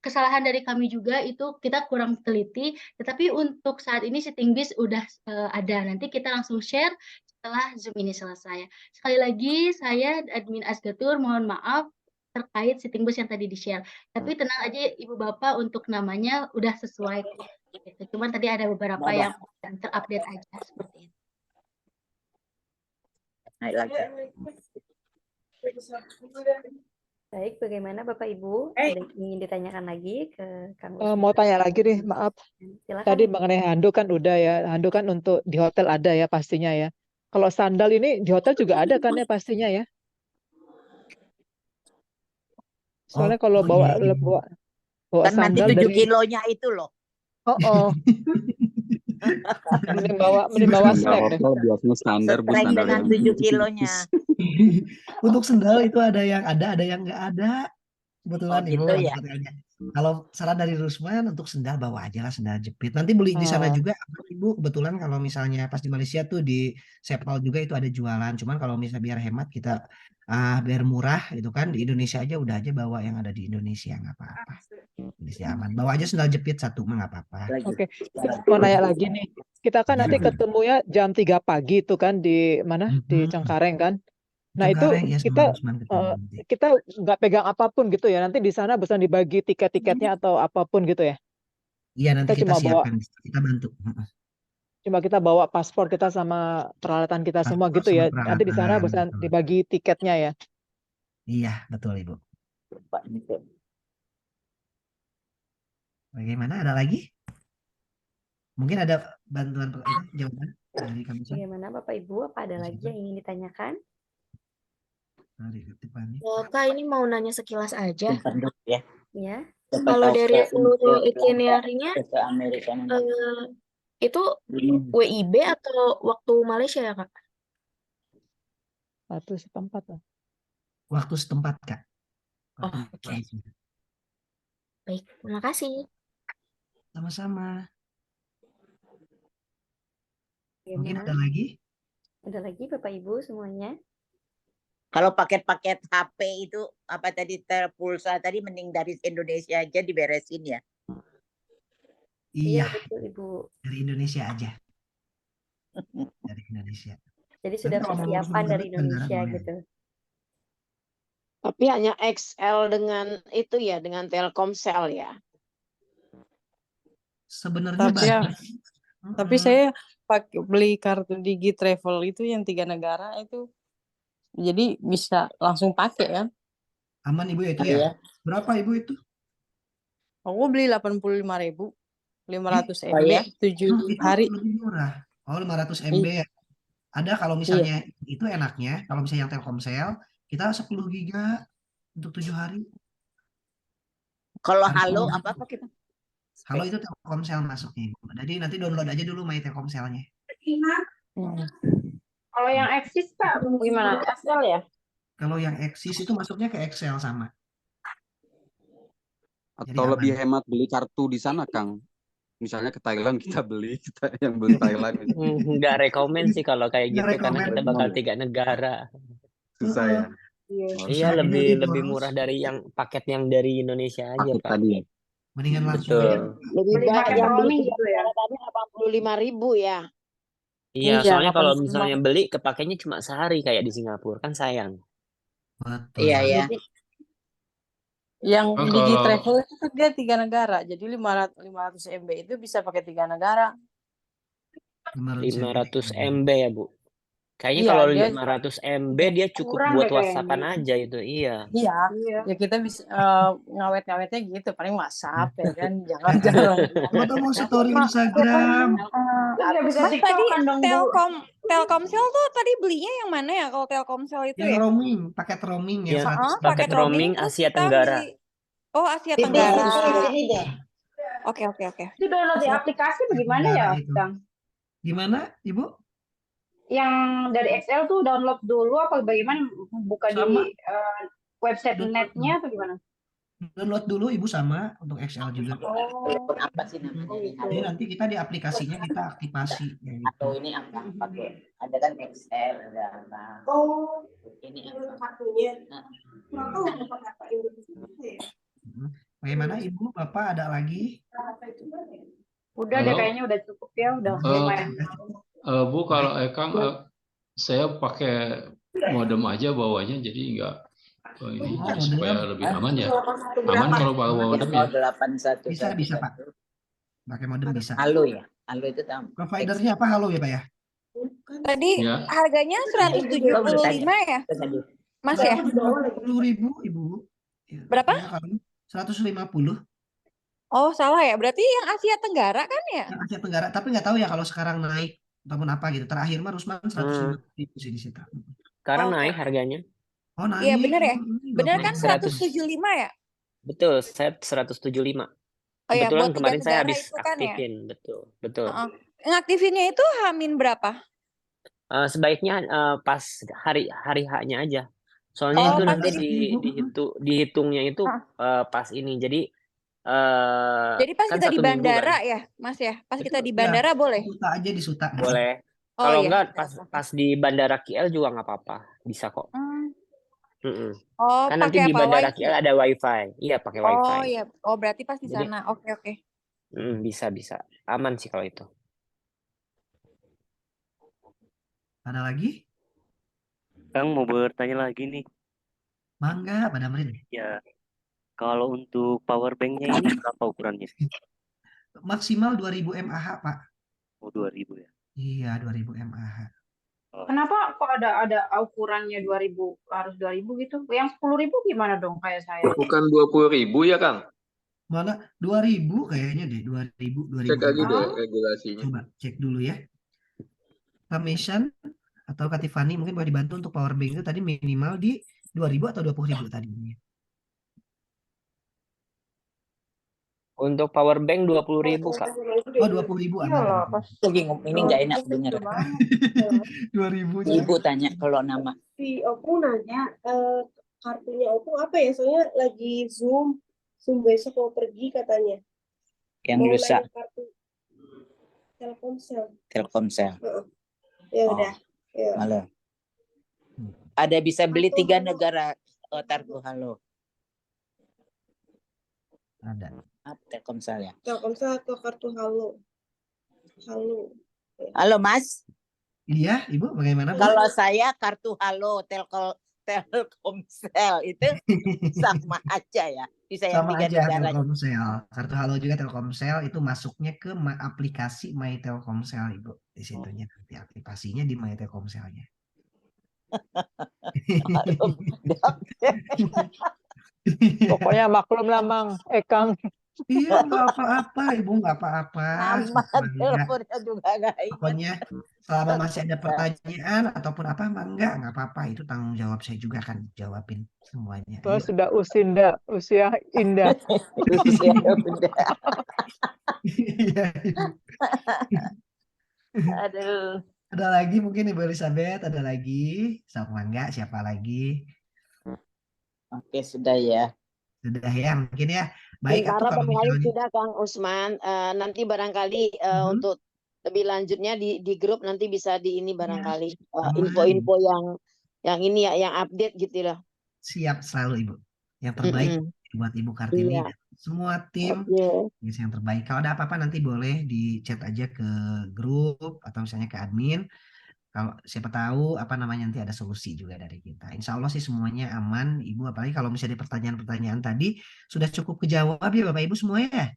Kesalahan dari kami juga itu kita kurang teliti, tetapi untuk saat ini setting bus udah ada. Nanti kita langsung share setelah Zoom ini selesai. Sekali lagi saya admin Asgatur mohon maaf terkait setting bus yang tadi di-share. Tapi tenang aja Ibu Bapak untuk namanya udah sesuai. Gitu. Cuman tadi ada beberapa yang terupdate aja seperti itu. Baik, bagaimana Bapak Ibu? Ada yang ingin ditanyakan lagi ke Kang Rusman? Mau tanya lagi nih, maaf. Silakan. Tadi mengenai handuk kan udah ya. Handuk kan untuk di hotel ada ya pastinya ya. Kalau sandal ini di hotel juga ada kan ya pastinya ya. Soalnya kalau bawa Kan nanti sandal 7 dari kilonya itu loh. mending bawa snack deh. Hotel biasanya standar Bu, Sesuai sandal dengan yang 7 kilonya. Untuk sendal itu ada yang ada yang nggak ada. Kebetulan Oh, Ibu gitu ya. hotelnya. Kalau saran dari Rusman untuk sendal bawa aja lah sendal jepit. Nanti beli di sana juga Ibu. Kebetulan kalau misalnya pas di Malaysia tuh di Sepal juga itu ada jualan. Cuman kalau misalnya biar hemat kita biar murah gitu kan, di Indonesia aja udah aja bawa yang ada di Indonesia nggak apa-apa. Indonesia aman. Bawa aja sendal jepit 1 mah nggak apa-apa. Oke, mau nanya lagi nih. Kita kan nanti ketemunya jam 3 pagi itu kan di mana? Di Cengkareng kan? Nah itu Cengkareng ya sama Rusman ketemu nanti. kita nggak pegang apapun gitu ya. Nanti di sana bisa dibagi tiket-tiketnya atau apapun gitu ya. Iya, nanti kita cuma bawa siapkan, kita bantu. cuma kita bawa paspor kita sama peralatan kita semua Paspor gitu sama ya. Nanti di sana peralatan, bisa betul. dibagi tiketnya ya. Iya, betul Ibu. Bagaimana? Ada lagi? Mungkin ada bantuan jawaban dari kami. Bagaimana Bapak Ibu? Apa ada lagi yang ingin ditanyakan? Kak, ini mau nanya sekilas aja. Ya. Ya. Kalau dari seluruh itinerary-nya, itu WIB atau waktu Malaysia ya, Kak? Waktu setempat lah. Waktu setempat, Kak. Oh, oke. Baik, terima kasih. Sama-sama. Bagaimana? Mungkin ada lagi? Ada lagi Bapak Ibu semuanya? Kalau paket-paket HP itu apa tadi pulsa tadi mending dari Indonesia aja diberesin ya. Iya, betul Ibu. dari Indonesia aja. Dari Indonesia. Jadi sudah Nanti kalau mau persiapan ngurus dari negara Indonesia boleh. gitu. Tapi hanya XL dengan itu ya, dengan Telkomsel ya. Sebenarnya Tapi ya, banyak. tapi saya beli kartu Digi Travel itu yang 3 negara itu, jadi bisa langsung pakai kan? Aman Ibu ya itu ya? Iya. Berapa Ibu itu? Aku beli 85.000. 500 Oh MB ya, 7 itu hari. lebih murah. Oh, 500 MB ya. Ada kalau Iya. misalnya itu enaknya, kalau misalnya yang Telkomsel, kita 10 giga untuk 7 hari. kalau Ada halo promo. apa kita? Halo itu Telkomsel masuknya, Ibu. Jadi nanti download aja dulu My Telkomselnya. Kalau yang eksis Kak gimana? XL ya? Kalau yang eksis itu masuknya ke Excel sama. Jadi Atau lebih aman. hemat beli kartu di sana, Kang. Misalnya ke Thailand kita beli, kita yang beli Thailand gitu. Nggak rekomen sih kalau kayak Nggak gitu karena rekomen. kita bakal 3 negara. Susah ya. Iya. Harus Iya, Susah, lebih ini lebih boros. murah dari yang paket yang dari Indonesia aja, paket Pak. tadi ya. Mendingan langsung Betul. aja. Lebih Beli baik paket yang beli roaming 3 gitu ya? negara tadi 85.000 ya. Iya, Iya, soalnya kalau 85. misalnya beli kepakainya cuma sehari kayak di Singapura kan sayang. Betul. Iya ya. Jadi yang Kan Digi kalau Travel itu kan dia 3 negara. Jadi 500 MB itu bisa pakai 3 negara. 500 500 MB ya, Bu. Kayaknya Iya, kalau dia 500 MB dia cukup Kurang buat deh kayaknya. WhatsApp-an aja itu. Iya. iya. Iya. Ya kita bisa ngawet-ngawetnya gitu, paling WhatsApp ya kan. Jangan jarang. Atau mau story Ma, Instagram. Terus nggak bisa Mas tadi tiktokan dong Bu. Telkomsel tuh tadi belinya yang mana ya kalau Telkomsel itu Yang ya? roaming, paket roaming yang Yang 100 Paket paket roaming terus Asia kita Tenggara. milih. Oh, Asia Sini Tenggara. sini deh. Oke. Itu download di Asia aplikasi bagaimana Tenggara ya, itu. Bang? Gimana, Ibu? Yang dari XL tuh download dulu apa bagaimana? Buka Sama. di website Download netnya atau gimana? Download dulu Ibu sama untuk XL juga. Oh, Telepon apa sih namanya oh nih? gitu. Jadi nanti kita di aplikasinya kita aktivasi kayak gitu. Atau ini apa? Pakai ada kan XL, ada apa? Oh, Ini menurut apa? kartunya. Nah, Kurang tahu apa kata Indonesia ya. Bagaimana Ibu, Bapak ada lagi? Apa itu? Udah deh Halo, kayaknya udah cukup ya, udah Eh, lumayan. Bu, kalau Kang, saya pakai modem aja bawahnya, jadi nggak ini Oh, supaya modem. lebih aman ya. 81 Aman berapa? kalau pakai yang modem mau ya. 8111. Bisa Pak. Pakai modem bisa. Halo ya. Halo itu tahu. Providernya apa? Halo ya Pak ya? Tadi Ya. harganya 175 ya, Mas ya? 10.000 Ibu. Ya, Berapa? ya, kalau 150 Oh, salah ya. Berarti yang Asia Tenggara kan ya? yang Asia Tenggara. Tapi nggak tahu ya kalau sekarang naik ataupun apa gitu. Terakhir mah Rusman 150.000 sih di situ. Sekarang Oke. naik harganya. Oh Iya, naik. bener ya? Bener kan 100. 175 ya? Betul, saya 175. Oh ya, Kebetulan buat 3 kemarin saya negara habis itu kan ya? aktifin, betul. Heeh. Ngaktifinnya itu Hamin berapa? Sebaiknya pas hari H-nya aja. Soalnya Oh, itu pas nanti jadi dihitungnya itu Hah. pas ini. Jadi Jadi pas kan kita di 1 minggu kan. bandara ya, Mas ya? Pas kita di Ya, bandara boleh? disuta aja disuta. Boleh. Oh Kalau iya. enggak pas di bandara KL juga nggak apa-apa, bisa kok. Hmm. Oh, Kan nanti pakai di apa? bandara Wifi? KL ada WiFi. Iya, pakai Oh WiFi. iya. Oh, berarti pas di Jadi sana. Oke. bisa. Aman sih kalau itu. Ada lagi? Kang mau bertanya lagi nih. Mangga, pada Amrin. Ya, kalau untuk power banknya ini berapa ukurannya? Maksimal 2000 mAh, Pak. Oh, 2000 ya. Iya, 2000 mAh. Kenapa kok ada ukurannya 2000 harus 2000 gitu? Yang 10.000 gimana dong kayak saya? Bukan 20.000 ya, Kang? Mana 2000 kayaknya deh, 2000 Cek lagi deh mAh. regulasinya. Coba cek dulu ya. Rameshan atau Katifani mungkin boleh dibantu untuk power bank itu tadi minimal di 2000 atau 20.000 tadinya. Untuk power bank 20.000, Kak. Oh, 20.000 Iya aman. lah, pas Lagi ini nggak enak dengar. 2000 Ibu tanya kalau nama. Si Opu nanya kartunya Opu apa ya? Soalnya lagi Zoom besok mau pergi katanya. Yang Mau rusak nanya kartu Telkomsel. Telkomsel. Ya Oh, udah. Ya. halo. Ada bisa beli 3 negara kartu halo. Ada. Telkomsel ya. Telkomsel atau kartu Halo. Halo Mas. Iya, Ibu bagaimana, Bu? Kalau saya kartu halo Telkomsel itu sama aja ya. Bisa yang Sama 3 aja negara. Telkomsel. Kartu halo juga Telkomsel itu masuknya ke aplikasi My Telkomsel, Ibu. Di situnya nanti aplikasinya di My Telkomselnya. Pokoknya maklum lah Mang, Kang. Iya, nggak apa-apa, Ibu, nggak apa-apa. Aman, Enggak. teleponnya juga nggak ingat. Pokoknya selama masih ada pertanyaan ataupun apa, enggak apa-apa. Itu tanggung jawab saya juga kan jawabin semuanya. Wah, Ayo. sudah usia indah. Usia udah. Iya, Ibu. Aduh. Ada lagi mungkin Ibu Elizabeth, ada lagi? Sama enggak, siapa lagi? Oke, sudah ya. Sudah ya, mungkin ya. Baik, atau Sementara kalau barangkali misalnya sudah Kang Usman, nanti barangkali untuk lebih lanjutnya di grup nanti bisa di ini barangkali info-info yang ini ya, yang update gitu loh. siap selalu Ibu. Yang terbaik buat Ibu Kartini Iya. dan semua tim Oke. yang terbaik. Kalau ada apa-apa nanti boleh di chat aja ke grup atau misalnya ke admin. Kalau siapa tahu apa namanya nanti ada solusi juga dari kita. Insya Allah sih semuanya aman, Ibu. Apalagi kalau misalnya di pertanyaan-pertanyaan tadi sudah cukup kejawab ya Bapak Ibu semua ya.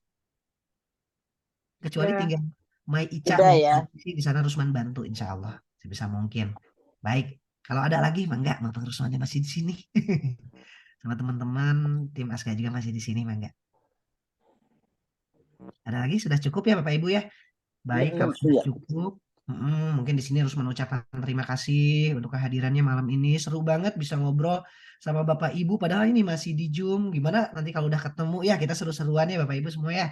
Kecuali Sudah. tinggal Mai Ica Sudah mau ya. di sana Rusman bantu Insya Allah sebisa mungkin. Baik, kalau ada lagi enggak, Bang Rusmannya masih di sini. Sama teman-teman tim Aska juga masih di sini, enggak. Ada lagi sudah cukup ya Bapak Ibu ya. Baik, kalau sudah Iya. cukup, mungkin di sini harus mengucapkan terima kasih untuk kehadirannya malam ini. Seru banget bisa ngobrol sama Bapak Ibu. Padahal ini masih di Zoom. Gimana nanti kalau udah ketemu ya kita seru-seruan ya Bapak Ibu semua ya.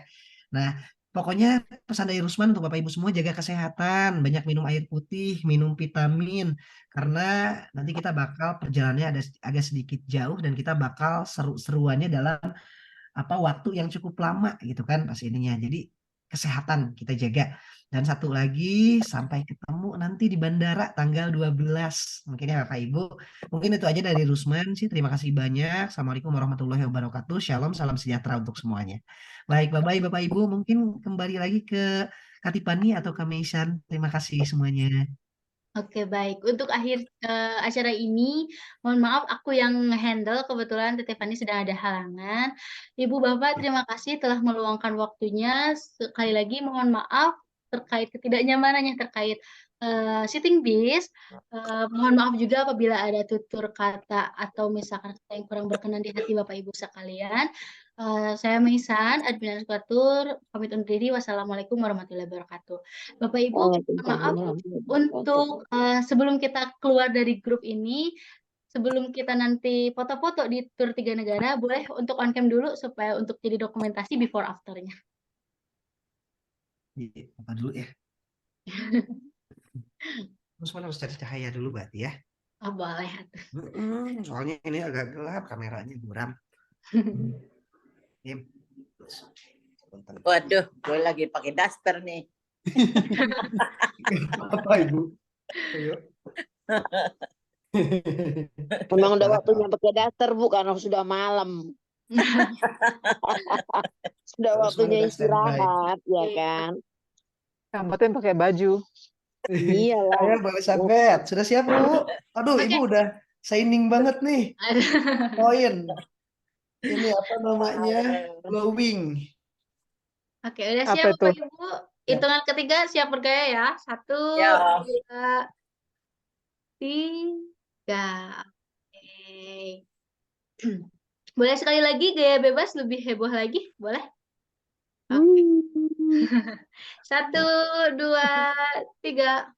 Nah, pokoknya pesan dari Rusman untuk Bapak Ibu semua jaga kesehatan, banyak minum air putih, minum vitamin. Karena nanti kita bakal perjalanannya ada agak sedikit jauh dan kita bakal seru-seruannya dalam waktu yang cukup lama gitu kan pas ininya. Jadi kesehatan kita jaga. Dan satu lagi sampai ketemu nanti di bandara tanggal 12. Mungkin ya Bapak Ibu. Mungkin itu aja dari Rusman sih. Terima kasih banyak. Assalamualaikum warahmatullahi wabarakatuh. Shalom, salam sejahtera untuk semuanya. Baik, Bapak Ibu, mungkin kembali lagi ke Katipani atau ke Meisan. Terima kasih semuanya. Oke, baik. Untuk akhir acara ini, mohon maaf aku yang handle, kebetulan Teh Fani sedang ada halangan. Ibu Bapak, terima kasih telah meluangkan waktunya. Sekali lagi mohon maaf terkait ketidaknyamanannya terkait sitting bis. Mohon maaf juga apabila ada tutur kata atau misalkan kata yang kurang berkenan di hati Bapak Ibu sekalian. Saya Meisan, admin Askatur, pamit undur diri. Wassalamualaikum warahmatullahi wabarakatuh. Bapak Ibu, mohon maaf untuk sebelum kita keluar dari grup ini, sebelum kita nanti foto-foto di tur 3 negara, boleh untuk on cam dulu supaya untuk jadi dokumentasi before afternya. Iya, apa dulu ya? Rusman harus cari cahaya dulu berarti ya. Oh, boleh. Soalnya ini agak gelap kameranya buram. Waduh, gue lagi pakai daster nih. Apa Ibu? Ayo. Memang udah waktunya pakai daster Bu, karena sudah malam. Sudah waktunya istirahat, ya kan? Yang penting pakai baju. Iyalah. Ayo Mbak Elizabeth, sudah siap Bu? Aduh, Ibu udah shining banget nih. Poin. Ini apa namanya? Glowing. Oke, udah Apa siap itu? Bapak Ibu? Hitungan ketiga siap bergaya ya. 1, Ya. 2, 3. Oke. Boleh sekali lagi gaya bebas lebih heboh lagi? Boleh? Oke. 1, 2, 3.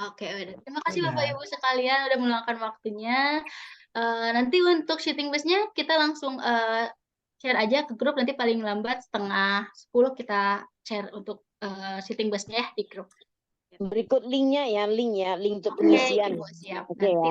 Oke, udah. Terima kasih Bapak Ibu sekalian udah meluangkan waktunya. Nanti untuk shooting busnya kita langsung share aja ke grup, nanti paling lambat 9:30 kita share untuk shooting busnya ya di grup. Berikut linknya ya, link untuk Oke, pengisian. Ibu, siap. Oke Nanti ya.